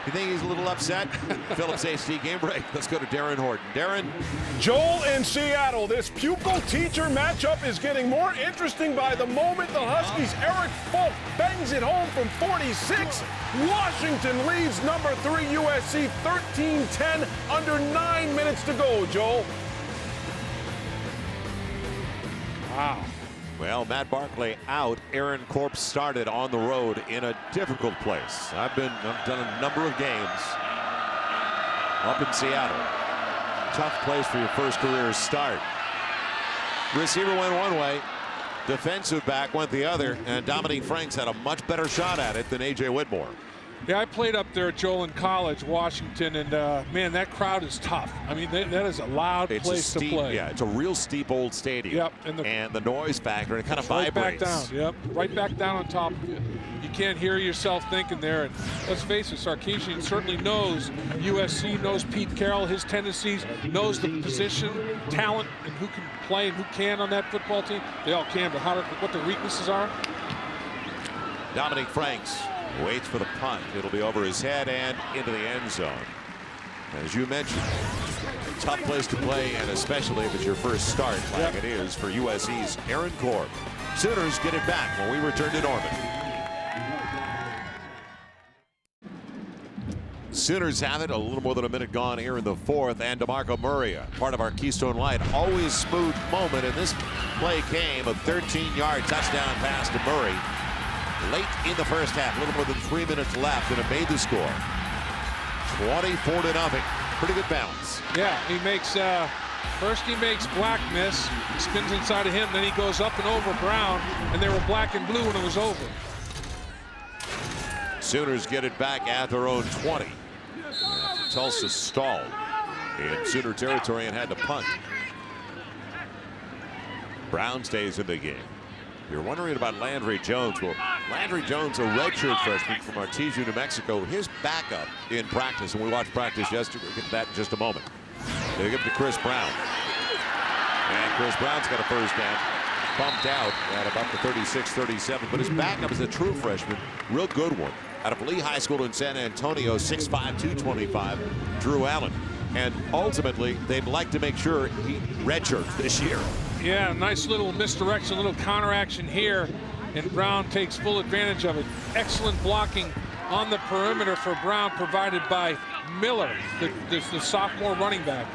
You think he's a little upset? Phillips HD game break. Let's go to Darren Horton. Darren. Joel in Seattle. This pupil-teacher matchup is getting more interesting by the moment. The Huskies' Eric Folk bangs it home from 46. Washington leads number 3 USC 13-10, under 9 minutes to go, Joel. Wow. Well, Matt Barkley out. Aaron Corp started on the road in a difficult place. I've done a number of games up in Seattle. Tough place for your first career start. Receiver went one way, defensive back went the other, and Dominique Franks had a much better shot at it than A.J. Whitmore. Yeah, I played up there, Joel, in college, Washington, and man, that crowd is tough. I mean, that is a loud place to play. Yeah, it's a real steep old stadium. Yep, and the noise factor, it kind of right vibrates. Back down. Yep, right back down on top of you. You can't hear yourself thinking there. And let's face it, Sarkisian certainly knows USC, knows Pete Carroll, his tendencies, knows the position, talent, and who can play and who can on that football team. They all can, but what their weaknesses are. Dominic Franks waits for the punt. It'll be over his head and into the end zone. As you mentioned, tough place to play, and especially if it's your first start, like it is for USC's Aaron Korb. Sooners get it back when we return to Norman. Sooners have it, a little more than a minute gone here in the fourth, and DeMarco Murray, part of our Keystone Light, always smooth moment, and this play came, a 13-yard touchdown pass to Murray. Late in the first half, a little more than 3 minutes left, and it made the score. 24-0. Pretty good balance. Yeah, he makes first he makes Black miss, spins inside of him, then he goes up and over Brown, and they were black and blue when it was over. Sooners get it back at their own 20. Tulsa stalled in Sooner territory and had to punt. Brown stays in the game. You're wondering about Landry Jones. Well, Landry Jones, a redshirt freshman from Artesia, New Mexico, his backup in practice, and we watched practice yesterday. We'll get to that in just a moment. They give it to Chris Brown. And Chris Brown's got a first down. Bumped out at about the 36-37, but his backup is a true freshman, real good one. Out of Lee High School in San Antonio, 6'5", 225, Drew Allen. And ultimately, they'd like to make sure he redshirts this year. Yeah, nice little misdirection, little counteraction here, and Brown takes full advantage of it. Excellent blocking on the perimeter for Brown, provided by Miller, the sophomore running back.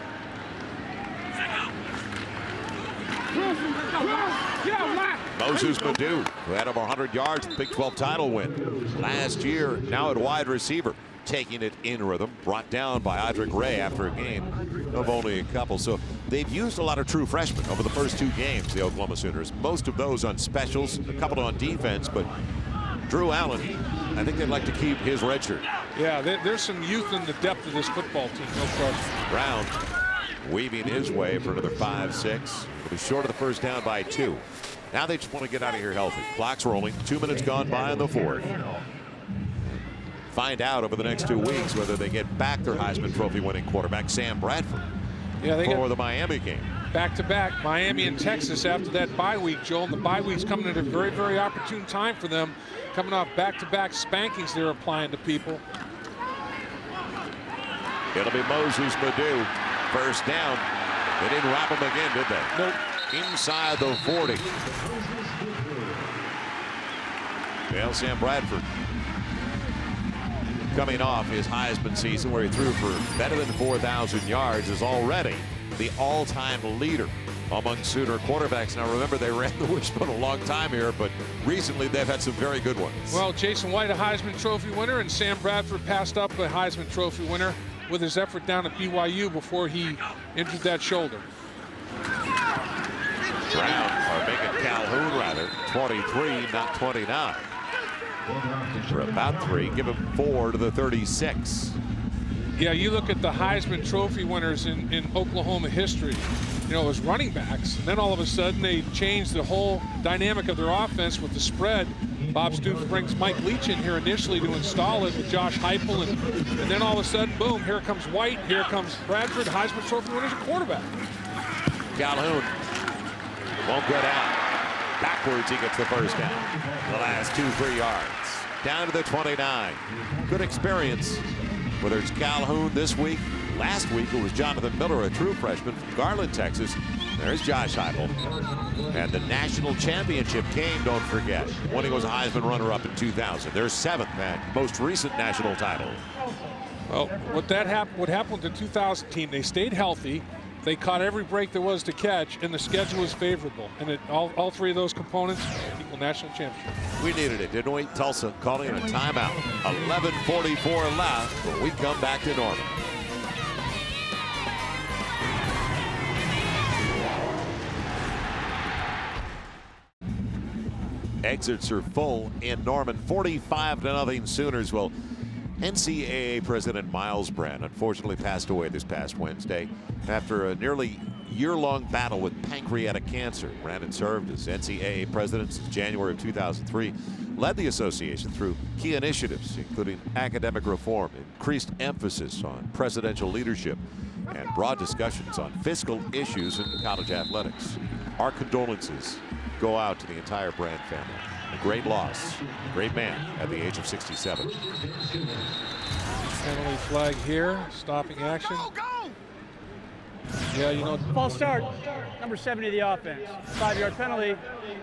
Moses Madu, who had over 100 yards, Big 12 title win last year, now at wide receiver, taking it in rhythm, brought down by Audric Ray after a game of only a couple. So they've used a lot of true freshmen over the first two games, the Oklahoma Sooners. Most of those on specials, a couple on defense, but Drew Allen, I think they'd like to keep his red shirt. Yeah, there's some youth in the depth of this football team, no question. Brown weaving his way for another 5-6. It'll be short of the first down by 2. Now they just want to get out of here healthy. Clock's rolling, 2 minutes gone by in the fourth. Find out over the next 2 weeks whether they get back their Heisman Trophy winning quarterback Sam Bradford for the Miami game. Back-to-back, Miami and Texas after that bye week, Joel. And the bye week's coming at a very, very opportune time for them, coming off back-to-back spankings they're applying to people. It'll be Moses Madu. First down. They didn't wrap him again, did they? Nope. Inside the 40. Well, Sam Bradford, coming off his Heisman season where he threw for better than 4,000 yards, is already the all-time leader among Sooner quarterbacks. Now remember, they ran the wishbone a long time here, but recently they've had some very good ones. Well, Jason White, a Heisman Trophy winner, and Sam Bradford passed up a Heisman Trophy winner with his effort down at BYU before he injured that shoulder. Brown, or Megan Calhoun rather, 23, not 29. For about 3, give him 4 to the 36. Yeah, you look at the Heisman Trophy winners in Oklahoma history, you know, as running backs. And then all of a sudden they changed the whole dynamic of their offense with the spread. Bob Stoops brings Mike Leach in here initially to install it with Josh Heupel, and then all of a sudden, boom, here comes White, here comes Bradford, Heisman Trophy winners at quarterback. Calhoun won't go down. Backwards, he gets the first down. The last 2-3 yards. Down to the 29. Good experience. Whether it's Calhoun this week, last week it was Jonathan Miller, a true freshman from Garland, Texas. There's Josh Heupel. And the national championship game, don't forget, when he was a Heisman runner-up in 2000. Their 7th and most recent national title. Well, what happened with the 2000 team, they stayed healthy. They caught every break there was to catch, and the schedule was favorable. And all 3 of those components equal national championship. We needed it, didn't we? Tulsa calling it a timeout. 11:44 left when we come back to Norman. Exits are full in Norman. 45-0 Sooners. Well, NCAA President Miles Brand unfortunately passed away this past Wednesday after a nearly year-long battle with pancreatic cancer. Brandon served as NCAA president since January of 2003, led the association through key initiatives, including academic reform, increased emphasis on presidential leadership, and broad discussions on fiscal issues in college athletics. Our condolences go out to the entire Brand family. A great loss, a great man at the age of 67. Penalty flag here, stopping action. Yeah, you know. False start, number 70 of the offense. 5-yard penalty,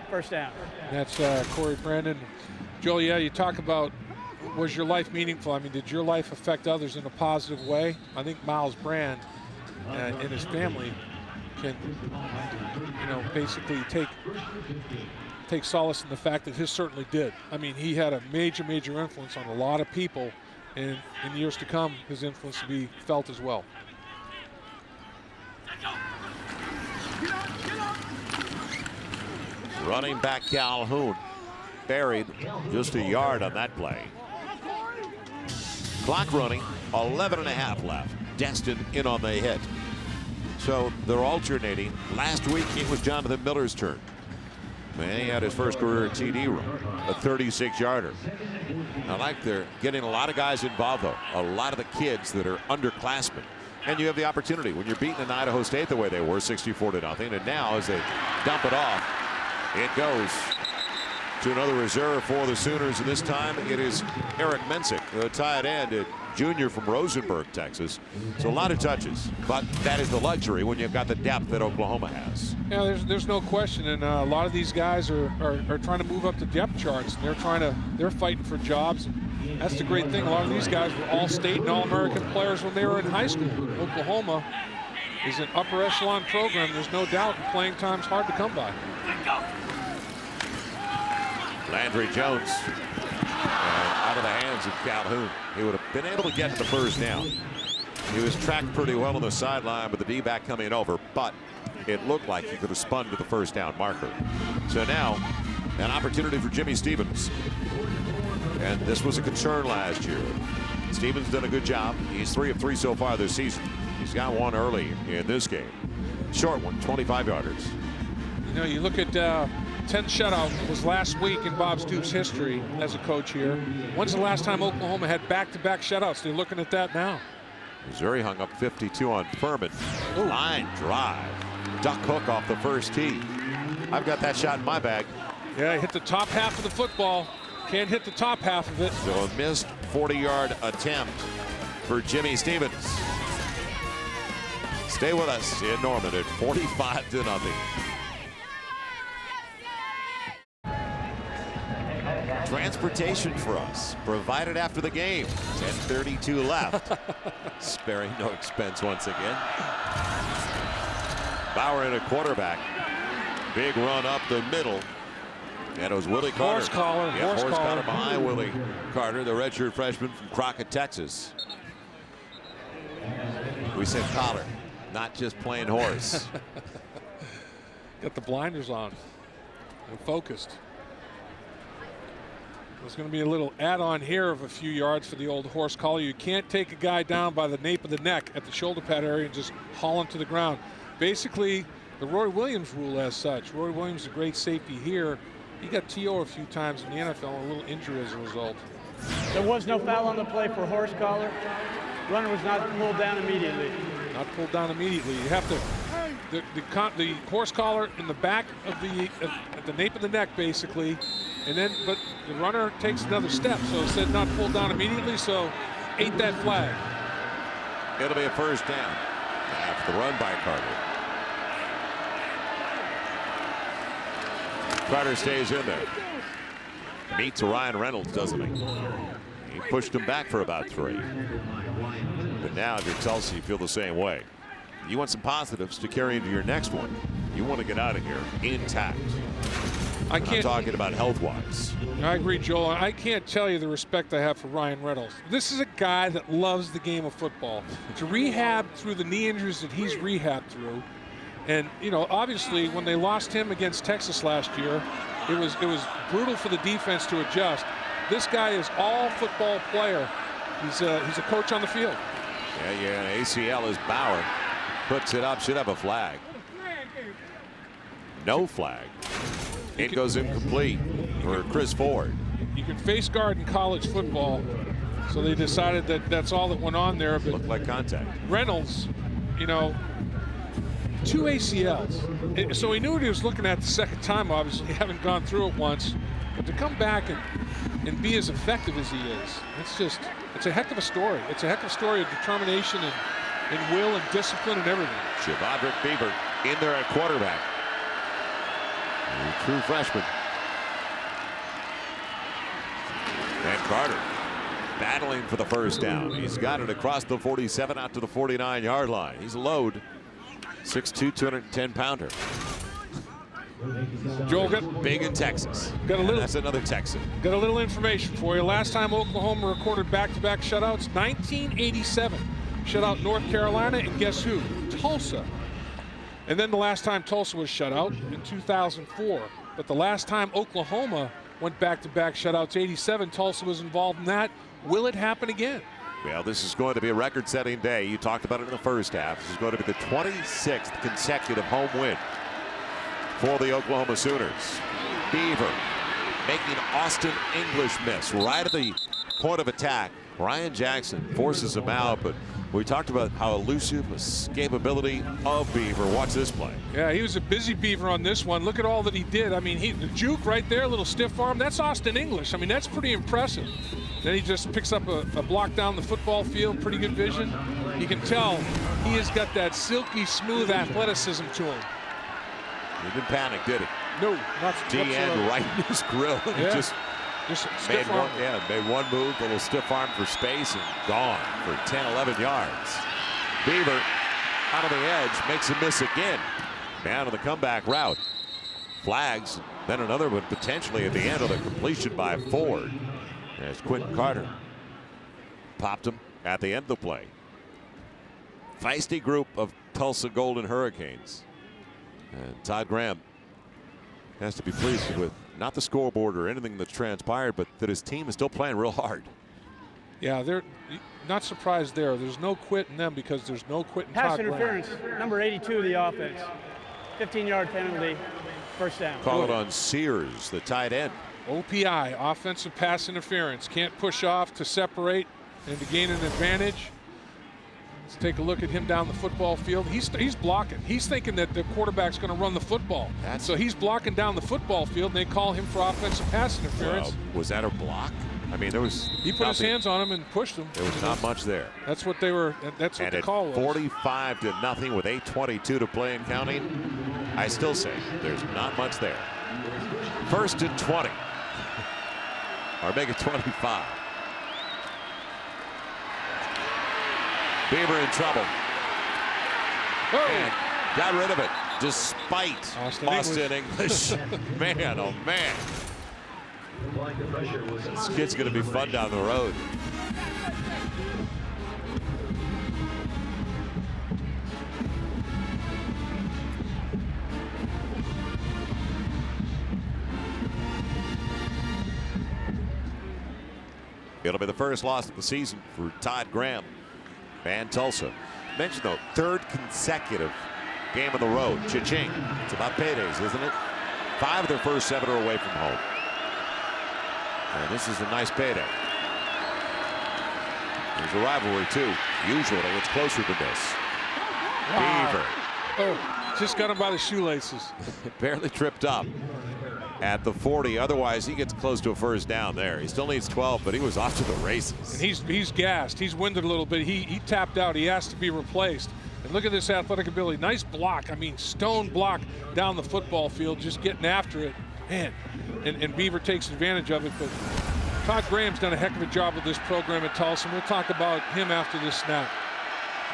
first down. That's Corey Brandon. Joel, yeah, you talk about, was your life meaningful? I mean, did your life affect others in a positive way? I think Miles Brand and his family can, you know, basically take solace in the fact that his certainly did. I mean, he had a major influence on a lot of people, and in years to come, his influence will be felt as well. Running back Calhoun buried just a yard on that play. Clock running, 11.5 left. Destin in on the hit. So they're alternating. Last week it was Jonathan Miller's turn. Man, he had his first career TD run, a 36-yarder. I like they're getting a lot of guys involved, though. A lot of the kids that are underclassmen. And you have the opportunity when you're beating an Idaho State the way they were, 64-0. And now as they dump it off, it goes to another reserve for the Sooners. And this time it is Eric Mensick, the tight end, junior from Rosenberg, Texas. So a lot of touches, but that is the luxury when you've got the depth that Oklahoma has. Yeah, there's no question, and a lot of these guys are trying to move up the depth charts, and they're fighting for jobs. That's the great thing. A lot of these guys were all-state and all-American players when they were in high school. Oklahoma is an upper echelon program. There's no doubt, and playing time's hard to come by. Landry Jones out of the hands of Calhoun. He would have been able to get to the first down. He was tracked pretty well on the sideline with the D-back coming over, but it looked like he could have spun to the first down marker. So now an opportunity for Jimmy Stevens. And this was a concern last year. Stevens done a good job. He's 3 of 3 so far this season. He's got one early in this game. Short one, 25-yarders. You know, you look at 10 shutout was last week in Bob Stoops' history as a coach here. When's the last time Oklahoma had back-to-back shutouts? They're looking at that now. Missouri hung up 52 on Furman. Line drive. Duck hook off the first tee. I've got that shot in my bag. Yeah, he hit the top half of the football. Can't hit the top half of it. So a missed 40-yard attempt for Jimmy Stevens. Stay with us in Norman at 45-0. Transportation for us provided after the game. 10:32 left. Sparing no expense once again. Bauer in a quarterback. Big run up the middle. And it was Willie Carter. Horse collar. Yeah, horse collar. collar behind Willie Carter, the redshirt freshman from Crockett, Texas. We said collar, not just plain horse. Got the blinders on. They're focused. There's going to be a little add-on here of a few yards for the old horse collar. You can't take a guy down by the nape of the neck at the shoulder pad area and just haul him to the ground. Basically, the Roy Williams rule as such. Roy Williams, a great safety here. He got TO a few times in the NFL, a little injury as a result. There was no foul on the play for horse collar. Runner was not pulled down immediately. Not pulled down immediately. You have to, the horse collar in the back of at the nape of the neck, basically, and then, but the runner takes another step. So it said not pulled down immediately, so ate that flag. It'll be a first down after the run by Carter. Carter stays in there. Meets Ryan Reynolds, doesn't he? He pushed him back for about 3. But now if you're Tulsa, you feel the same way. You want some positives to carry into your next one. You want to get out of here intact. I'm talking about health-wise. I agree, Joel. I can't tell you the respect I have for Ryan Reynolds. This is a guy that loves the game of football. To rehab through the knee injuries that he's rehabbed through, and, you know, obviously when they lost him against Texas last year, it was brutal for the defense to adjust. This guy is all football player. He's a coach on the field. Yeah, ACL is Bauer. Puts it up, should have a flag. No flag. It goes incomplete for Chris Ford. You can face guard in college football, so they decided that that's all that went on there. But looked like contact. Reynolds, 2 ACLs. So he knew what he was looking at the second time, obviously, having gone through it once. But to come back and be as effective as he is, it's a heck of a story. It's a heck of a story of determination and will and discipline and everything. Shavondrick Beaver in there at quarterback. A true freshman. And Carter battling for the first down. He's got it across the 47 out to the 49-yard line. He's a load. 6'2", 210-pounder. Joel, big in Texas. That's another Texan. Got a little information for you. Last time Oklahoma recorded back-to-back shutouts, 1987. Shut out North Carolina, and guess who? Tulsa. And then the last time Tulsa was shut out in 2004. But the last time Oklahoma went back-to-back shutouts, 87, Tulsa was involved in that. Will it happen again? Well, this is going to be a record-setting day. You talked about it in the first half. This is going to be the 26th consecutive home win for the Oklahoma Sooners. Beaver making Austin English miss right at the point of attack. Ryan Jackson forces him out, but we talked about how elusive escapability of Beaver. Watch this play. Yeah, he was a busy Beaver on this one. Look at all that he did. I mean, the juke right there, a little stiff arm. That's Austin English. I mean, that's pretty impressive. Then he just picks up a block down the football field. Pretty good vision. You can tell he has got that silky smooth athleticism to him. He didn't panic, did he? No, not D-end right in his grill. Yeah. Just made one move, a little stiff arm for space, and gone for 10, 11 yards. Beaver out of the edge, makes a miss again. Down to the comeback route. Flags, then another one potentially at the end of the completion by Ford. As Quentin Carter popped him at the end of the play. Feisty group of Tulsa Golden Hurricanes. And Todd Graham has to be pleased with not the scoreboard or anything that's transpired, but that his team is still playing real hard. Yeah, they're not surprised there. There's no quit in them because there's no quit in Pass Todd interference, Graham. number 82 of the offense. 15-yard penalty, first down. Call it on Sears, the tight end. OPI, offensive pass interference. Can't push off to separate and to gain an advantage. Let's take a look at him down the football field. He's blocking. He's thinking that the quarterback's going to run the football. So he's blocking down the football field, and they call him for offensive pass interference. Well, was that a block? I mean, there was. He put his hands on him and pushed him. There was not much there. That's what they were. That's what and the call was. 45-0 with 8:22 to play and counting. I still say there's not much there. 1st and 20. Or make it 25. Beaver in trouble. And got rid of it despite Austin English. Man, oh man. This kid's going to be fun down the road. It'll be the first loss of the season for Todd Graham and Tulsa. Mentioned though, 3rd consecutive game on the road. Cha-ching. It's about paydays, isn't it? 5 of their first 7 are away from home. And this is a nice payday. There's a rivalry too. Usually it's closer to this. Wow. Beaver. Oh, just got him by the shoelaces. Barely tripped up at the 40. Otherwise, he gets close to a first down there. He still needs 12, but he was off to the races. And he's gassed. He's winded a little bit. He tapped out. He has to be replaced. And look at this athletic ability. Nice block. I mean, stone block down the football field, just getting after it. Man, and Beaver takes advantage of it. But Todd Graham's done a heck of a job with this program at Tulsa. We'll talk about him after this snap.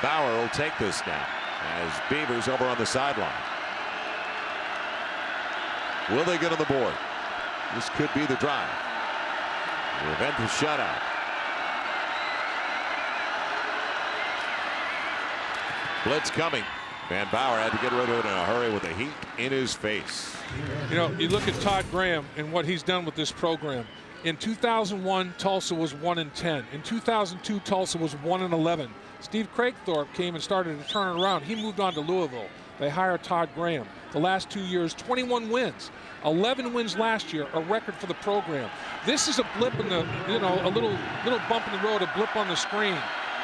Bauer will take this snap as Beaver's over on the sideline. Will they get on the board? This could be the drive. Prevent the shutout. Blitz coming. Van Bauer had to get rid of it in a hurry with the heat in his face. You know, you look at Todd Graham and what he's done with this program. In 2001, Tulsa was 1-10. In 2002, Tulsa was 1-11. Steve Craigthorpe came and started to turn it around. He moved on to Louisville. They hired Todd Graham. The last 2 years, 21 wins. 11 wins last year, a record for the program. This is a blip in the, a little bump in the road, a blip on the screen.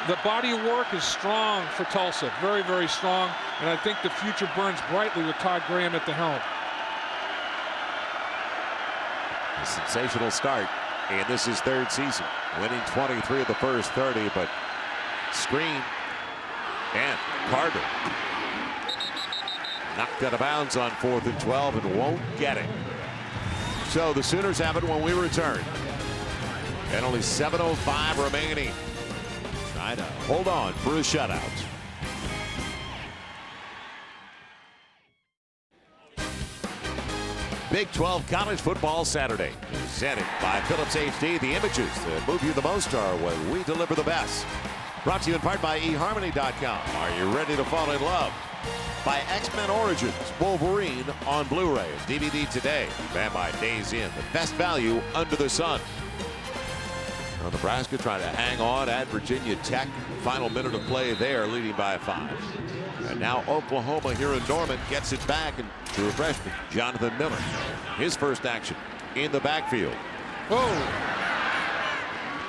The body of work is strong for Tulsa, very, very strong, and I think the future burns brightly with Todd Graham at the helm. A sensational start, and this is third season, winning 23 of the first 30, but screen and Carter knocked out of bounds on 4th and 12 and won't get it. So the Sooners have it when we return. And only 7:05 remaining. Trying to hold on for a shutout. Big 12 College Football Saturday. Presented by Philips HD. The images that move you the most are when we deliver the best. Brought to you in part by eHarmony.com. Are you ready to fall in love? By X-Men Origins Wolverine on Blu-ray and DVD today. And by Days In, the best value under the sun. Now Nebraska trying to hang on at Virginia Tech. Final minute of play there, leading by 5. And now Oklahoma here in Norman gets it back, and to a freshman, Jonathan Miller. His first action in the backfield. Oh!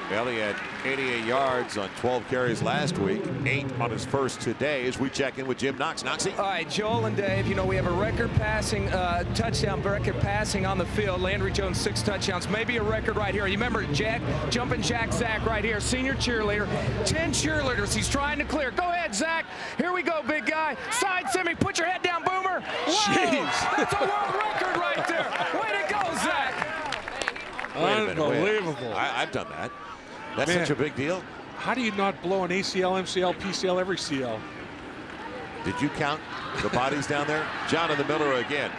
Well, he had 88 yards on 12 carries last week, 8 on his first today, as we check in with Jim Knox. Knoxy. All right, Joel and Dave, we have a record passing, touchdown record passing on the field. Landry Jones, 6 touchdowns, maybe a record right here. You remember jumping Jack Zach right here, senior cheerleader, 10 cheerleaders. He's trying to clear. Go ahead, Zach. Here we go, big guy. Side semi, put your head down, Boomer. Whoa, jeez. That's a world record right there. Way to go, Zach. Unbelievable. I've done that. That's Man, such a big deal. How do you not blow an ACL, MCL, PCL, every CL? Did you count the bodies down there? Jonathan Miller again.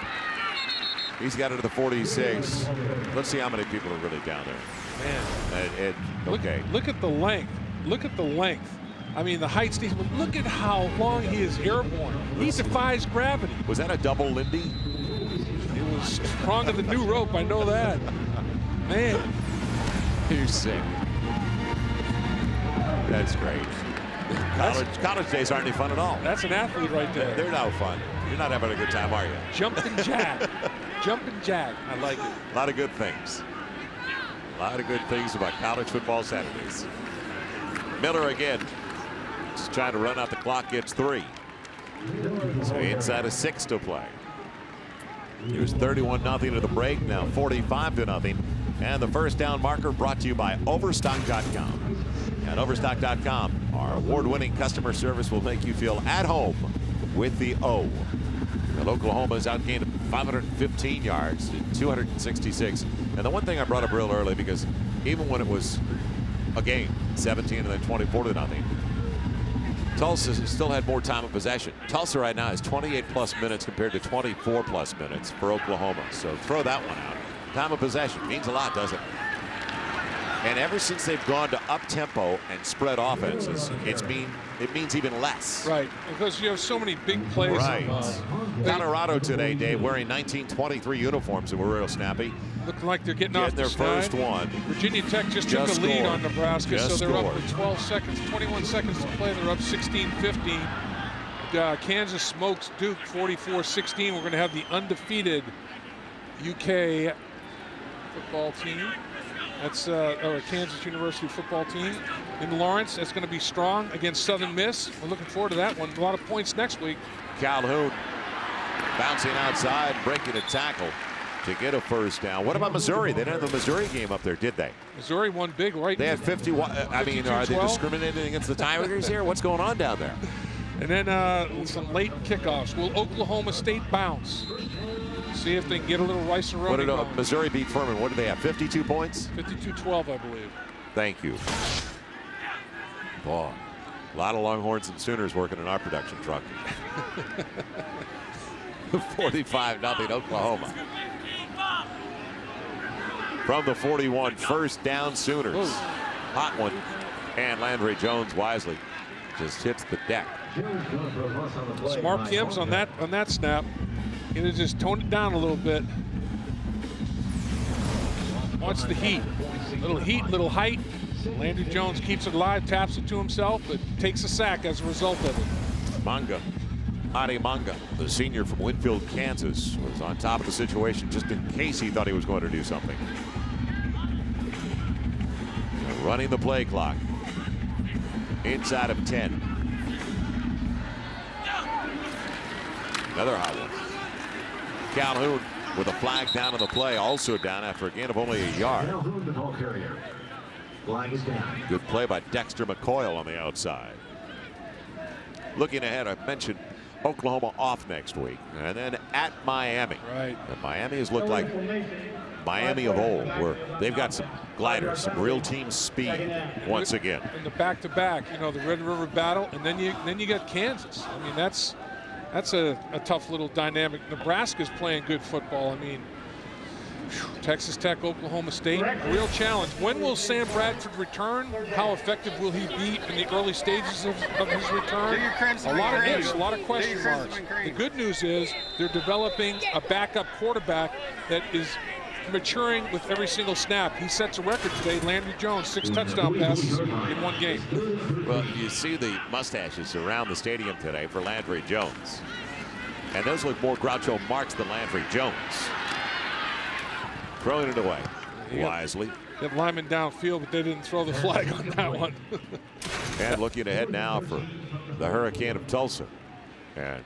He's got it to the 46. Let's see how many people are really down there. Man. Okay. Look at the length. Look at the length. I mean, the height, Steve, but look at how long he is airborne. He defies gravity. Was that a double Lindy? It was strong as the new rope, I know that. Man. You're sick. That's great. College days aren't any fun at all. That's an athlete right there. They're no fun. You're not having a good time, are you? Jump and jag. Jump and jag. I like it. A lot of good things. A lot of good things about college football Saturdays. Miller again. Just trying to run out the clock, gets 3. So inside of 6 to play. It was 31-0 at the break, now 45-0. And the first down marker brought to you by Overstock.com. At Overstock.com, our award-winning customer service will make you feel at home with the O. And Oklahoma's outgained 515 yards to 266. And the one thing I brought up real early, because even when it was a game, 17 and then 24-0, Tulsa still had more time of possession. Tulsa right now has 28-plus minutes compared to 24-plus minutes for Oklahoma. So throw that one out. Time of possession means a lot, doesn't it? And ever since they've gone to up-tempo and spread offenses, it means even less. Right, because you have so many big plays. Right. Colorado today, Dave, wearing 1923 uniforms that were real snappy. Looking like they're getting off their first one. Virginia Tech just took a lead on Nebraska, so they're up with 21 seconds to play. They're up 16-15. Kansas smokes Duke 44-16. We're going to have the undefeated UK football team. That's Kansas University football team in Lawrence. That's going to be strong against Southern Miss. We're looking forward to that one. A lot of points next week. Calhoun bouncing outside, breaking a tackle to get a first down. What about Missouri? They didn't have the Missouri game up there, did they? Missouri won big, right? They had 51. I mean, are they discriminating against the Tigers here? What's going on down there? And then some late kickoffs. Will Oklahoma State bounce? See if they can get a little rice-a-roni. What did Missouri beat Furman? What did they have? 52 points? 52-12, I believe. Thank you. Boy, a lot of Longhorns and Sooners working in our production truck. 45-0 Oklahoma. From the 41, first down Sooners. Ooh. Hot one. And Landry Jones wisely just hits the deck. Smart Kims on that snap. He just toned it down a little bit. wants the heat. Little heat, little height. Landry Jones keeps it alive, taps it to himself, but takes a sack as a result of it. Manga, the senior from Winfield, Kansas, was on top of the situation just in case he thought he was going to do something. Running the play clock. Inside of 10. Another hot one. Calhoun with a flag down on the play, also down after a gain of only a yard. Good play by Dexter McCoyle on the outside. Looking ahead, I mentioned Oklahoma off next week, and then at Miami. Right. And Miami has looked like Miami of old, where they've got some gliders, some real team speed once again. In the back-to-back, you know, the Red River battle, and then you got Kansas. I mean, that's a tough little dynamic. Nebraska's playing good football. I mean, Texas Tech, Oklahoma State, a real challenge. When will Sam Bradford return? How effective will he be in the early stages of his return? A lot of ifs, a lot of question marks. The good news is they're developing a backup quarterback that is maturing with every single snap. He sets a record today. Landry Jones, 6 touchdown passes in one game. Well, you see the mustaches around the stadium today for Landry Jones. And those look more Groucho Marx than Landry Jones. Throwing it away wisely. Got linemen downfield, but they didn't throw the flag on that one. And looking ahead now for the Hurricane of Tulsa. And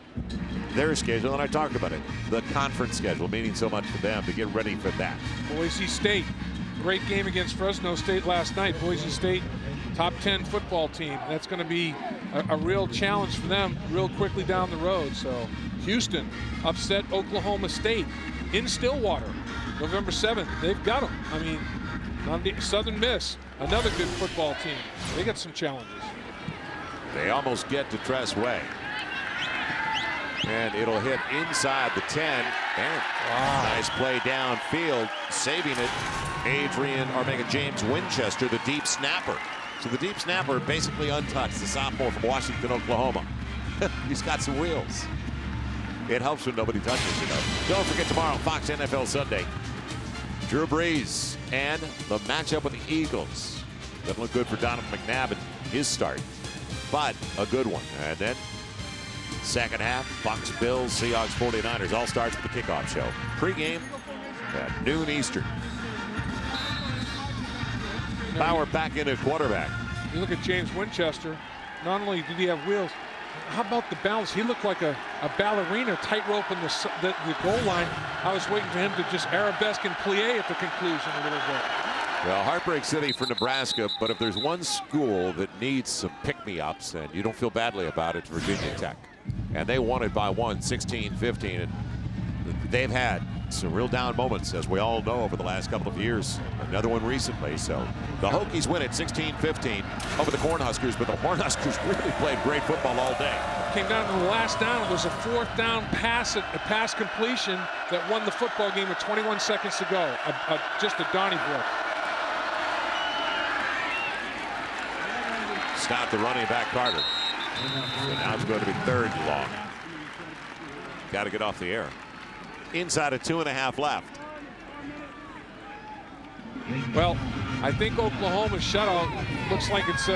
their schedule, and I talked about it, the conference schedule meaning so much to them to get ready for that. Boise State, great game against Fresno State last night. Boise State, top 10 football team. That's going to be a real challenge for them real quickly down the road. So Houston upset Oklahoma State in Stillwater, November 7th. They've got them. I mean, Southern Miss, another good football team. They got some challenges. They almost get to Tress Way. And it'll hit inside the 10. And nice play downfield, saving it. James Winchester, the deep snapper. So the deep snapper basically untouched, the sophomore from Washington, Oklahoma. He's got some wheels. It helps when nobody touches, you know. Don't forget tomorrow, Fox NFL Sunday. Drew Brees and the matchup with the Eagles. Doesn't look good for Donovan McNabb in his start, but a good one. And then second half, Bucs, Bills, Seahawks, 49ers. All starts with the kickoff show. Pre-game at noon Eastern. Bauer back into quarterback. You look at James Winchester. Not only did he have wheels, how about the balance? He looked like a ballerina, tightrope in the goal line. I was waiting for him to just arabesque and plie at the conclusion a little bit. Well, heartbreak city for Nebraska, but if there's one school that needs some pick-me-ups and you don't feel badly about it, it's Virginia Tech. And they won it by 16-15, and they've had some real down moments, as we all know, over the last couple of years. Another one recently. So the Hokies win it 16-15 over the Cornhuskers, but the Cornhuskers really played great football all day. Came down to the last down. It was a 4th down pass completion that won the football game with 21 seconds to go. Just a Donnybrook. Stop the running back, Carter. So now it's going to be 3rd and long. Got to get off the air. Inside of 2.5 left. Well, I think Oklahoma's shutout looks like it's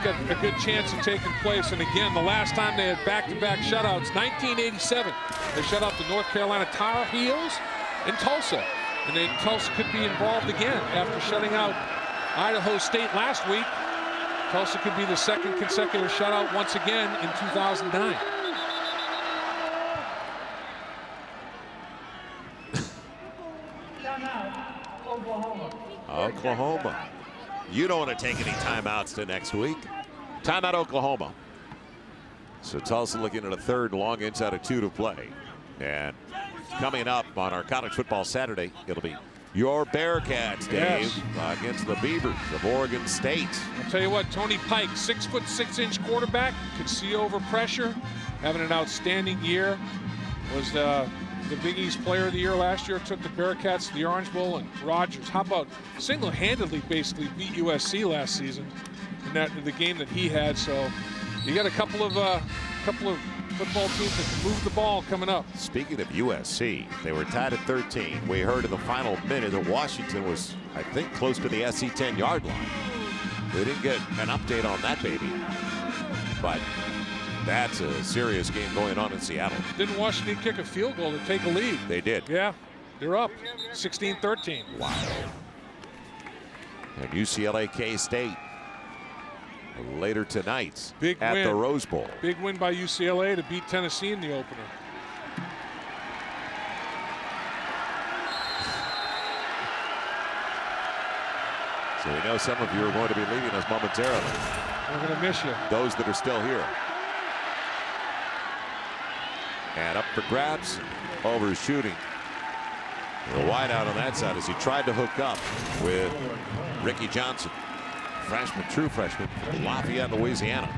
got a good chance of taking place. And again, the last time they had back-to-back shutouts, 1987, they shut out the North Carolina Tar Heels in Tulsa. And then Tulsa could be involved again after shutting out Idaho State last week. Tulsa could be the 2nd consecutive shutout once again in 2009. Oklahoma. You don't want to take any timeouts to next week. Timeout, Oklahoma. So Tulsa looking at a 3rd and long, inside of 2 to play. And coming up on our college football Saturday, it'll be your Bearcats, Dave, against the Beavers of Oregon State. I'll tell you what, Tony Pike, 6'6" quarterback, could see over pressure, having an outstanding year. Was the Big East Player of the Year last year. Took the Bearcats to the Orange Bowl. And Rogers, how about single-handedly basically beat USC last season in the game that he had. So you got a couple of football teams that can move the ball coming up. Speaking of USC, they were tied at 13. We heard in the final minute that Washington was, I think, close to the SC 10-yard line. We didn't get an update on that baby, but that's a serious game going on in Seattle. Didn't Washington kick a field goal to take a lead? They did. Yeah, they're up 16-13. Wow. And UCLA K-State later tonight at the Rose Bowl. Big win by UCLA to beat Tennessee in the opener. So we know some of you are going to be leaving us momentarily. We're going to miss you. Those that are still here. And up for grabs, overshooting. The wideout on that side as he tried to hook up with Ricky Johnson, true freshman from Lafayette, Louisiana.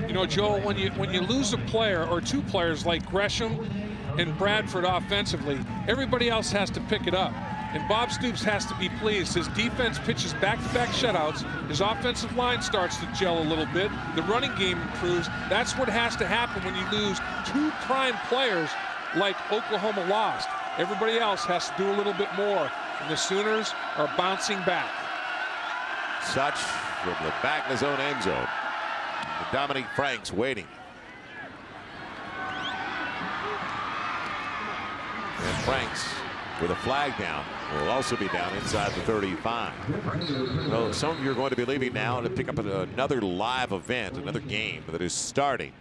You know, Joel, when you lose a player or two players like Gresham and Bradford offensively, everybody else has to pick it up. And Bob Stoops has to be pleased. His defense pitches back-to-back shutouts. His offensive line starts to gel a little bit. The running game improves. That's what has to happen when you lose two prime players like Oklahoma lost. Everybody else has to do a little bit more. And the Sooners are bouncing back. Such from the back of his own end zone. Dominique Franks waiting. And Franks with a flag down will also be down inside the 35. Well, some of you are going to be leaving now to pick up another live event, another game that is starting.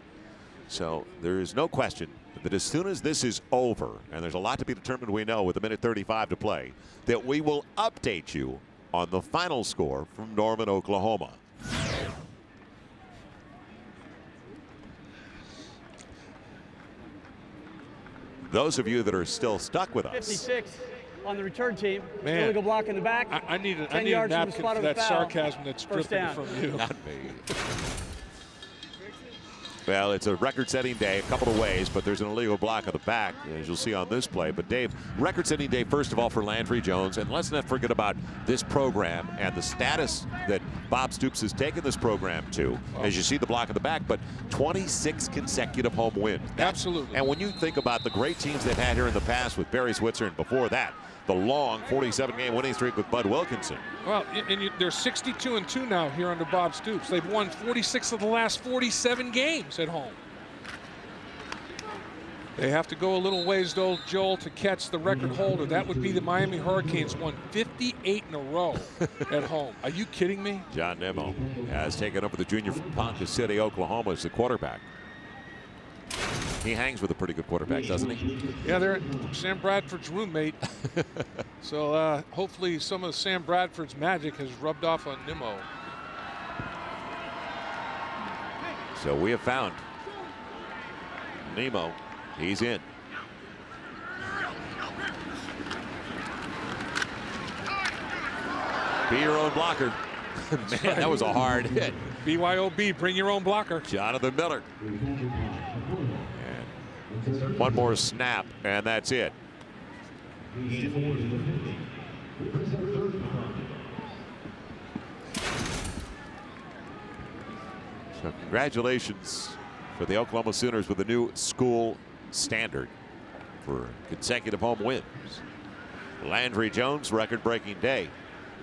So there is no question that as soon as this is over, and there's a lot to be determined, we know, with a minute 35 to play, that we will update you on the final score from Norman, Oklahoma. Those of you that are still stuck with us. 56 on the return team. Man, illegal block in the back. I need a napkin for that sarcasm that's dripping from you. Not me. Well, it's a record-setting day a couple of ways, but there's an illegal block on the back, as you'll see on this play. But, Dave, record-setting day, first of all, for Landry Jones. And let's not forget about this program and the status that Bob Stoops has taken this program to, as you see the block on the back, but 26 consecutive home wins. Absolutely. And when you think about the great teams they've had here in the past with Barry Switzer and before that, the long 47-game winning streak with Bud Wilkinson. Well, and they're 62-2 now here under Bob Stoops. They've won 46 of the last 47 games at home. They have to go a little ways, though, Joel, to catch the record holder. That would be the Miami Hurricanes, won 58 in a row at home. Are you kidding me? John Nimmo has taken over the junior from Ponca City, Oklahoma, as the quarterback. He hangs with a pretty good quarterback, doesn't he? Yeah, they're Sam Bradford's roommate. So hopefully some of Sam Bradford's magic has rubbed off on Nimmo. So we have found Nimmo. He's in. Be your own blocker. Man, that was a hard hit. BYOB, bring your own blocker. Jonathan Miller. And one more snap, and that's it. So congratulations for the Oklahoma Sooners with a new school standard for consecutive home wins. Landry Jones, record-breaking day.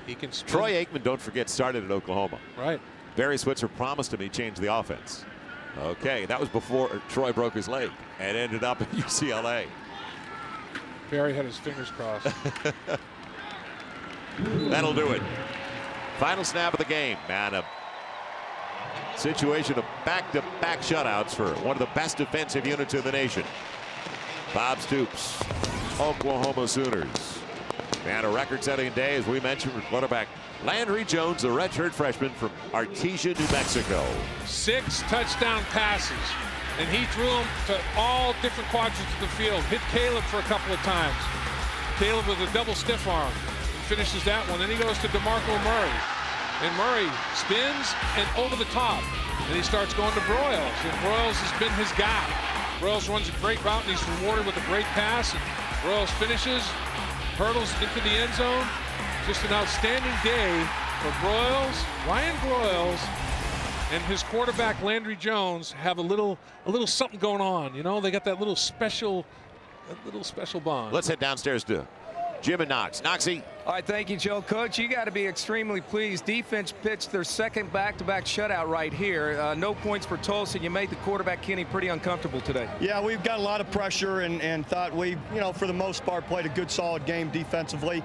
He can Troy Aikman, don't forget, started at Oklahoma. Right. Barry Switzer promised him he'd change the offense. Okay, that was before Troy broke his leg and ended up at UCLA. Barry had his fingers crossed. That'll do it. Final snap of the game, man. A situation of back-to-back shutouts for one of the best defensive units in the nation. Bob Stoops, Oklahoma Sooners. And a record-setting day, as we mentioned, with quarterback Landry Jones, the redshirt freshman from Artesia, New Mexico. 6 touchdown passes, and he threw them to all different quadrants of the field. Hit Caleb for a couple of times. Caleb with a double stiff arm. He finishes that one. Then he goes to DeMarco Murray. And Murray spins and over the top. And he starts going to Broyles. And Broyles has been his guy. Broyles runs a great route, and he's rewarded with a great pass. And Broyles finishes, hurdles into the end zone. Just an outstanding day for Broyles, Ryan Broyles, and his quarterback Landry Jones have a little something going on. You know, they got that little special bond. Let's head downstairs to Jim and Knox. Knoxy. All right, thank you, Joe. Coach, you got to be extremely pleased. Defense pitched their second back-to-back shutout right here. No points for Tulsa. You made the quarterback, Kenny, pretty uncomfortable today. Yeah, we've got a lot of pressure and thought we, for the most part, played a good, solid game defensively.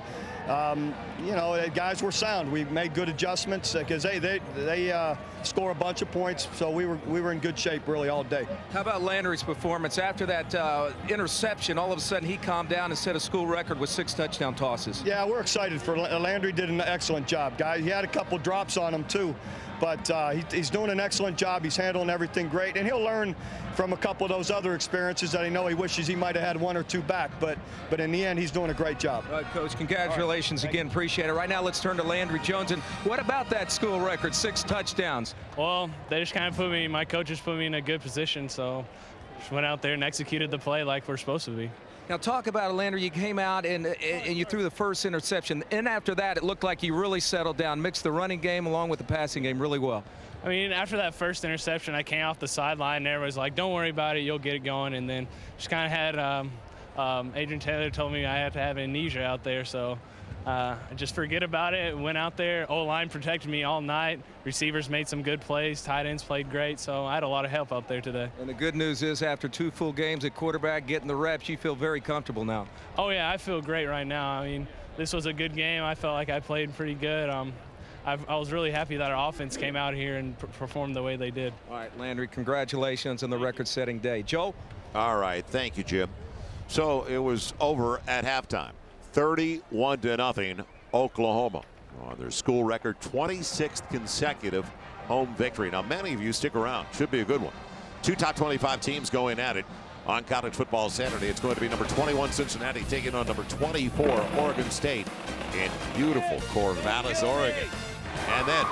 Guys were sound. We made good adjustments because they score a bunch of points, so we were in good shape really all day. How about Landry's performance after that interception? All of a sudden, he calmed down and set a school record with 6 touchdown tosses. Yeah, we're excited for Landry. Did an excellent job, guys. He had a couple drops on him too, but he's doing an excellent job. He's handling everything great, and he'll learn from a couple of those other experiences that he wishes he might have had 1 or 2 back, but in the end, he's doing a great job. All right, Coach, congratulations again. Appreciate it. Right now, let's turn to Landry Jones. And what about that school record, 6 touchdowns? Well, they just kind of my coaches put me in a good position, so just went out there and executed the play like we're supposed to be. Now talk about it, Landry. You came out and you threw the first interception, and after that, it looked like you really settled down, mixed the running game along with the passing game really well. I mean, after that first interception, I came off the sideline, and everybody's like, "Don't worry about it, you'll get it going." And then just kind of had Adrian Taylor told me I had to have amnesia out there, so I just forget about it. Went out there, O-line protected me all night. Receivers made some good plays. Tight ends played great, so I had a lot of help out there today. And the good news is, after 2 full games at quarterback, getting the reps, you feel very comfortable now. Oh yeah, I feel great right now. I mean, this was a good game. I felt like I played pretty good. I was really happy that our offense came out here and performed the way they did. All right, Landry, congratulations on the record-setting day. Joe? All right, thank you, Jim. So it was over at halftime. 31-0 Oklahoma on their school record 26th consecutive home victory. Now many of you stick around, should be a good one. 2 top 25 teams going at it on college football Saturday. It's going to be number 21 Cincinnati taking on number 24 Oregon State in beautiful Corvallis, Oregon. And then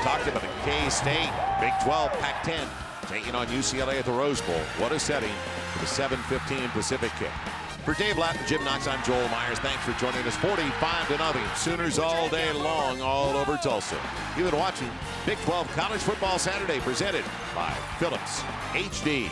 talked about the K-State Big 12 Pac-10 taking on UCLA at the Rose Bowl. What a setting for the 7:15 Pacific kick. For Dave Lapp and Jim Knox, I'm Joel Myers. Thanks for joining us. 45-0. Sooners all day long, all over Tulsa. You've been watching Big 12 College Football Saturday, presented by Phillips HD.